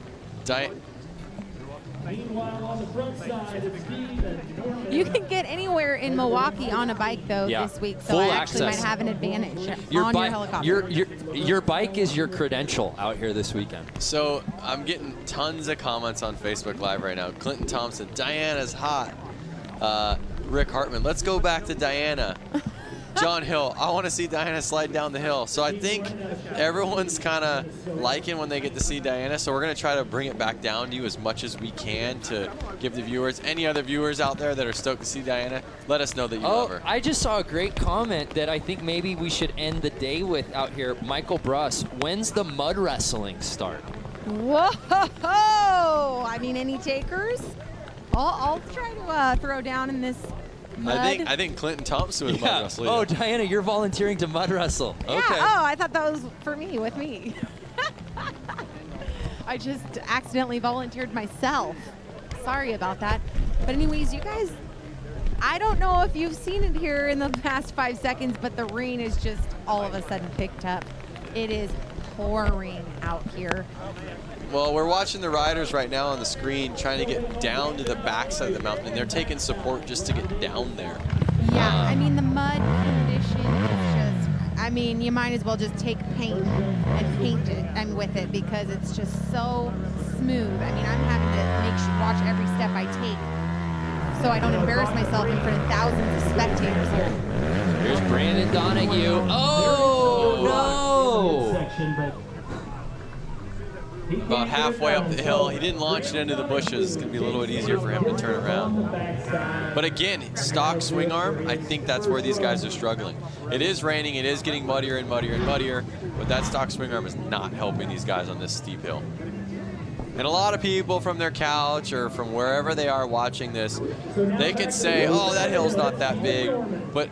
You can get anywhere in Milwaukee on a bike though this week, so I actually might have an advantage on your helicopter. Your bike is your credential out here this weekend. So I'm getting tons of comments on Facebook Live right now. Clinton Thompson, Diana's hot. Rick Hartman, let's go back to Diana. John Hill, I want to see Diana slide down the hill. So I think everyone's kind of liking when they get to see Diana. So we're going to try to bring it back down to you as much as we can to give the viewers, any other viewers out there that are stoked to see Diana, let us know that you love her. I just saw a great comment that I think maybe we should end the day with out here. Michael Bruss, when's the mud wrestling start? Whoa! I mean, any takers? I'll try to throw down in this mud. I think Clinton Thompson was mud wrestling. Oh, Diana, you're volunteering to mud wrestle. Yeah. Okay. Oh, I thought that was for me, with me. I just accidentally volunteered myself. Sorry about that. But anyways, you guys, I don't know if you've seen it here in the past 5 seconds, but the rain is just all of a sudden picked up. It is pouring out here. Well, we're watching the riders right now on the screen trying to get down to the backside of the mountain, and they're taking support just to get down there. Yeah, I mean, the mud condition is just, I mean, you might as well just take paint and paint it with it because it's just so smooth. I mean, I'm having to watch every step I take so I don't embarrass myself in front of thousands of spectators here. Here's Brandon Donahue. Oh, no! About halfway up the hill. He didn't launch it into the bushes. It's going to be a little bit easier for him to turn around. But again, stock swing arm, I think that's where these guys are struggling. It is raining. It is getting muddier and muddier and muddier. But that stock swing arm is not helping these guys on this steep hill. And a lot of people from their couch or from wherever they are watching this, they could say, oh, that hill's not that big. But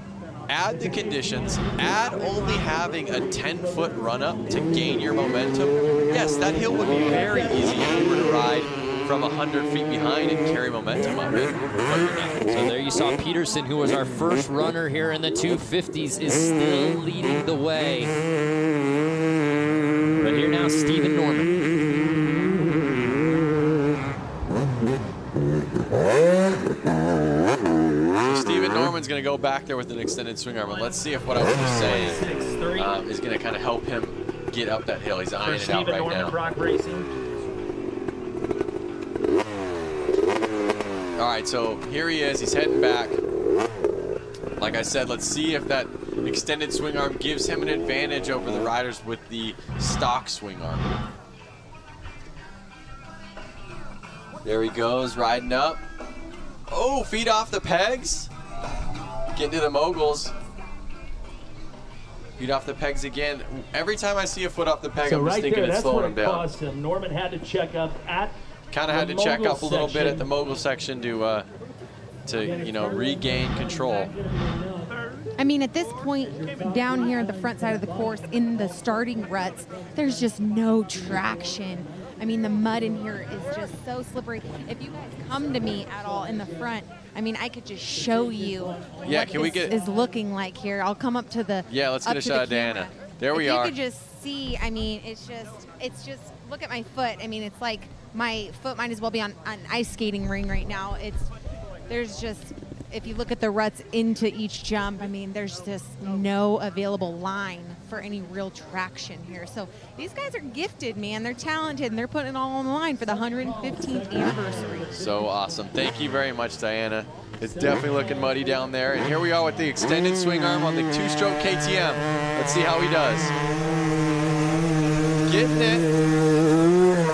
add the conditions, add only having a 10-foot run-up to gain your momentum. Yes, that hill would be very easy if you were to ride from 100 feet behind and carry momentum up it, but you're not. So there you saw Peterson, who was our first runner here in the 250s, is still leading the way. But here now, Stephen Norman. Stephen Norman's going to go back there with an extended swing arm, and let's see if what I was just saying is going to kind of help him get up that hill. He's eyeing it out right now. All right, so here he is. He's heading back. Like I said, let's see if that extended swing arm gives him an advantage over the riders with the stock swing arm. There he goes, riding up. Oh, feet off the pegs. Getting to the moguls. Feet off the pegs again. Every time I see a foot off the peg, I'm just thinking it's slowing him down. Norman had to check up at kind of had to check up a little bit at the mogul section to you know, regain control. I mean, at this point, down here at the front side of the course, in the starting ruts, there's just no traction. I mean, the mud in here is just so slippery. If you guys come to me at all in the front, I mean, I could just show you what this is looking like here. I'll come up to the let's get a shot of Diana. There we are. You could just see, I mean, it's just, look at my foot. I mean, it's like my foot might as well be on an ice skating ring right now. There's just, if you look at the ruts into each jump, I mean, there's just no available line for any real traction here. So these guys are gifted, man. They're talented, and they're putting it all on the line for the 115th anniversary. So awesome. Thank you very much, Diana. It's definitely looking muddy down there. And here we are with the extended swing arm on the two-stroke KTM. Let's see how he does. Getting it.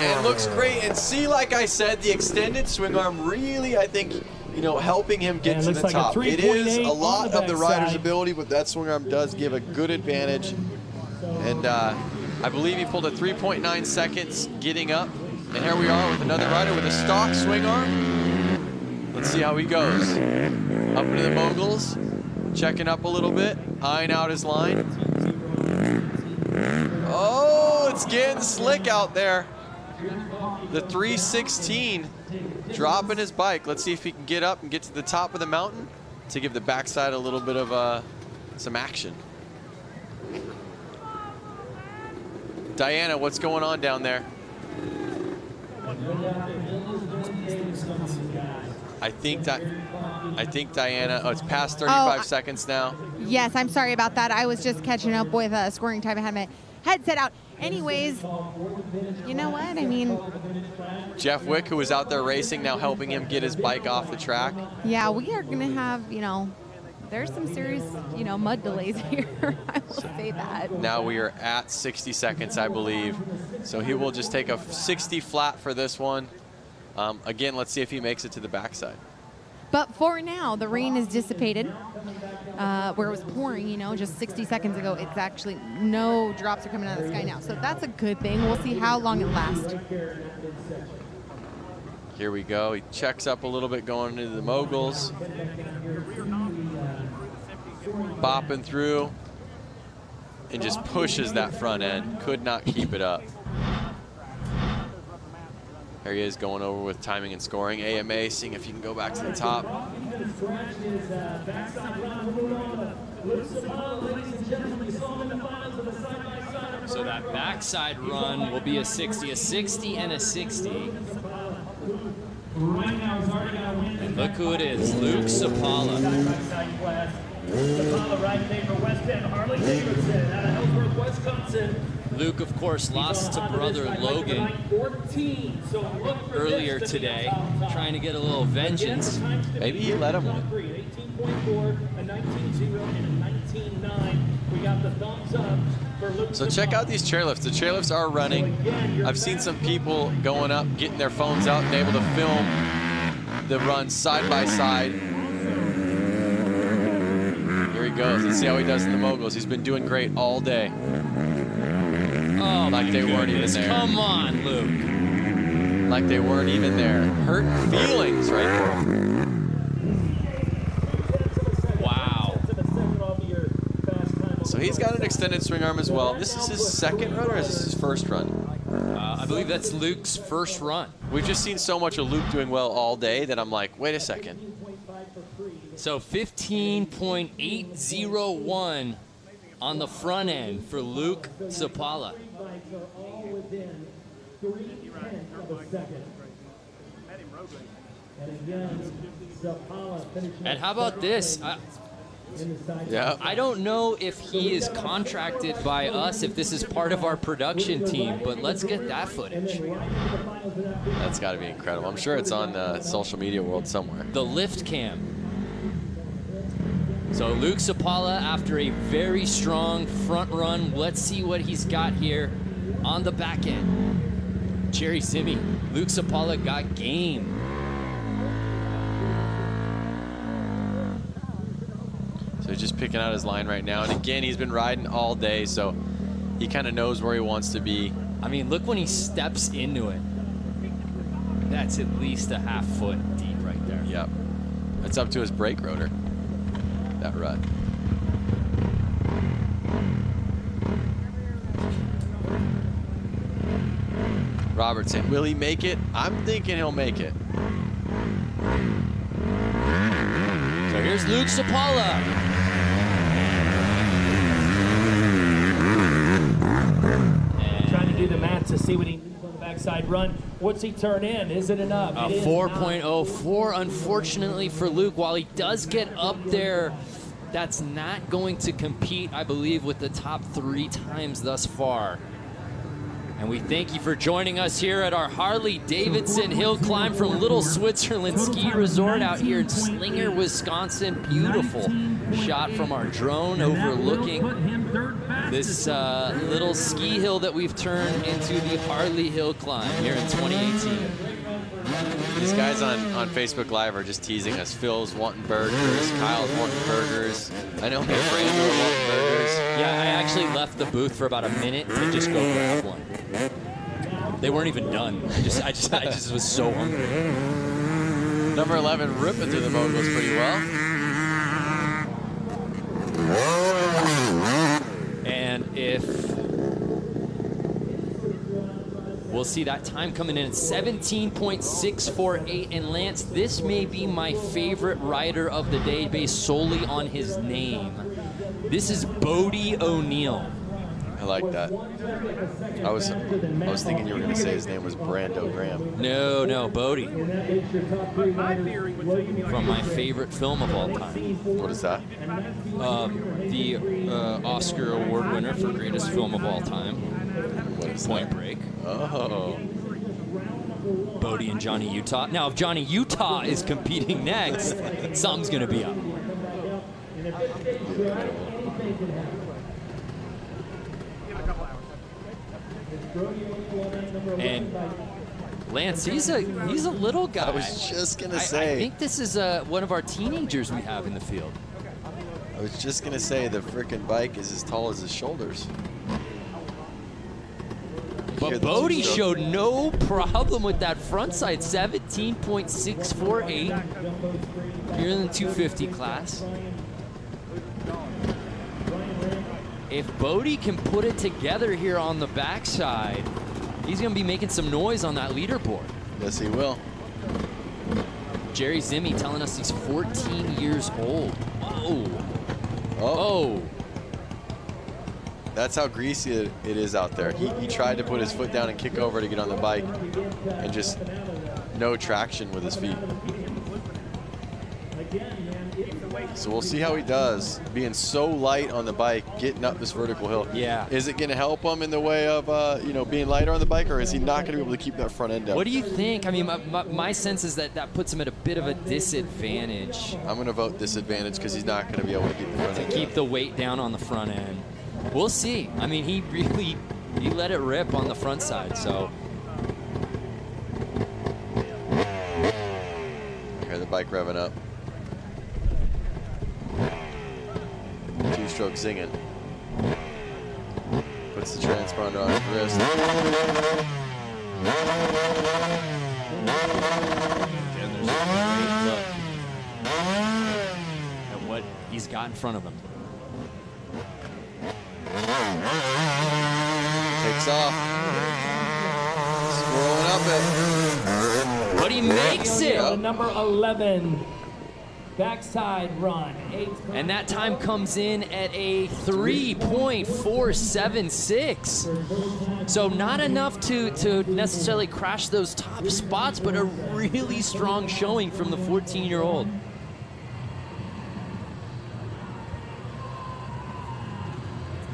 And looks great. And see, like I said, the extended swing arm really, I think, you know, helping him get to the top. It is a lot of the rider's ability, but that swing arm does give a good advantage. And I believe he pulled a 3.9 seconds getting up. And here we are with another rider with a stock swing arm. Let's see how he goes. Up into the moguls, checking up a little bit, eyeing out his line. Oh, it's getting slick out there. The 316 dropping his bike. Let's see if he can get up and get to the top of the mountain to give the backside a little bit of some action. Diana, what's going on down there? I think Diana, oh, it's past 35 seconds now. Yes, I'm sorry about that. I was just catching up with scoring time. I had my headset out. Anyways, you know what? I mean, Jeff Wick, who was out there racing, now helping him get his bike off the track. Yeah, we are going to have, you know, there's some serious, you know, mud delays here. I will say that. Now we are at 60 seconds, I believe. So he will just take a 60 flat for this one. Again, let's see if he makes it to the backside. But for now, the rain is dissipated. Where it was pouring, you know, just 60 seconds ago, it's actually no drops are coming out of the sky now. So that's a good thing. We'll see how long it lasts. Here we go. He checks up a little bit going into the moguls. Bopping through and just pushes that front end. Could not keep it up. There he is going over with timing and scoring. AMA, seeing if he can go back to the top. So that backside run will be a 60 and a 60. And look who it is, Luke Sapala. Sapala riding today for West End, Harley-Davidson out of Ellsworth, Wisconsin. Luke, of course, lost to brother Logan earlier today, trying to get a little vengeance. Maybe he let him win. 18.4, a 19.0, and a 19.9. We got the thumbs up for Luke. So check out these chairlifts. The chairlifts are running. I've seen some people going up, getting their phones out and able to film the run side by side. Here he goes. Let's see how he does in the moguls. He's been doing great all day. Oh, like they weren't even there. Come on, Luke. Like they weren't even there. Hurt feelings right there. Wow. So he's got an extended swing arm as well. This is his second run, or is this his first run? I believe that's Luke's first run. We've just seen so much of Luke doing well all day that I'm like, wait a second. So 15.801 on the front end for Luke Sapala. And how about this? Yeah. I don't know if he is contracted by us, if this is part of our production team, but let's get that footage. That's got to be incredible. I'm sure it's on social media world somewhere. The lift cam. So Luke Sapala, after a very strong front run, let's see what he's got here on the back end. Jerry Simi, Luke Sapala got game. So he's just picking out his line right now. And again, he's been riding all day, so he kind of knows where he wants to be. I mean, look when he steps into it. That's at least a half foot deep right there. Yep. It's up to his brake rotor, that rut. Robertson, will he make it? I'm thinking he'll make it. So here's Luke Sapala. Trying to do the math to see what he needs on the backside run. What's he turn in? Is it enough? A 4.04, unfortunately for Luke. While he does get up there, that's not going to compete, I believe, with the top 3 times thus far. And we thank you for joining us here at our Harley-Davidson hill climb from Little Switzerland Ski Resort out here in Slinger, Wisconsin. Beautiful shot from our drone overlooking this little ski hill that we've turned into the Harley Hill Climb here in 2018. These guys on Facebook Live are just teasing us. Phil's wanting burgers, Kyle's wanting burgers. I know me and Brandon are wanting burgers. Yeah, I actually left the booth for about a minute to just go grab one. They weren't even done. I just was so hungry. Number 11 ripping through the moguls pretty well. And if we'll see that time coming in at 17.648. And Lance, this may be my favorite rider of the day based solely on his name. This is Bodie O'Neill. I like that. I was thinking you were going to say his name was Brando Graham. No, Bodie. From my favorite film of all time. What is that? The Oscar Award winner for greatest film of all time. What is Point that? Break. Oh. Bodie and Johnny Utah. Now, if Johnny Utah is competing next, something's going to be up. And Lance, he's a little guy. I was just gonna say. I think this is one of our teenagers we have in the field. I was just gonna say the frickin' bike is as tall as his shoulders. But Bodie showed no problem with that front side, 17.648 here in the 250 class. If Bodie can put it together here on the backside, he's going to be making some noise on that leaderboard. Yes, he will. Jerry Zimmy telling us he's 14 years old. Whoa. Oh. That's how greasy it is out there. He tried to put his foot down and kick over to get on the bike, and just no traction with his feet. So we'll see how he does, being so light on the bike, getting up this vertical hill. Yeah. Is it going to help him in the way of being lighter on the bike, or is he not going to be able to keep that front end up? What do you think? I mean, my sense is that puts him at a bit of a disadvantage. I'm going to vote disadvantage because he's not going to be able to keep the front end. To keep the weight down on the front end. We'll see. I mean, he let it rip on the front side, so. Hear the bike revving up. Two-stroke zinging. Puts the transponder on his wrist. And there's a great look at what he's got in front of him. Takes off. Swirling up it. But he makes it. Number 11. Backside run. And that time comes in at a 3.476. So not enough to necessarily crash those top spots, but a really strong showing from the 14-year-old.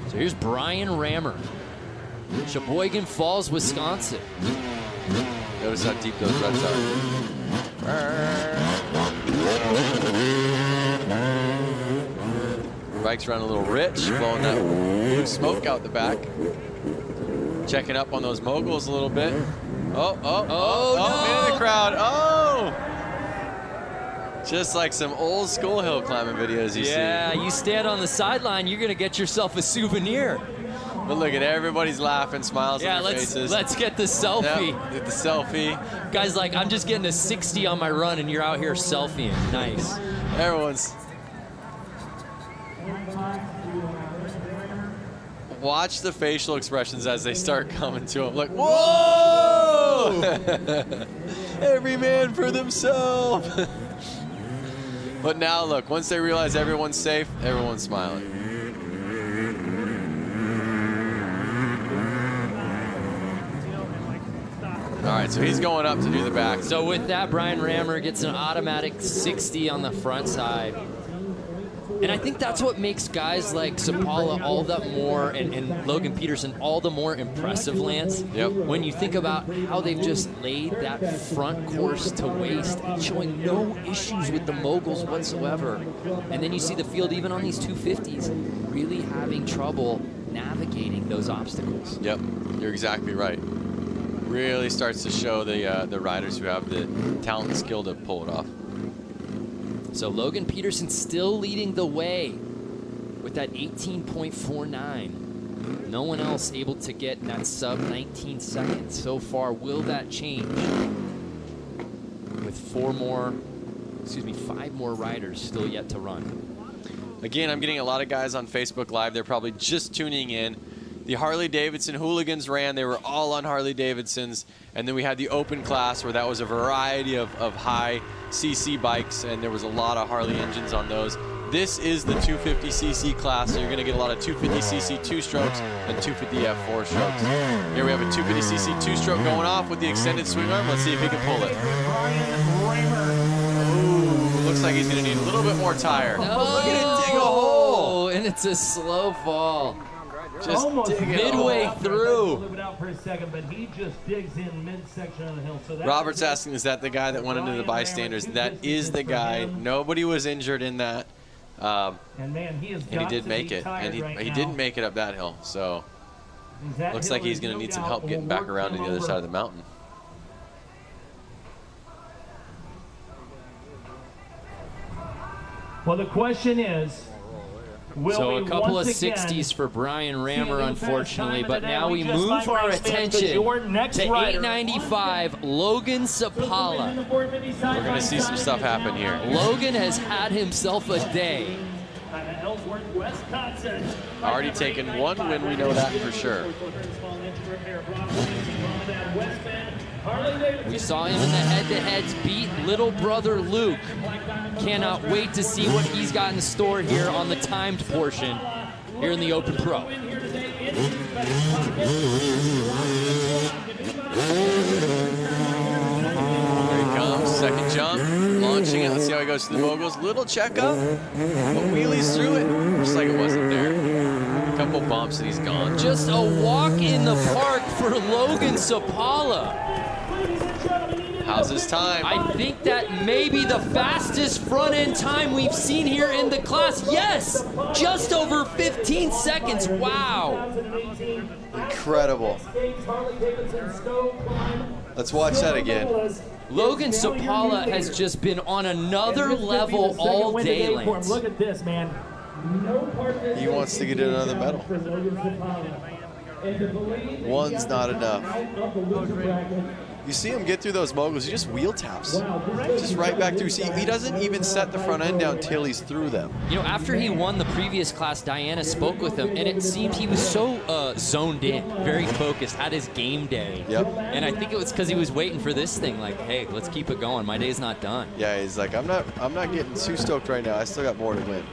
So here's Brian Rammer, Sheboygan Falls, Wisconsin. Notice how deep those ruts are. Bike's running a little rich, blowing that blue smoke out the back. Checking up on those moguls a little bit. Oh, into the crowd. Oh! Just like some old school hill climbing videos you see. Yeah, you stand on the sideline, you're gonna get yourself a souvenir. But look at everybody's laughing, smiles on their faces. Let's get the selfie. Yep, get the selfie. Guys, like, I'm just getting a 60 on my run, and you're out here selfieing. Nice. Everyone's. Watch the facial expressions as they start coming to him. Like, whoa! Every man for themselves. But now, look, once they realize everyone's safe, everyone's smiling. All right, so he's going up to do the back. So with that, Brian Rammer gets an automatic 60 on the front side. And I think that's what makes guys like Sapala all that more, and Logan Peterson all the more impressive, Lance. Yep. When you think about how they've just laid that front course to waste, showing no issues with the moguls whatsoever. And then you see the field, even on these 250s, really having trouble navigating those obstacles. Yep, you're exactly right. Really starts to show the riders who have the talent and skill to pull it off. So Logan Peterson still leading the way with that 18.49. No one else able to get in that sub 19 seconds so far. Will that change with 5 more riders still yet to run? Again, I'm getting a lot of guys on Facebook Live. They're probably just tuning in. The Harley-Davidson hooligans ran. They were all on Harley-Davidsons. And then we had the open class where that was a variety of high CC bikes, and there was a lot of Harley engines on those. This is the 250cc class, so you're going to get a lot of 250cc two-strokes and 250F four-strokes. Here we have a 250cc two-stroke going off with the extended swing arm. Let's see if he can pull it. Ooh, looks like he's going to need a little bit more tire. No. Look at it dig a hole. And it's a slow fall. Just midway through. Out for a second, but he just digs in midsection of the hill. So Robert's asking, is that the guy that went into the bystanders? That is the guy. Nobody was injured in that. And man, he has got did to make be it, tired and he right didn't now. make it up that hill. So That looks hill like he's is going to no need some doubt help will getting back work around to him the other over. side of the mountain. Well, the question is, will So we a couple of once again 60s for Brian Rammer, see a new fast unfortunately, time but of the day? now we just move might our race fans, attention but your next to rider 895, Logan Sapala. We're going to see some stuff happen here. Logan has had himself a day. Already taken one win, we know that for sure. We saw him in the head-to-heads beat little brother Luke. Cannot wait to see what he's got in store here on the timed portion here in the Open Pro. There he comes, second jump, launching it. Let's see how he goes to the moguls. Little checkup, but wheelies through it, just like it wasn't there. A couple bumps and he's gone. Just a walk in the park for Logan Sapala. How's his time? I think that may be the fastest front end time we've seen here in the class. Yes, just over 15 seconds. Wow. Incredible. Let's watch that again. Logan Sapala has just been on another level all day, Lance. Look at this, man. He wants to get another medal. One's not enough. You see him get through those moguls, he just wheel taps. Just right back through. See, he doesn't even set the front end down till he's through them. You know, after he won the previous class, Diana spoke with him, and it seemed he was so zoned in, very focused, had his game day. Yep. And I think it was because he was waiting for this thing, like, hey, let's keep it going. My day's not done. Yeah, he's like, I'm not getting too stoked right now. I still got more to win.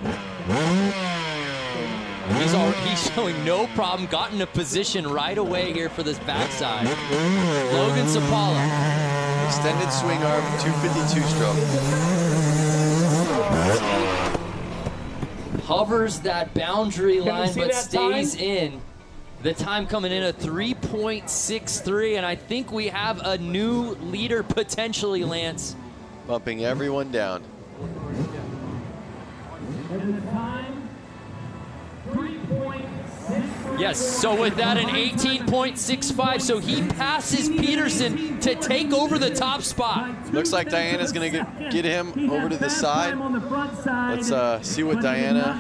He's showing no problem, got in a position right away here for this backside. Logan Sapala. Extended swing arm, 252 stroke. Hovers that boundary line, but that stays time? in. The time coming in at 3.63, and I think we have a new leader potentially, Lance. Bumping everyone down. Yes, so with that, an 18.65, so he passes Peterson to take over the top spot. Looks like Diana's going to get him over to the side. Let's see what Diana...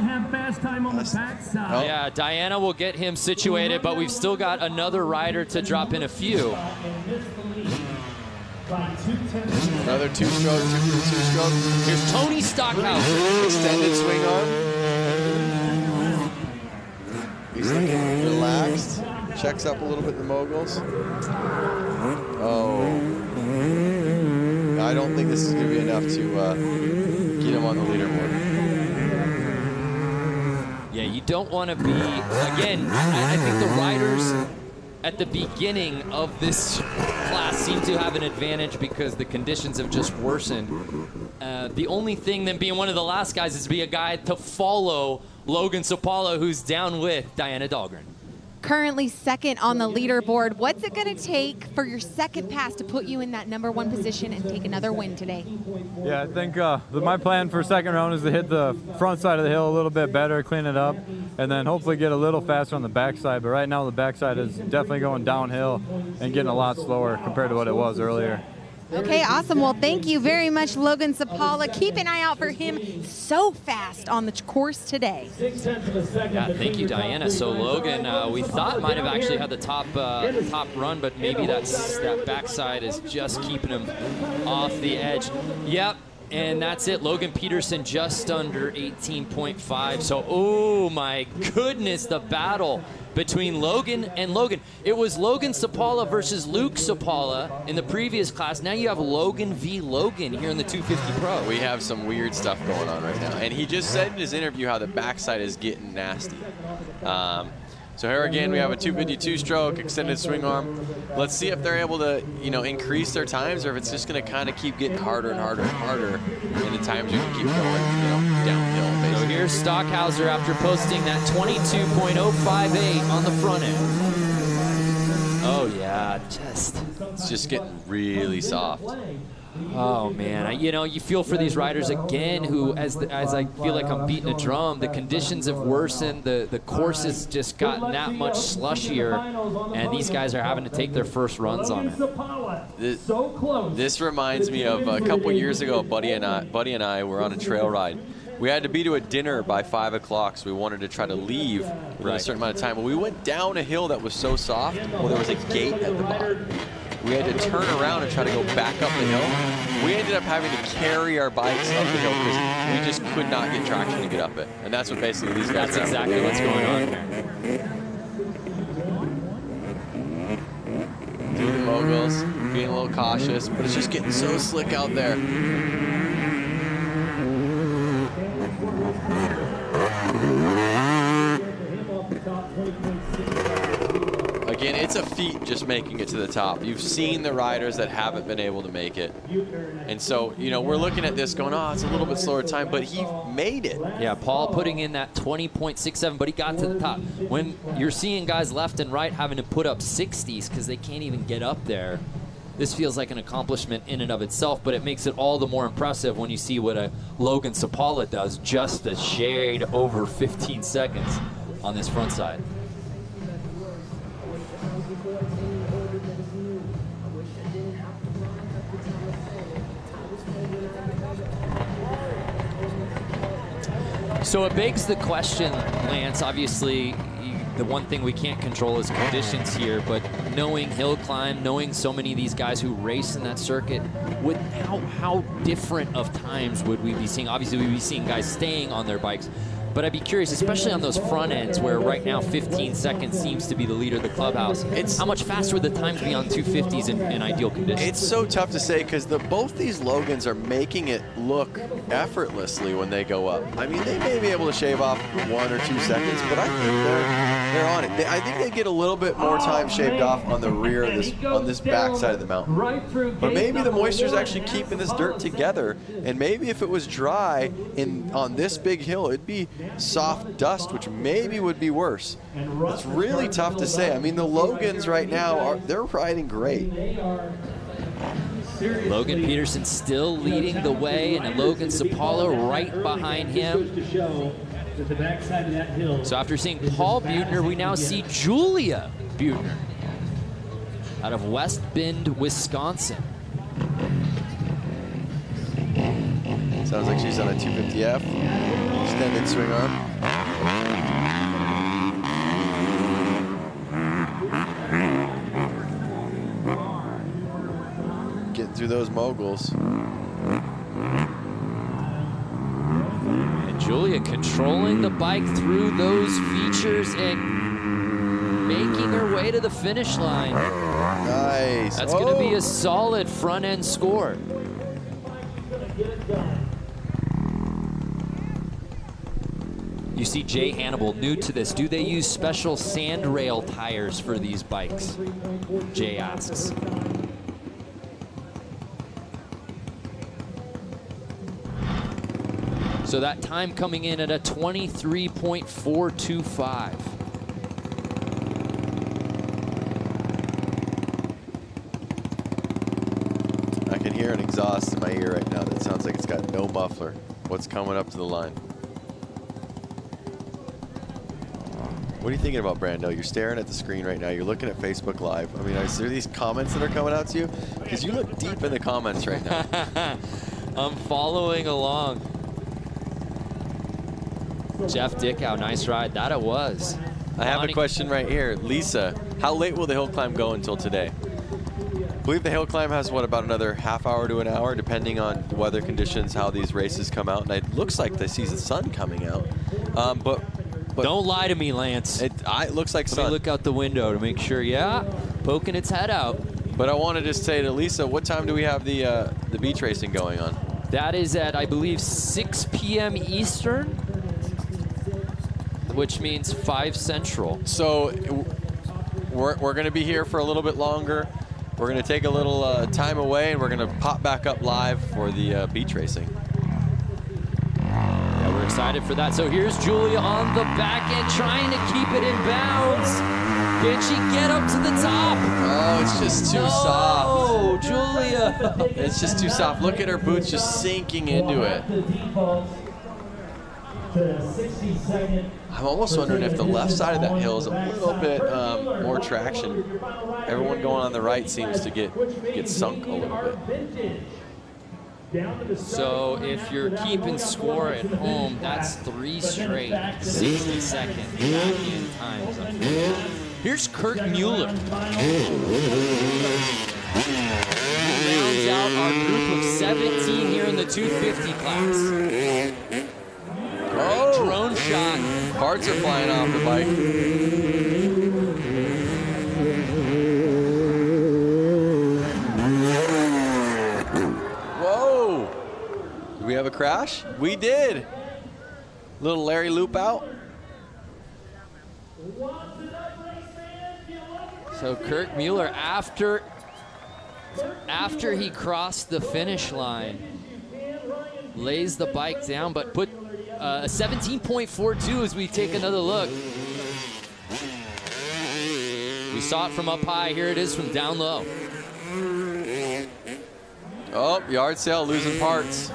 Oh. Yeah, Diana will get him situated, but we've still got another rider to drop in a few. Another two-stroke, 2-2-stroke. Here's Tony Stockhouse. Extended swing arm. He's looking relaxed. Checks up a little bit in the moguls. Oh. I don't think this is going to be enough to get him on the leaderboard. Yeah, you don't want to be, again, I think the riders at the beginning of this class seem to have an advantage because the conditions have just worsened. The only thing than being one of the last guys is to be a guy to follow Logan Sapala, who's down with Diana Dahlgren. Currently second on the leaderboard. What's it going to take for your second pass to put you in that #1 position and take another win today? Yeah, I think my plan for second round is to hit the front side of the hill a little bit better, clean it up, and then hopefully get a little faster on the backside. But right now the backside is definitely going downhill and getting a lot slower compared to what it was earlier. Okay, awesome. Well, thank you very much, Logan Sapala. Keep an eye out for him so fast on the course today. Yeah, thank you, Diana. So Logan, we thought might have actually had the top run, but maybe that backside is just keeping him off the edge. Yep. And that's it. Logan Peterson just under 18.5. So, oh my goodness, the battle between Logan and Logan. It was Logan Sapala versus Luke Sapala in the previous class. Now you have Logan v. Logan here in the 250 Pro. We have some weird stuff going on right now. And he just said in his interview how the backside is getting nasty. So here again, we have a 252 stroke, extended swing arm. Let's see if they're able to, increase their times, or if it's just going to kind of keep getting harder and harder and harder, and the times are going to keep going, downhill, basically. So here's Stockhauser after posting that 22.058 on the front end. Oh yeah, it's just getting really soft. Oh man, you know, you feel for these riders again who, as I feel like I'm beating a drum, the conditions have worsened, the course has just gotten that much slushier, and these guys are having to take their first runs on it. This reminds me of a couple years ago, Buddy and I were on a trail ride. We had to be to a dinner by 5 o'clock, so we wanted to try to leave within a certain amount of time. But we went down a hill that was so soft, well, there was a gate at the bottom. We had to turn around and try to go back up the hill. We ended up having to carry our bikes up the hill because we just could not get traction to get up it. And that's what basically these guys That's exactly what's going on here. Doing the moguls, being a little cautious, but it's just getting so slick out there. Again, it's a feat just making it to the top. You've seen the riders that haven't been able to make it. And so, you know, we're looking at this going, oh, it's a little bit slower time, but he made it. Yeah, Paul putting in that 20.67, but he got to the top. When you're seeing guys left and right having to put up 60s because they can't even get up there, this feels like an accomplishment in and of itself, but it makes it all the more impressive when you see what a Logan Sapala does, just a shade over 15 seconds on this front side. So it begs the question, Lance, obviously the one thing we can't control is conditions here, but knowing hill climb, knowing so many of these guys who race in that circuit, how different of times would we be seeing? Obviously we'd be seeing guys staying on their bikes, but I'd be curious, especially on those front ends where right now 15 seconds seems to be the leader of the clubhouse. How much faster would the times be on 250s in ideal conditions? It's so tough to say because both these Logans are making it look effortlessly when they go up. I mean, they may be able to shave off 1 or 2 seconds, but I think they're on it. I think they get a little bit more time shaved off on the rear of this, on this back side of the mountain. But maybe the moisture is actually keeping this dirt together, and maybe if it was dry on this big hill, it'd be soft dust, which maybe would be worse. It's really tough to say. I mean, the Logans right now, they're riding great. Logan Peterson still leading the way, and Logan Sapala right behind him. So after seeing Paul Buettner, we now see Julia Buettner out of West Bend, Wisconsin. Sounds like she's on a 250F. Extended swing arm. Getting through those moguls. And Julia controlling the bike through those features and making her way to the finish line. Nice. That's going to be a solid front end score. You see Jay Hannibal, new to this. Do they use special sand rail tires for these bikes? Jay asks. So that time coming in at a 23.425. I can hear an exhaust in my ear right now that sounds like it's got no muffler. What's coming up to the line? What are you thinking about, Brando? You're staring at the screen right now. You're looking at Facebook Live. I mean, are there these comments that are coming out to you? Because you look deep in the comments right now. I'm following along. Jeff Dickow, nice ride. That it was. I have a question right here. Lisa, how late will the hill climb go until today? I believe the hill climb has, what, about another half hour to an hour, depending on weather conditions, how these races come out. And it looks like they see the sun coming out. But don't lie to me, Lance. It looks like sun. Let me look out the window to make sure. Yeah, poking its head out. But I want to just say to Lisa, what time do we have the beach racing going on? That is at, I believe, 6 p.m. Eastern, which means 5 Central. So we're going to be here for a little bit longer. We're going to take a little time away, and we're going to pop back up live for the beach racing. Yeah, we're excited for that. So here's Julia on the back end trying to keep it in bounds. Can she get up to the top? Oh, it's just too soft. Julia. It's just too soft. Look at her boots just sinking into it. I'm almost wondering if the left side of that hill is a little bit more traction. Everyone going on the right seems to get sunk a little bit. So if you're keeping score at home, that's 3 straight 60-second back-end times. Here's Kirk Mueller. Rounds out our group of 17 here in the 250 class. Great drone shot. Parts are flying off the bike. Whoa! Did we have a crash? We did. Little Larry loop out. So Kirk Mueller, after he crossed the finish line, lays the bike down, but put a 17.42 as we take another look. We saw it from up high. Here it is from down low. Oh, yard sale losing parts.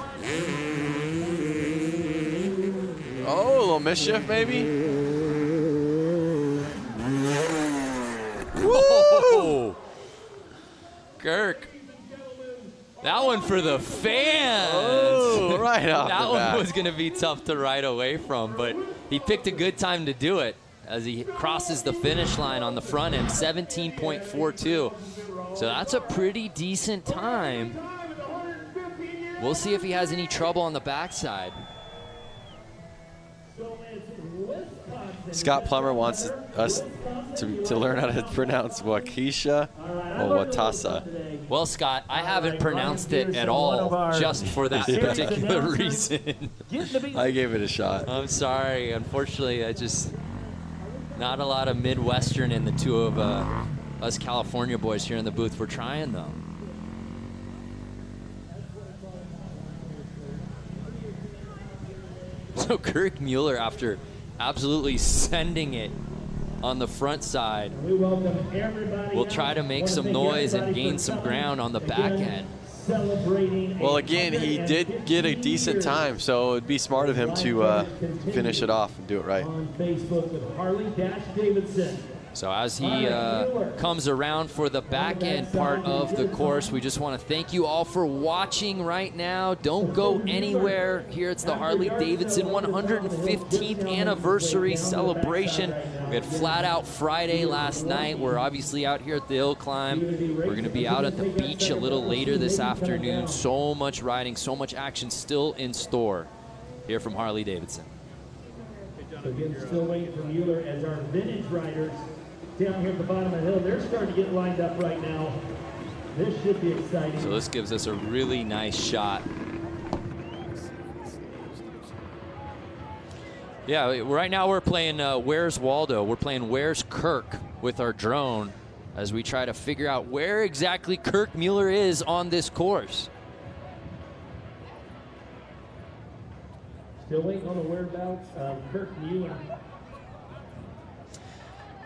Oh, a little mischief maybe. Whoa! Kirk. That one for the fans. Oh, right off That the one bat. was going to be tough to ride away from, but he picked a good time to do it as he crosses the finish line on the front end, 17.42. So that's a pretty decent time. We'll see if he has any trouble on the backside. Scott Plummer wants us to learn how to pronounce Waukesha or Watasa. Well, Scott, I haven't pronounced it at all just for that particular reason. I gave it a shot. I'm sorry. Unfortunately, not a lot of Midwestern in the two of us California boys here in the booth. We're trying, though. So Kirk Mueller, after absolutely sending it on the front side, will try to make some noise and gain some ground on the back end. Well, again, he did get a decent time, so it'd be smart of him to finish it off and do it right. On Facebook with Harley-Davidson. So as he comes around for the back end part of the course, we just want to thank you all for watching right now. Don't go anywhere. Here it's the Harley-Davidson 115th anniversary celebration. We had Flat Out Friday last night. We're obviously out here at the hill climb. We're going to be out at the beach a little later this afternoon. So much riding, so much action still in store here from Harley-Davidson. So again, still waiting for Mueller as our vintage riders down here at the bottom of the hill. They're starting to get lined up right now. This should be exciting. So this gives us a really nice shot. Yeah, right now we're playing Where's Waldo? We're playing Where's Kirk with our drone as we try to figure out where exactly Kirk Mueller is on this course. Still waiting on the whereabouts of Kirk Mueller.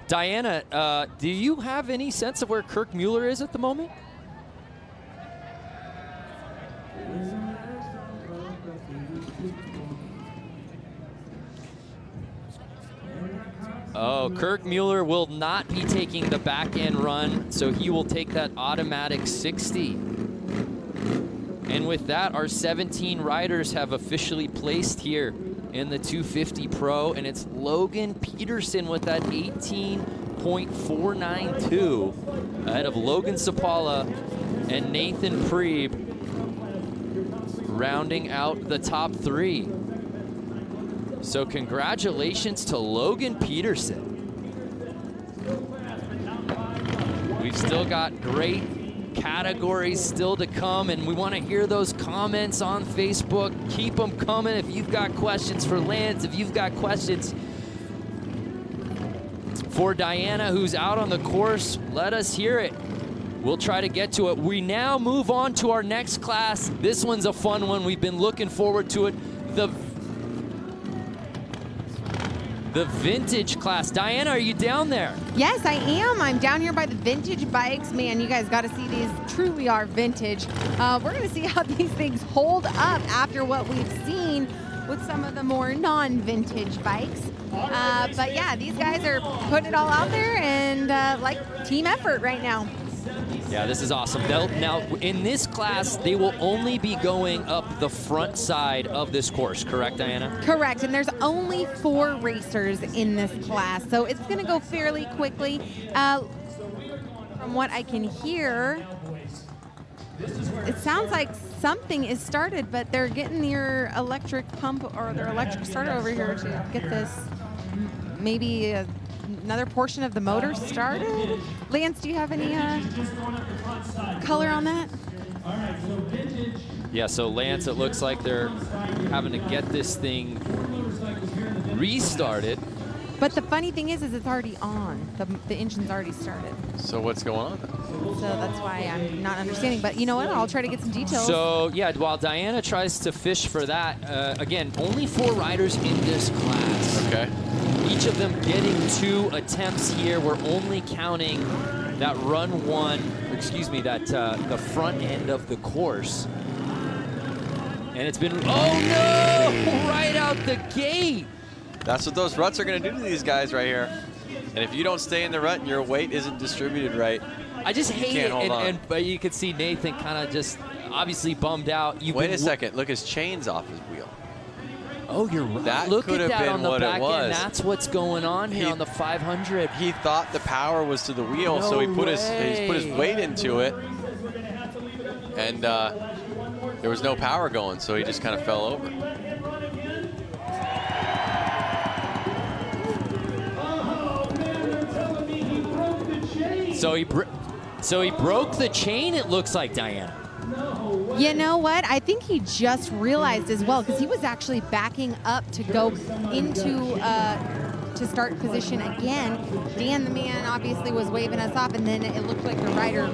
Diana, do you have any sense of where Kirk Mueller is at the moment? Oh, Kirk Mueller will not be taking the back end run, so he will take that automatic 60. And with that, our 17 riders have officially placed here in the 250 Pro, and it's Logan Peterson with that 18.492 ahead of Logan Sapala and Nathan Prieb, rounding out the top 3. So congratulations to Logan Peterson. We've still got great categories still to come, and we want to hear those comments on Facebook. Keep them coming. If you've got questions for Lance, if you've got questions for Diana, who's out on the course, let us hear it. We'll try to get to it. We now move on to our next class. This one's a fun one. We've been looking forward to it. the vintage class. Diana, are you down there? Yes, I am. I'm down here by the vintage bikes. Man, you guys got to see these truly are vintage. We're going to see how these things hold up after what we've seen with some of the more non-vintage bikes. But yeah, these guys are putting it all out there and like team effort right now. Yeah, this is awesome. Now, in this class, they will only be going up the front side of this course, correct, Diana? Correct, and there's only 4 racers in this class, so it's going to go fairly quickly. From what I can hear, it sounds like something is started, but they're getting their electric pump or their electric starter over here to get this maybe another portion of the motor started. Lance, do you have any color on that? Yeah, so Lance, it looks like they're having to get this thing restarted. But the funny thing is it's already on. The engine's already started. So what's going on? So that's why I'm not understanding. But you know what? I'll try to get some details. So, yeah, while Diana tries to fish for that, again, only 4 riders in this class. Okay. Each of them getting 2 attempts here. We're only counting that run 1, excuse me, that the front end of the course. And it's been, oh no, right out the gate. That's what those ruts are going to do to these guys right here. And if you don't stay in the rut and your weight isn't distributed right, I just hate it. But you can see Nathan kind of just obviously bummed out. Wait a second. Look, his chain's off his wheel. Oh, you're right. That Look could at have that been on the what back it was. end. That's what's going on here on the 500. He thought the power was to the wheel, so he put his weight into it, and there was no power going, so he just kind of fell over. So he broke the chain, it looks like, Diana. You know what? I think he just realized as well, because he was actually backing up to go into to start position again. Dan, the man, obviously was waving us off, and then it looked like the rider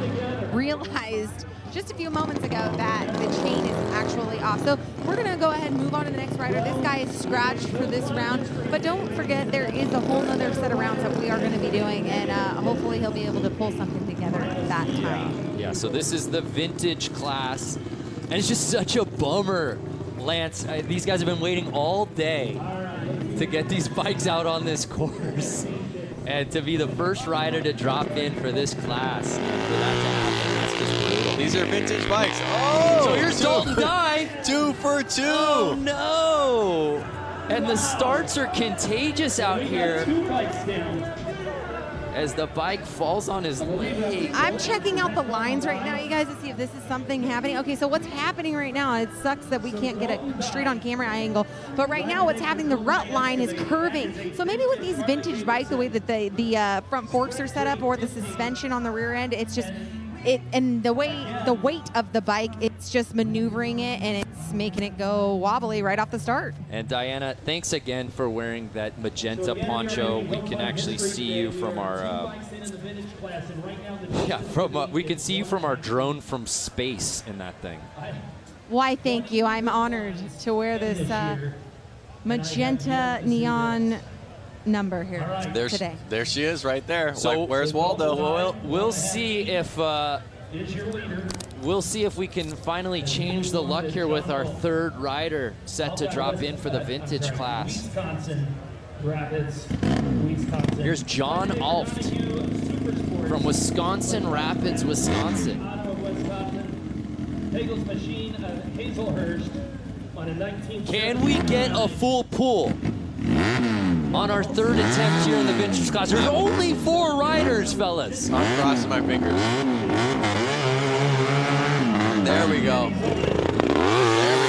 realized just a few moments ago that the chain is actually off. So we're going to go ahead and move on to the next rider. This guy is scratched for this round, but don't forget there is a whole other set of rounds that we are going to be doing, and hopefully he'll be able to pull something together at that time. Yeah, so this is the vintage class, and it's just such a bummer, Lance. These guys have been waiting all day to get these bikes out on this course, and to be the first rider to drop in for this class, and for that to happen, that's just brutal. These are vintage bikes. Oh! So here's Dalton Dye. 2 for 2. Oh, no! And the starts are contagious out here as the bike falls on his leg. I'm checking out the lines right now, you guys, to see if this is something happening. Okay, so what's happening right now, it sucks that we can't get a straight on camera angle, but right now what's happening, the rut line is curving. So maybe with these vintage bikes, the way that the front forks are set up, or the suspension on the rear end, it's just, and the weight of the bike, it's just maneuvering it, and it's making it go wobbly right off the start. And Diana, thanks again for wearing that magenta poncho. We can actually see you from our we can see you from our drone from space in that thing. Why, thank you. I'm honored to wear this magenta neon number here today. There she is, right there. So like, where's Waldo? We'll see if we can finally change the luck here with our 3rd rider set to drop in for the vintage class. Here's John Alft from Wisconsin Rapids, Wisconsin. Can we get a full pull on our 3rd attempt here in the vintage class? There's only 4 riders, fellas. I'm crossing my fingers. There we go. There we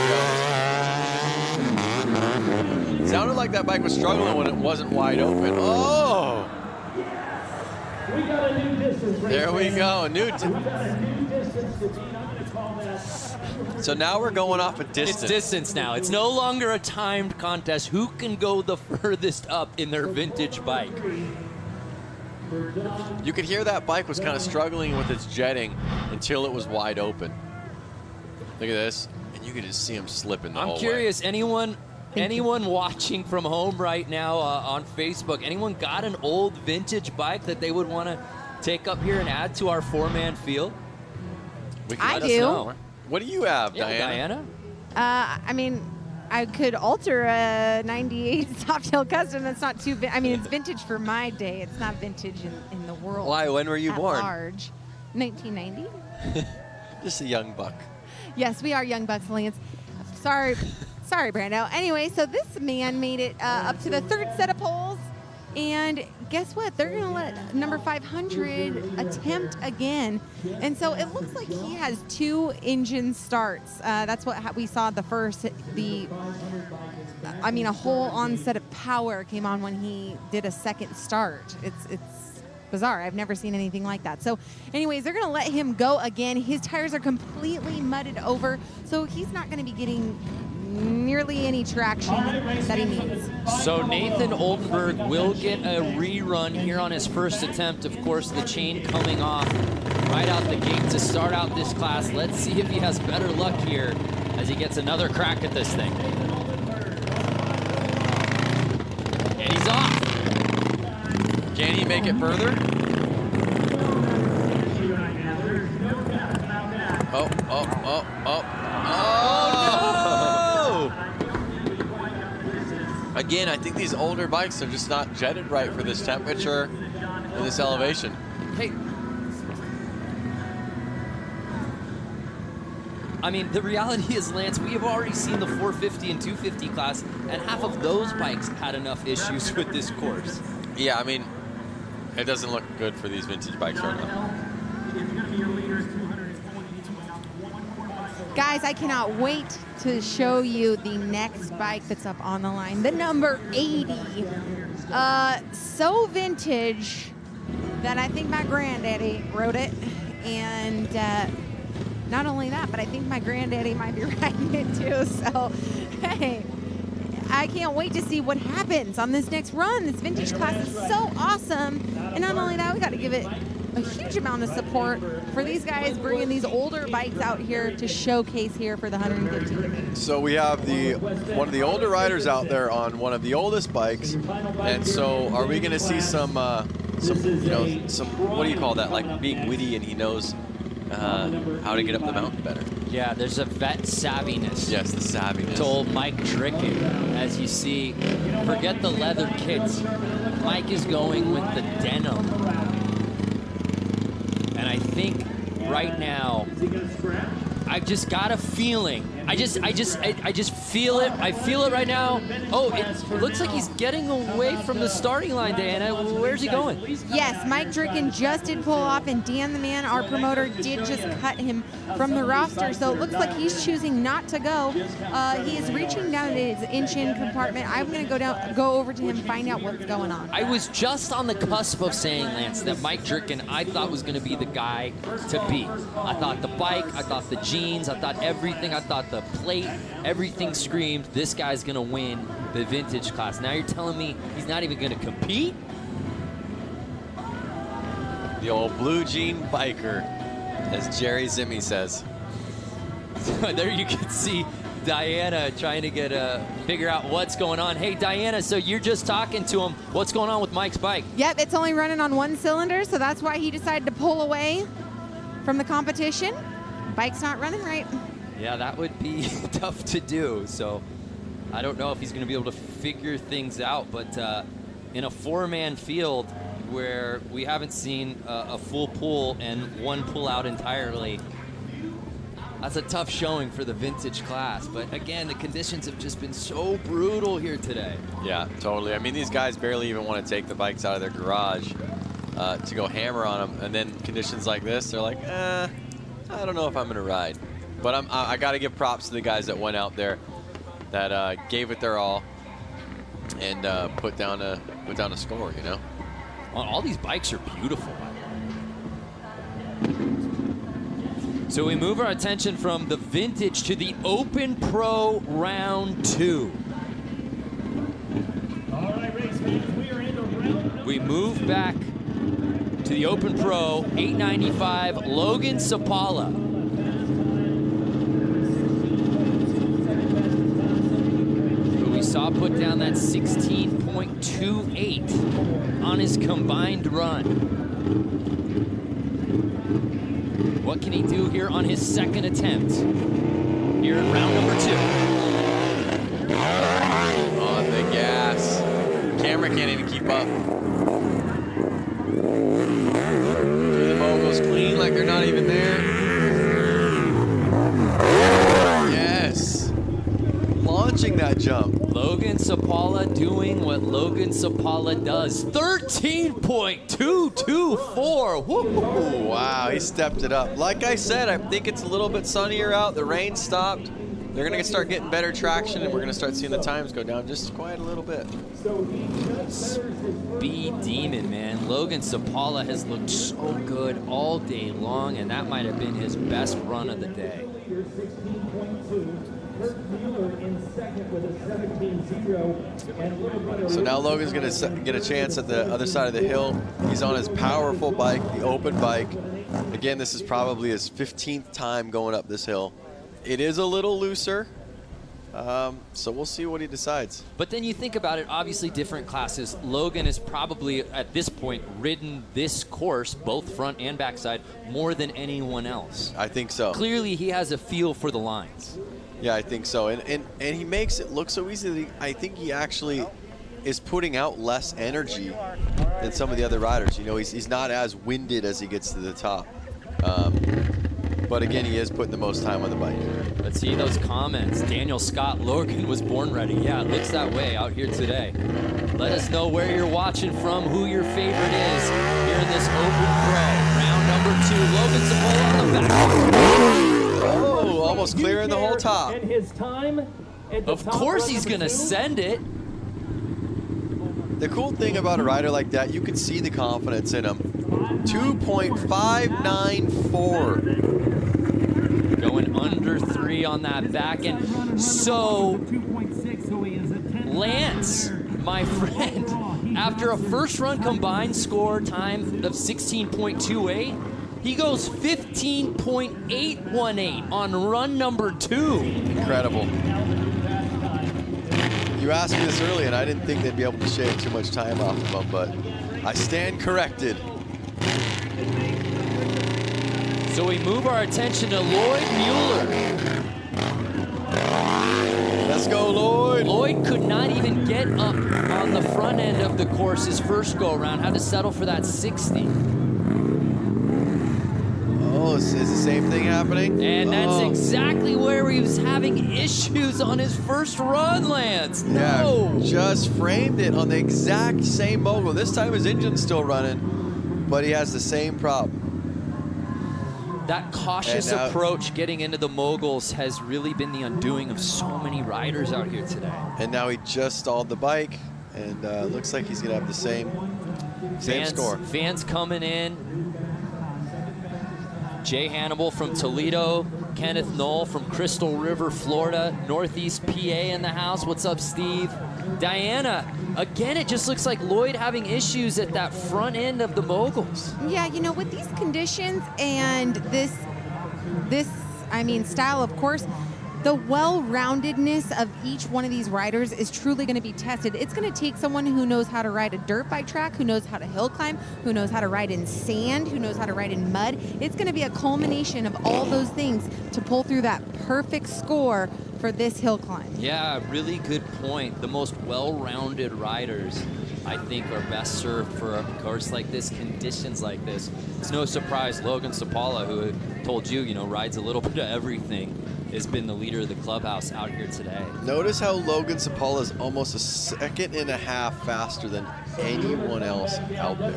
go. Sounded like that bike was struggling when it wasn't wide open. Oh! There we go. So now we're going off a distance. It's distance now. It's no longer a timed contest. Who can go the furthest up in their vintage bike? You could hear that bike was kind of struggling with its jetting until it was wide open. Look at this. And you could just see him slipping the whole way. I'm curious, anyone Anyone watching from home right now on Facebook, anyone got an old vintage bike that they would want to take up here and add to our 4-man field? I do. What do you have, Yeah, Diana? I mean, I could alter a 98 Softail Custom. That's not too I mean, it's vintage for my day. It's not vintage in the world. Why? When were you at born? Large. 1990. Just a young buck. Yes, we are young bucks, Lance. Sorry, Brando. Anyway, so this man made it up to the 3rd set of poles, and guess what? They're gonna let number 500 attempt again, and so it looks like he has 2 engine starts. That's what we saw at the first. A whole onset of power came on when he did a 2nd start. It's bizarre. I've never seen anything like that. So anyways, they're going to let him go again. His tires are completely mudded over, so he's not going to be getting nearly any traction that he needs. So Nathan Oldenburg will get a rerun here on his first attempt. Of course, the chain coming off right out the gate to start out this class. Let's see if he has better luck here as he gets another crack at this thing. And he's off. Can he make it further? Oh. Again, I think these older bikes are just not jetted right for this temperature and this elevation. Hey. I mean, the reality is, Lance, we have already seen the 450 and 250 class, and half of those bikes had enough issues with this course. Yeah, I mean, it doesn't look good for these vintage bikes right now. Guys, I cannot wait to show you the next bike that's up on the line. The number 80. So vintage that I think my granddaddy rode it. And not only that, but I think my granddaddy might be riding it too. So, hey, I can't wait to see what happens on this next run. This vintage class is so awesome. And not only that, we got to give it a huge amount of support for these guys bringing these older bikes out here to showcase here for the 150. So we have one of the older riders out there on one of the oldest bikes, and so are we going to see some what do you call that? Like being witty, and he knows how to get up the mountain better. Yeah, there's a vet savviness. Yes, the savviness. To old Mike Dricken, as you see. Forget the leather kits. Mike is going with the denim. And I think right now, I've just got a feeling. I just feel it. I feel it right now. Oh, it looks like he's getting away from the starting line, Diana. Where's he going? Yes, Mike Dricken just did pull off, and Dan the Man, our promoter, did just cut him from the roster. So it looks like he's choosing not to go. He is reaching down to his engine compartment. I'm going to go over to him, find out what's going on. I was just on the cusp of saying, Lance, that Mike Dricken I thought was going to be the guy to beat. I thought the bike, I thought the jeans, I thought everything, I thought the plate, everything screamed, this guy's going to win the vintage class. Now you're telling me he's not even going to compete? The old blue jean biker, as Jerry Zimmy says. There you can see Diana trying to figure out what's going on. Hey, Diana, so you're just talking to him. What's going on with Mike's bike? Yep, it's only running on 1 cylinder, so that's why he decided to pull away from the competition. Bike's not running right. Yeah, that would be tough to do. So I don't know if he's going to be able to figure things out. But in a 4-man field where we haven't seen a full pull and one pull out entirely, that's a tough showing for the vintage class. But again, the conditions have just been so brutal here today. Yeah, totally. I mean, these guys barely even want to take the bikes out of their garage to go hammer on them. And then conditions like this, they're like, I don't know if I'm going to ride. But I got to give props to the guys that went out there, that gave it their all, and put down a score. You know, all these bikes are beautiful. So we move our attention from the vintage to the Open Pro Round 2. All right, race fans, we are into round. We move back to the Open Pro 895 Logan Sapala. saw put down that 16.28 on his combined run. What can he do here on his second attempt? Here in round number 2. On the gas. Camera can't even keep up. The moguls clean like they're not even there. Yes. Launching that jump. Logan Sapala doing what Logan Sapala does. 13.224. Woo! Wow, he stepped it up. Like I said, I think it's a little bit sunnier out. The rain stopped. They're going to start getting better traction, and we're going to start seeing the times go down just quite a little bit. Speed demon, man. Logan Sapala has looked so good all day long, and that might have been his best run of the day. So now Logan's going to get a chance at the other side of the hill. He's on his powerful bike, the open bike. Again, this is probably his 15th time going up this hill. It is a little looser, so we'll see what he decides. But then you think about it, obviously different classes. Logan has probably, at this point, ridden this course, both front and backside, more than anyone else. I think so. Clearly, he has a feel for the lines. Yeah, I think so. And he makes it look so easy that I think he actually is putting out less energy than some of the other riders. You know, he's not as winded as he gets to the top. But again, he is putting the most time on the bike. Let's see those comments. Daniel Scott, Logan was born ready. Yeah, it looks that way out here today. Let us know where you're watching from, who your favorite is here in this Open Pro. Round number 2. Logan Sapala on the back. Oh, almost clearing the whole top. And his time of course he's going to send it. The cool thing about a rider like that, you can see the confidence in him. 2.594. Going under 3 on that back end. So, Lance, my friend, after a first run combined score time of 16.28, he goes 15.818 on run number 2. Incredible. You asked me this early, and I didn't think they'd be able to shave too much time off of him, but I stand corrected. So we move our attention to Lloyd Mueller. Let's go, Lloyd. Lloyd could not even get up on the front end of the course his first go-around. Had to settle for that 60. Oh, is the same thing happening? And that's exactly where he was having issues on his first run, Lance. No. Yeah, just framed it on the exact same mogul. This time his engine's still running, but he has the same problem. That cautious approach getting into the moguls has really been the undoing of so many riders out here today. And now he just stalled the bike, and looks like he's going to have the same score. Fans coming in. Jay Hannibal from Toledo, Kenneth Knoll from Crystal River, Florida, Northeast PA in the house. What's up, Steve? Diana, again, it just looks like Lloyd having issues at that front end of the moguls. Yeah, you know, with these conditions and this style of course, the well-roundedness of each one of these riders is truly going to be tested. It's going to take someone who knows how to ride a dirt bike track, who knows how to hill climb, who knows how to ride in sand, who knows how to ride in mud. It's going to be a culmination of all those things to pull through that perfect score for this hill climb. Yeah, really good point. The most well-rounded riders, I think, are best served for a course like this, conditions like this. It's no surprise Logan Sapala, who told you, rides a little bit of everything, has been the leader of the clubhouse out here today. Notice how Logan Sapala is almost a second and a half faster than anyone else out there.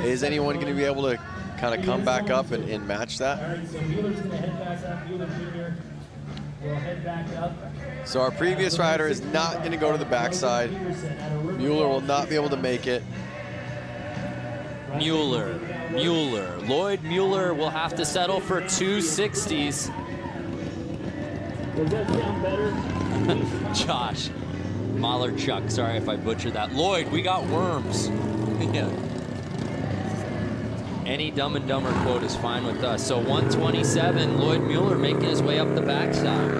Is anyone going to be able to kind of come back up and match that? So our previous rider is not going to go to the backside. Mueller will not be able to make it. Mueller. Lloyd Mueller will have to settle for 260s. Does that sound better? Josh. Mahlerchuk, sorry if I butchered that. Lloyd, we got worms. Yeah. Any Dumb and Dumber quote is fine with us. So 127, Lloyd Mueller making his way up the backside.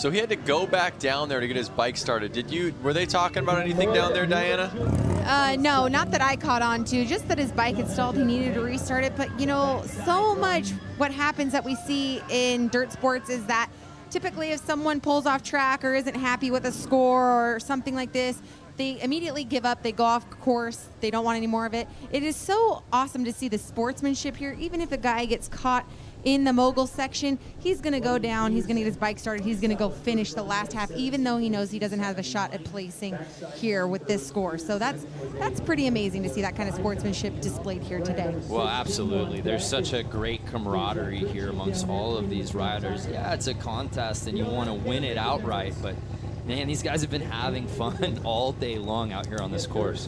So he had to go back down there to get his bike started. Were they talking about anything down there, Diana? No, not that I caught on to, just that his bike had stalled. He needed to restart it. But, you know, so much what happens that we see in dirt sports is that typically if someone pulls off track or isn't happy with a score or something like this, they immediately give up. They go off course. They don't want any more of it. It is so awesome to see the sportsmanship here. Even if a guy gets caught in the mogul section, he's going to go down, he's going to get his bike started, he's going to go finish the last half, even though he knows he doesn't have a shot at placing here with this score. So that's pretty amazing to see that kind of sportsmanship displayed here today. Well, absolutely. There's such a great camaraderie here amongst all of these riders. Yeah, it's a contest and you want to win it outright, but man, these guys have been having fun all day long out here on this course.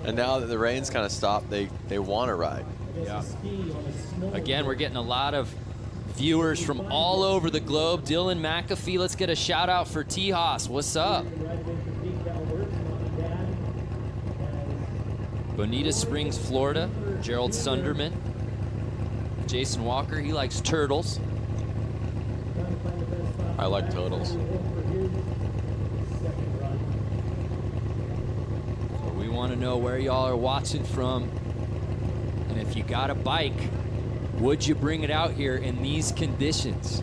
And now that the rain's kind of stopped, they want to ride. Yeah. Again, we're getting a lot of viewers from all over the globe. Dylan McAfee, let's get a shout out for T-Haas. What's up? Bonita Springs, Florida. Gerald Sunderman. Jason Walker, he likes turtles. I like turtles. So we want to know where y'all are watching from. And if you got a bike, would you bring it out here in these conditions?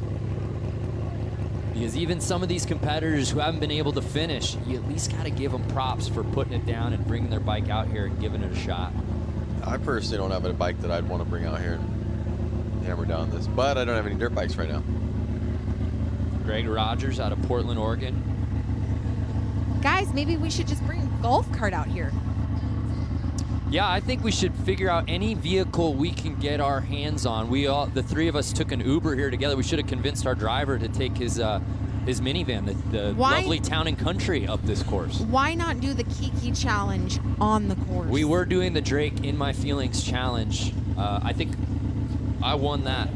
Because even some of these competitors who haven't been able to finish, you at least got to give them props for putting it down and bringing their bike out here and giving it a shot. I personally don't have a bike that I'd want to bring out here and hammer down this, but I don't have any dirt bikes right now. Greg Rogers out of Portland, Oregon. Guys, maybe we should just bring a golf cart out here. Yeah, I think we should figure out any vehicle we can get our hands on. The three of us took an Uber here together. We should have convinced our driver to take his minivan, the lovely Town and Country up this course. Why not do the Kiki challenge on the course? We were doing the Drake In My Feelings challenge. I think I won that.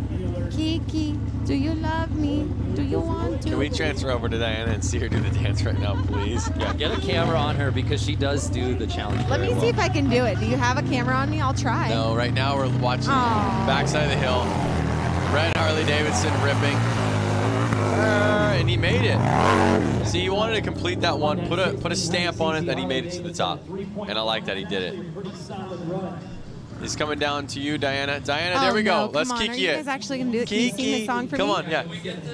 Kiki, do you love me? Do you want to? Can we transfer over to Diana and see her do the dance right now, please? Yeah, get a camera on her because she does do the challenge. Let me see if I can do it. Do you have a camera on me? I'll try. No, right now we're watching the backside of the hill. Red Harley-Davidson ripping. And he made it. See, he wanted to complete that one, put a stamp on it, then he made it to the top. And I like that he did it. He's coming down to you, Diana. Diana, there we go. Let's Kiki Kiki it. Are you it. guys actually going to do it? Can you sing the song for me? Come on, yeah.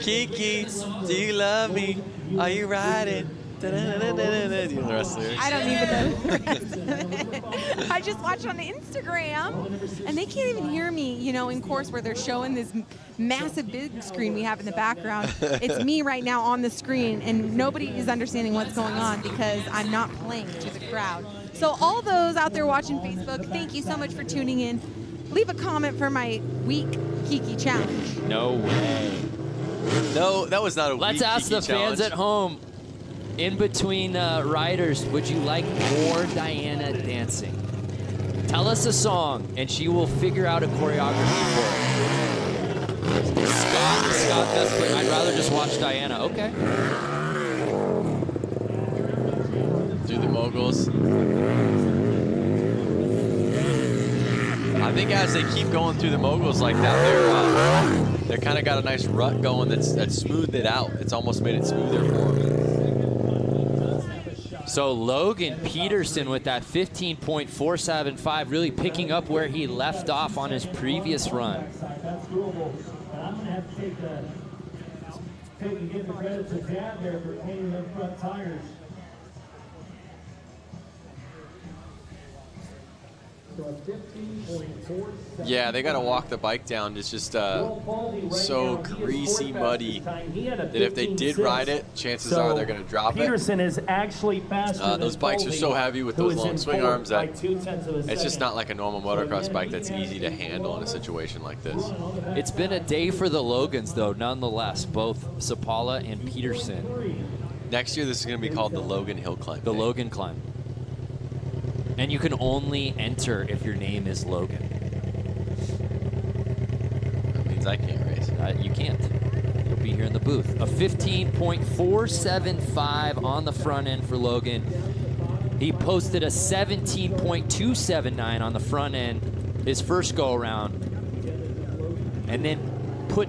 Kiki, do you love me? Are you riding? Do you know the rest of the lyrics? I don't even know the rest of it. I just watched on Instagram, and they can't even hear me, you know, in course where they're showing this massive big screen we have in the background. It's me right now on the screen, and nobody is understanding what's going on because I'm not playing to the crowd. So all those out there watching Facebook, thank you so much for tuning in. Leave a comment for my week Kiki challenge. No way. No, that was not a Let's weak ask Kiki the challenge. fans at home, in between riders, would you like more Diana dancing? Tell us a song, and she will figure out a choreography for it. Scott does, but I'd rather just watch Diana. Okay. Do the moguls. I think as they keep going through the moguls like that, they're kind of got a nice rut going that's smoothed it out. It's almost made it smoother for them. So Logan Peterson with that 15.475, really picking up where he left off on his previous run. That's doable. I'm going to have to take and give the credit to Dad there for painting them front tires. Yeah, they got to walk the bike down. It's just so greasy, muddy that if they did ride it, chances are they're going to drop Peterson is actually faster. Those bikes are so heavy with those long swing arms that it's just not like a normal motocross bike that's easy to handle in a situation like this. It's been a day for the Logans, though, nonetheless, both Sapala and Peterson. Next year, this is going to be called the Logan Hill Climb. The Logan Climb. And you can only enter if your name is Logan. That means I can't race. You can't. You'll be here in the booth. A 15.475 on the front end for Logan. He posted a 17.279 on the front end his first go around. And then put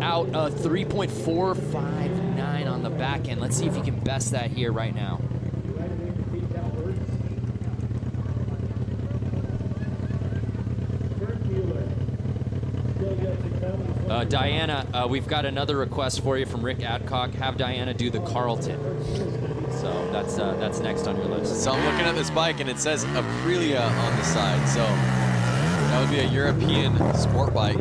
out a 3.459 on the back end. Let's see if he can best that here right now. Diana, we've got another request for you from Rick Adcock. Have Diana do the Carlton. So that's next on your list. So I'm looking at this bike and it says Aprilia on the side. So that would be a European sport bike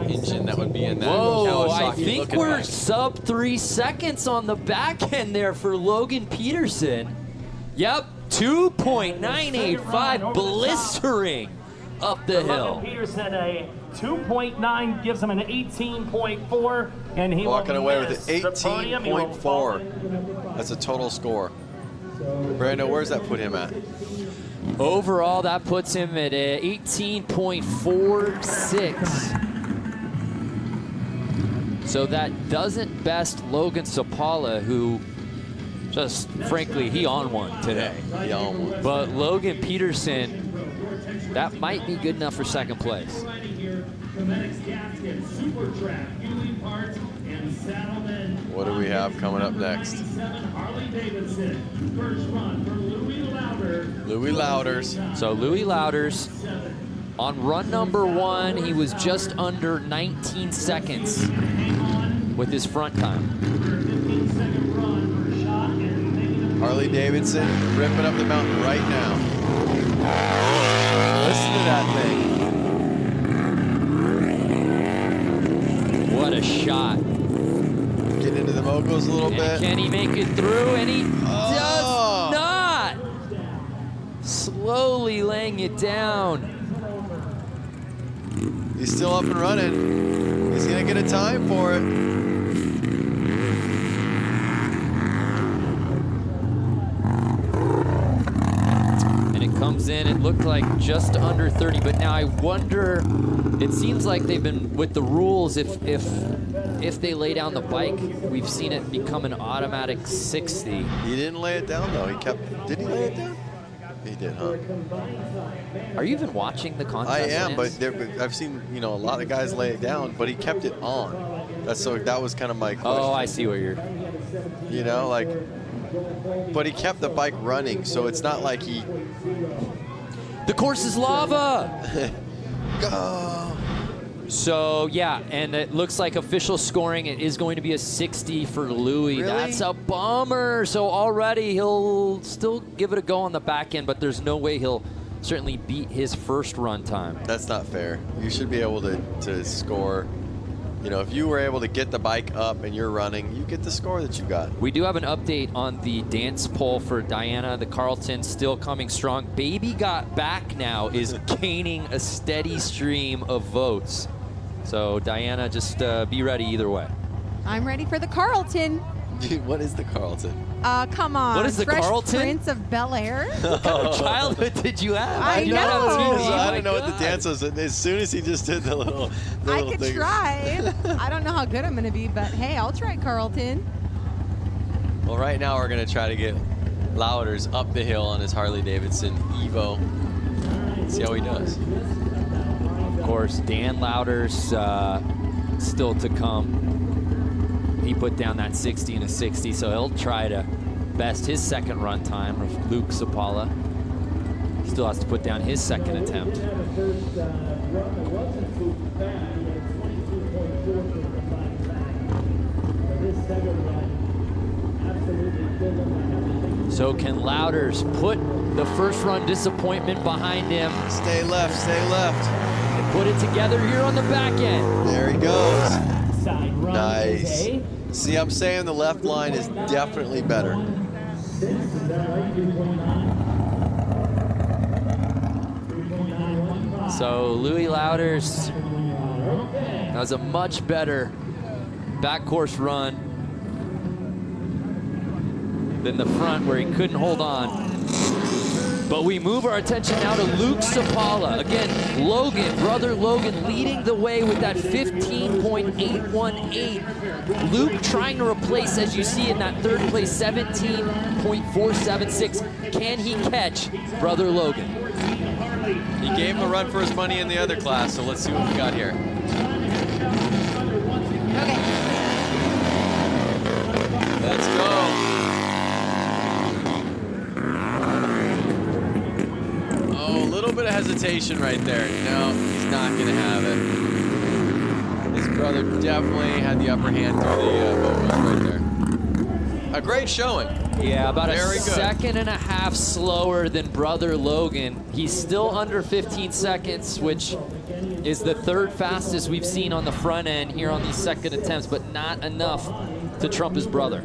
engine that would be in that. Whoa, I think we're bike. sub 3 seconds on the back end there for Logan Peterson. Yep, 2.985, blistering up the hill. Logan Peterson, a 2.9 gives him an 18.4, and he walking will away with miss an the podium. He will fall. 18.4. That's a total score. Brando, where's that put him at? Overall, that puts him at 18.46. So that doesn't best Logan Sapala, who just, frankly, he on one today. He on one. But Logan Peterson, that might be good enough for second place. What do we have coming up next? Harley-Davidson, first run for Louis Lauder. Louis Louders. So Louis Louders, on run number 1, he was just under 19 seconds with his front time. Harley-Davidson ripping up the mountain right now. Listen to that thing. What a shot. Getting into the moguls a little bit. Can he make it through? And he does not. Slowly laying it down. He's still up and running. He's going to get a time for it. Comes in, it looked like just under 30, but now I wonder, it seems like they've been, with the rules, if they lay down the bike, we've seen it become an automatic 60. He didn't lay it down though, did he lay it down? He did, huh? Are you even watching the contest? I am, Lance? but I've seen, a lot of guys lay it down, but he kept it on. That was kind of my question. Oh, I see what you're... But he kept the bike running, so it's not like he... The course is lava! Go! So, yeah, and it looks like official scoring, it is going to be a 60 for Louis. Really? That's a bummer. So already he'll still give it a go on the back end, but there's no way he'll certainly beat his first run time. That's not fair. You should be able to score. If you were able to get the bike up and you're running, you get the score that you got. We do have an update on the dance poll for Diana. The Carlton still coming strong. Baby Got Back now is gaining a steady stream of votes. So Diana, just be ready either way. I'm ready for the Carlton. Dude, what is the Carlton? Come on. What is the Fresh Carlton? Prince of Bel-Air. What kind of childhood did you have? I do not have know. TV. So I My didn't know what the God. dance was. As soon as he just did the little I could thing. try. I don't know how good I'm going to be, but hey, I'll try Carlton. Well, right now we're going to try to get Louders up the hill on his Harley-Davidson Evo. See how he does. Of course, Dan Louders still to come. He put down that 60 and a 60, so he'll try to best his second run time of Luke Sapala. Still has to put down his second attempt. So can Louders put the first run disappointment behind him? Stay left, stay left. And put it together here on the back end. There he goes. Side run Nice. is a See, I'm saying the left line is definitely better. So Louis Louders has a much better back course run than the front where he couldn't hold on. But we move our attention now to Luke Sapala. Again, brother Logan leading the way with that 15.818. Luke trying to replace, as you see in that third place, 17.476. Can he catch brother Logan? He gave him a run for his money in the other class, so let's see what we got here. Let's go. Oh, a little bit of hesitation right there. No, he's not going to have it. His brother definitely had the upper hand through the moguls right there. A great showing. Yeah, about Very a good. second and a half slower than brother Logan. He's still under 15 seconds, which is the third fastest we've seen on the front end here on these second attempts, but not enough to trump his brother.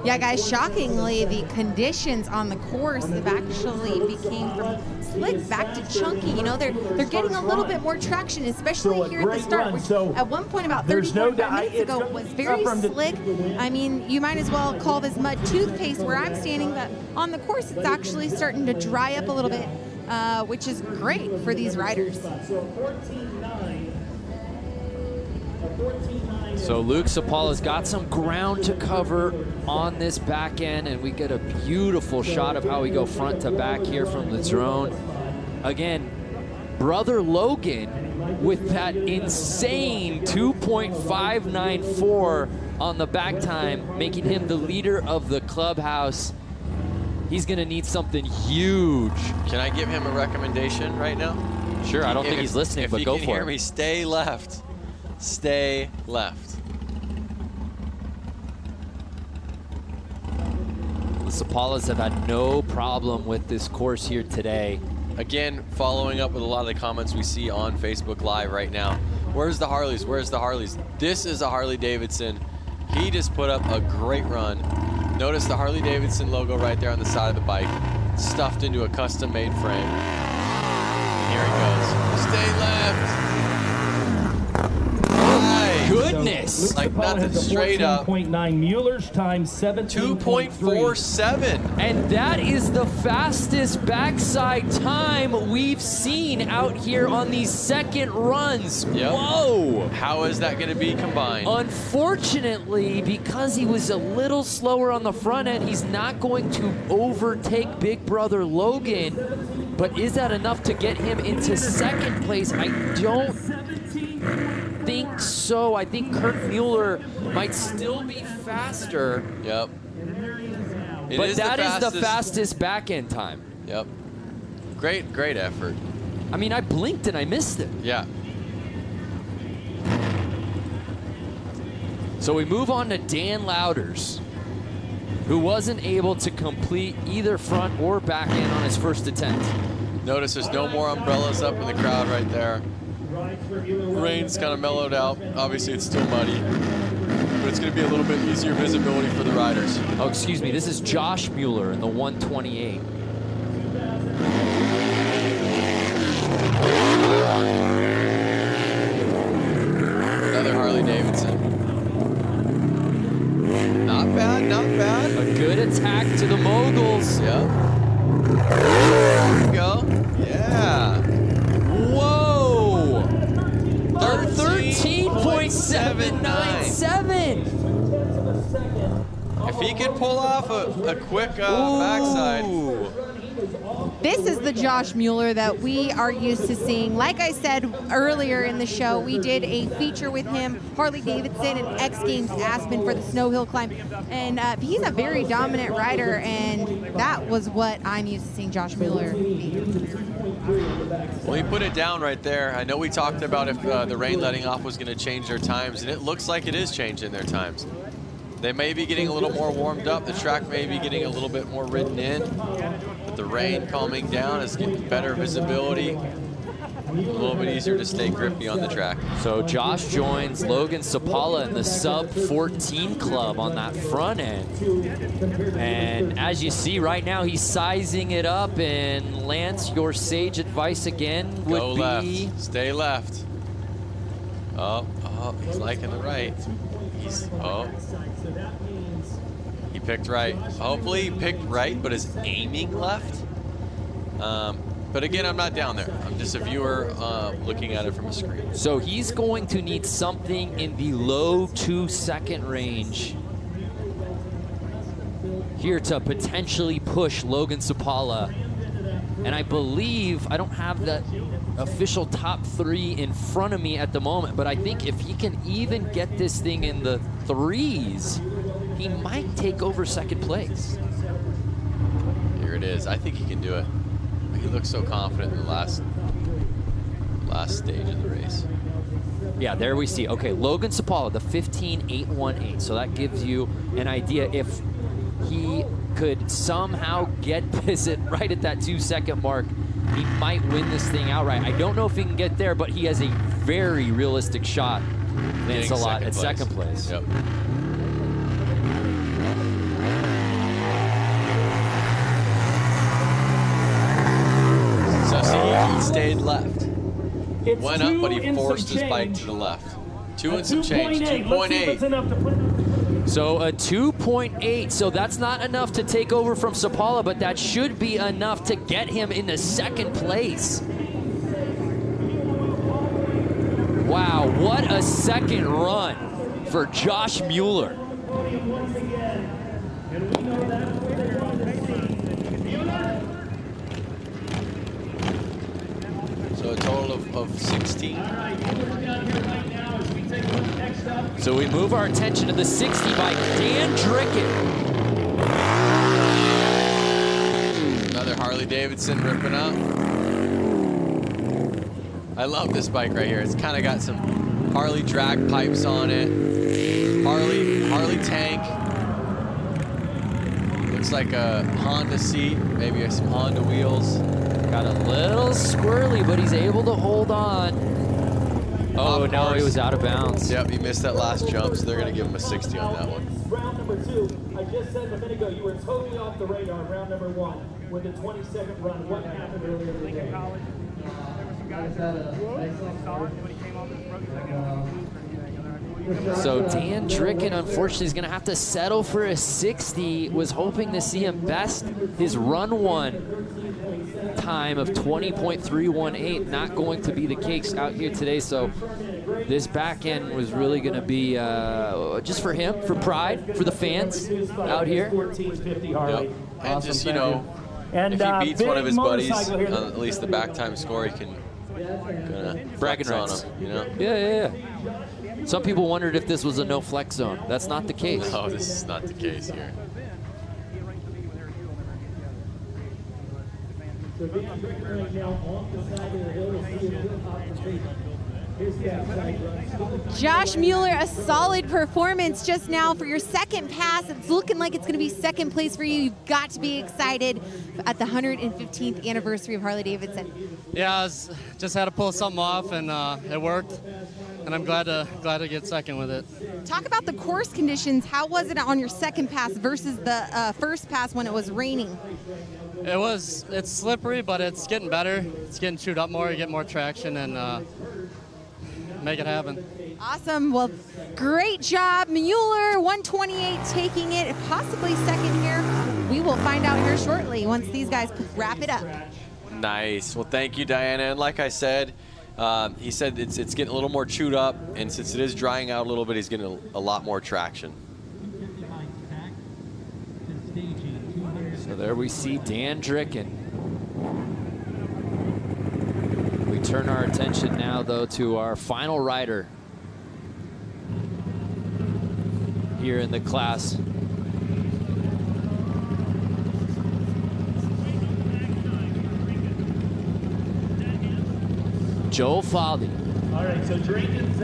Yeah, guys, shockingly, the conditions on the course have actually became from slick back to chunky. You know, they're getting a little bit more traction, especially here at the start, which at one point about 30, 45 minutes ago was very slick. I mean, you might as well call this mud toothpaste where I'm standing, but on the course, it's actually starting to dry up a little bit, which is great for these riders. So Luke Sapala's got some ground to cover on this back end, and we get a beautiful shot of how we go front to back here from the drone. Again, brother Logan with that insane 2.594 on the back time, making him the leader of the clubhouse. He's gonna need something huge. Can I give him a recommendation right now? Sure, I don't think he's listening, but go for it. If you can hear me, stay left. Stay left. The Sapalas have had no problem with this course here today. Again, following up with a lot of the comments we see on Facebook Live right now. Where's the Harleys? Where's the Harleys? This is a Harley-Davidson. He just put up a great run. Notice the Harley-Davidson logo right there on the side of the bike, stuffed into a custom-made frame. And here he goes. Stay left. Goodness! Like nothing, straight up. 14.9 Mueller's time 2.47. And that is the fastest backside time we've seen out here on these second runs. Yep. Whoa! How is that going to be combined? Unfortunately, because he was a little slower on the front end, he's not going to overtake big brother Logan. But is that enough to get him into second place? I don't think so. I think Kurt Mueller might still be faster. Yep. But that is the fastest back end time. Yep. Great effort. I mean, I blinked and I missed it. Yeah. So we move on to Dan Louders, who wasn't able to complete either front or back end on his first attempt. Notice there's no more umbrellas up in the crowd right there. Rain's kind of mellowed out. Obviously, it's still muddy, but it's going to be a little bit easier visibility for the riders. Oh, excuse me. This is Josh Mueller in the 128. Another Harley-Davidson. Not bad, not bad. A good attack to the moguls. Yep. There we go. Yeah. Whoa! 13.797. If he could pull off a quick backside. This is the Josh Mueller that we are used to seeing. Like I said earlier in the show, we did a feature with him, Harley-Davidson and X Games Aspen for the Snow Hill Climb. And he's a very dominant rider, and that was what I'm used to seeing Josh Mueller be. Well, he put it down right there. I know we talked about if the rain letting off was going to change their times, and it looks like it is changing their times. They may be getting a little more warmed up. The track may be getting a little bit more ridden in. But the rain calming down is getting better visibility. A little bit easier to stay grippy on the track. So Josh joins Logan Sapala in the sub-14 club on that front end. And as you see right now, he's sizing it up. And Lance, your sage advice again would Go be... left. Stay left. Oh, he's liking the right. He picked right. Hopefully he picked right, but is aiming left. But again, I'm not down there. I'm just a viewer looking at it from a screen. So he's going to need something in the low 2-second range here to potentially push Logan Sapala And I believe, I don't have the official top 3 in front of me at the moment, but I think if he can even get this thing in the 3s, he might take over second place. Here it is. I think he can do it. He looks so confident in the last stage of the race. Yeah, there we see. Okay, Logan Sapala, the 15.818. So that gives you an idea if he could somehow get this right at that 2-second mark, he might win this thing outright. I don't know if he can get there, but he has a very realistic shot. It's a lot at second place. Yep. So see, he stayed left. Went up, but he forced his bike to the left. 2 and some change, 2.8. So a 2.8, so that's not enough to take over from Sapala, but that should be enough to get him into second place. Wow, what a second run for Josh Mueller. So a total of 16. So we move our attention to the 60 bike, Dan Dricken. Another Harley-Davidson ripping up. I love this bike right here. It's kind of got some Harley drag pipes on it. Harley tank. Looks like a Honda seat, maybe some Honda wheels. Got a little squirrely, but he's able to hold on. Oh, no, he was out of bounds. Yep, he missed that last jump, so they're going to give him a 60 on that one. Round number 2, I just said a minute ago, you were totally off the radar. Round number 1 with a 20-second run. What happened earlier today? So Dan Dricken, unfortunately, is going to have to settle for a 60. Was hoping to see him best his run 1 time of 20.318. Not going to be the case out here today. So this back end was really going to be just for him, for pride, for the fans out here. Yep. And just, you know, if he beats one of his buddies on at least the back time score, he can bragging on rights. him, you know? Yeah. Some people wondered if this was a no flex zone. That's not the case. No, this is not the case here. Josh Mueller, a solid performance just now for your second pass. It's looking like it's going to be second place for you. You've got to be excited at the 115th anniversary of Harley-Davidson. Yeah, I just had to pull something off, and it worked. And I'm glad to get second with it. Talk about the course conditions. How was it on your second pass versus the first pass when it was raining? It's slippery, but it's getting better. It's getting chewed up more. You get more traction, and make it happen. Awesome. Well, great job, Mueller. 128 taking it, possibly second here. We will find out here shortly once these guys wrap it up. Nice. Well, thank you, Diana. And like I said, he said it's getting a little more chewed up, and since it is drying out a little bit, he's getting a lot more traction. So there we see Dan Dricken. We turn our attention now, though, to our final rider here in the class. Joel Foley. All right, so Drayton's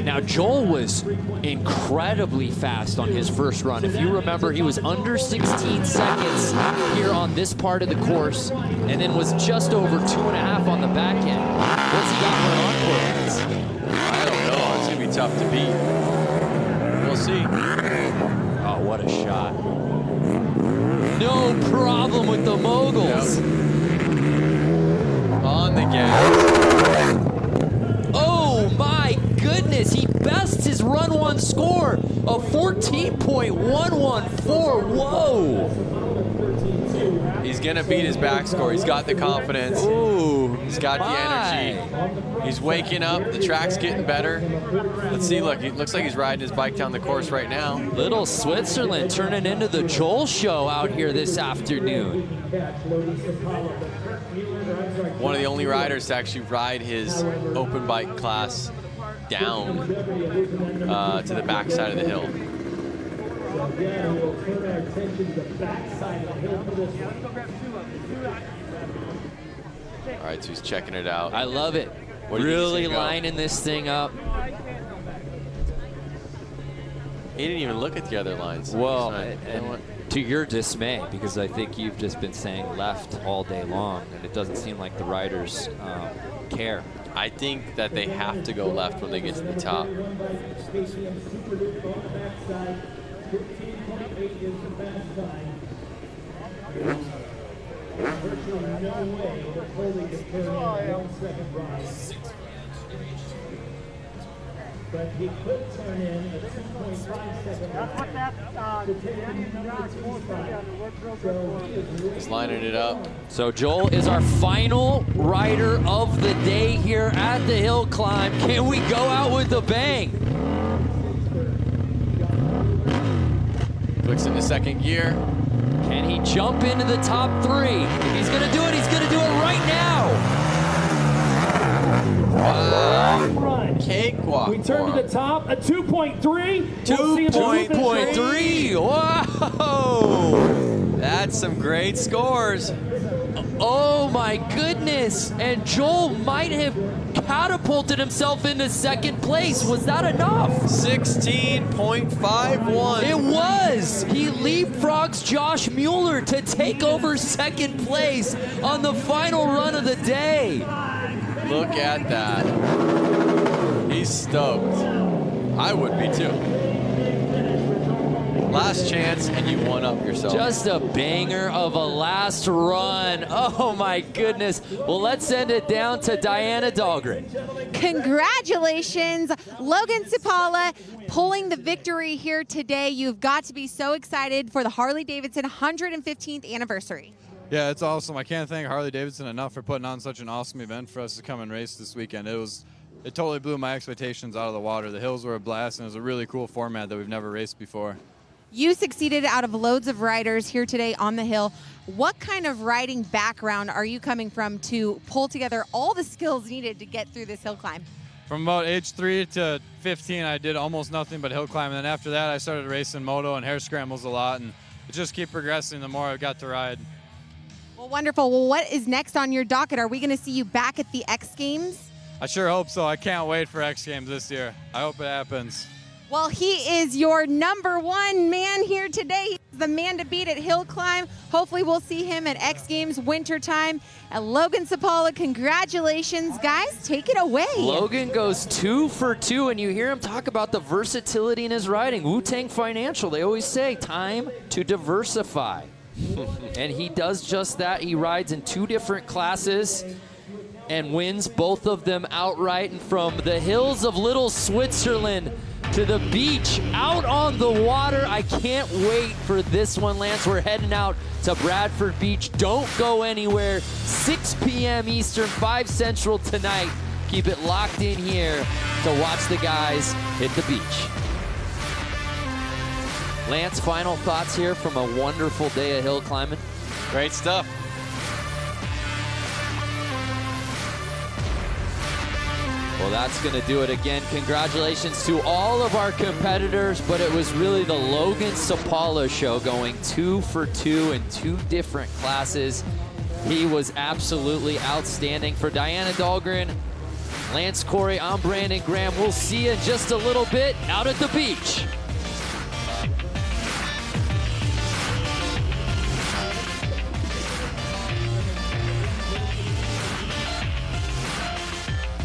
Now, Joel was incredibly fast on his first run. If you remember, he was under 16 seconds here on this part of the course, and then was just over 2.5 on the back end. What's he got for an encore? I don't know. It's going to be tough to beat. We'll see. Oh, what a shot. No problem with the moguls. Yep. On the gas. Oh my goodness, he bests his run 1 score of 14.114. Whoa. He's going to beat his back score. He's got the confidence. Ooh, he's got the energy. He's waking up. The track's getting better. Let's see. Look, it looks like he's riding his bike down the course right now. Little Switzerland turning into the Joel show out here this afternoon. one of the only riders to actually ride his open bike class down to the backside of the hill. All right, so he's checking it out. I love it. Really lining this thing up. He didn't even look at the other lines. Well, and to your dismay, because I think you've just been saying left all day long, and it doesn't seem like the riders care. I think that they have to go left when they get to the top. But he could turn in a 2.5 second. That's what that He's lining it up. So Joel is our final rider of the day here at the hill climb. Can we go out with a bang? Clicks into second gear. Can he jump into the top 3? If he's gonna do it, he's gonna do it right now. Wow. Cakewalk. We turn to the top, a 2.3. 2.3. Whoa. That's some great scores. Oh my goodness. And Joel might have catapulted himself into second place. Was that enough? 16.51. It was. He leapfrogs Josh Mueller to take over second place on the final run of the day. Look at that. He's stoked. I would be too. Last chance and you one up yourself. Just a banger of a last run. Oh my goodness. Well, let's send it down to Diana Dahlgren. Congratulations, Logan Cipala, pulling the victory here today. You've got to be so excited for the Harley-Davidson 115th anniversary. Yeah, it's awesome. I can't thank Harley-Davidson enough for putting on such an awesome event for us to come and race this weekend. It totally blew my expectations out of the water. The hills were a blast, and it was a really cool format that we've never raced before. You succeeded out of loads of riders here today on the hill. What kind of riding background are you coming from to pull together all the skills needed to get through this hill climb? From about age 3 to 15, I did almost nothing but hill climb. And then after that, I started racing moto and hare scrambles a lot, and it just kept progressing the more I got to ride. Well, wonderful. Well, what is next on your docket? Are we going to see you back at the X Games? I sure hope so. I can't wait for X Games this year. I hope it happens. Well, he is your #1 man here today. He's the man to beat at hill climb. Hopefully we'll see him at X Games wintertime. Logan Cipala, congratulations, guys. Take it away. Logan goes 2 for 2, and you hear him talk about the versatility in his riding. Wu-Tang Financial, they always say, time to diversify. And he does just that. He rides in 2 different classes and wins both of them outright. And from the hills of Little Switzerland to the beach, out on the water. I can't wait for this one, Lance. We're heading out to Bradford Beach. Don't go anywhere. 6 p.m. Eastern, 5 Central tonight. Keep it locked in here to watch the guys hit the beach. Lance, final thoughts here from a wonderful day of hill climbing? Great stuff. Well, that's going to do it again. Congratulations to all of our competitors, but it was really the Logan Cipala show, going 2 for 2 in 2 different classes. He was absolutely outstanding. For Diana Dahlgren, Lance Corey, I'm Brandon Graham. We'll see you in just a little bit out at the beach.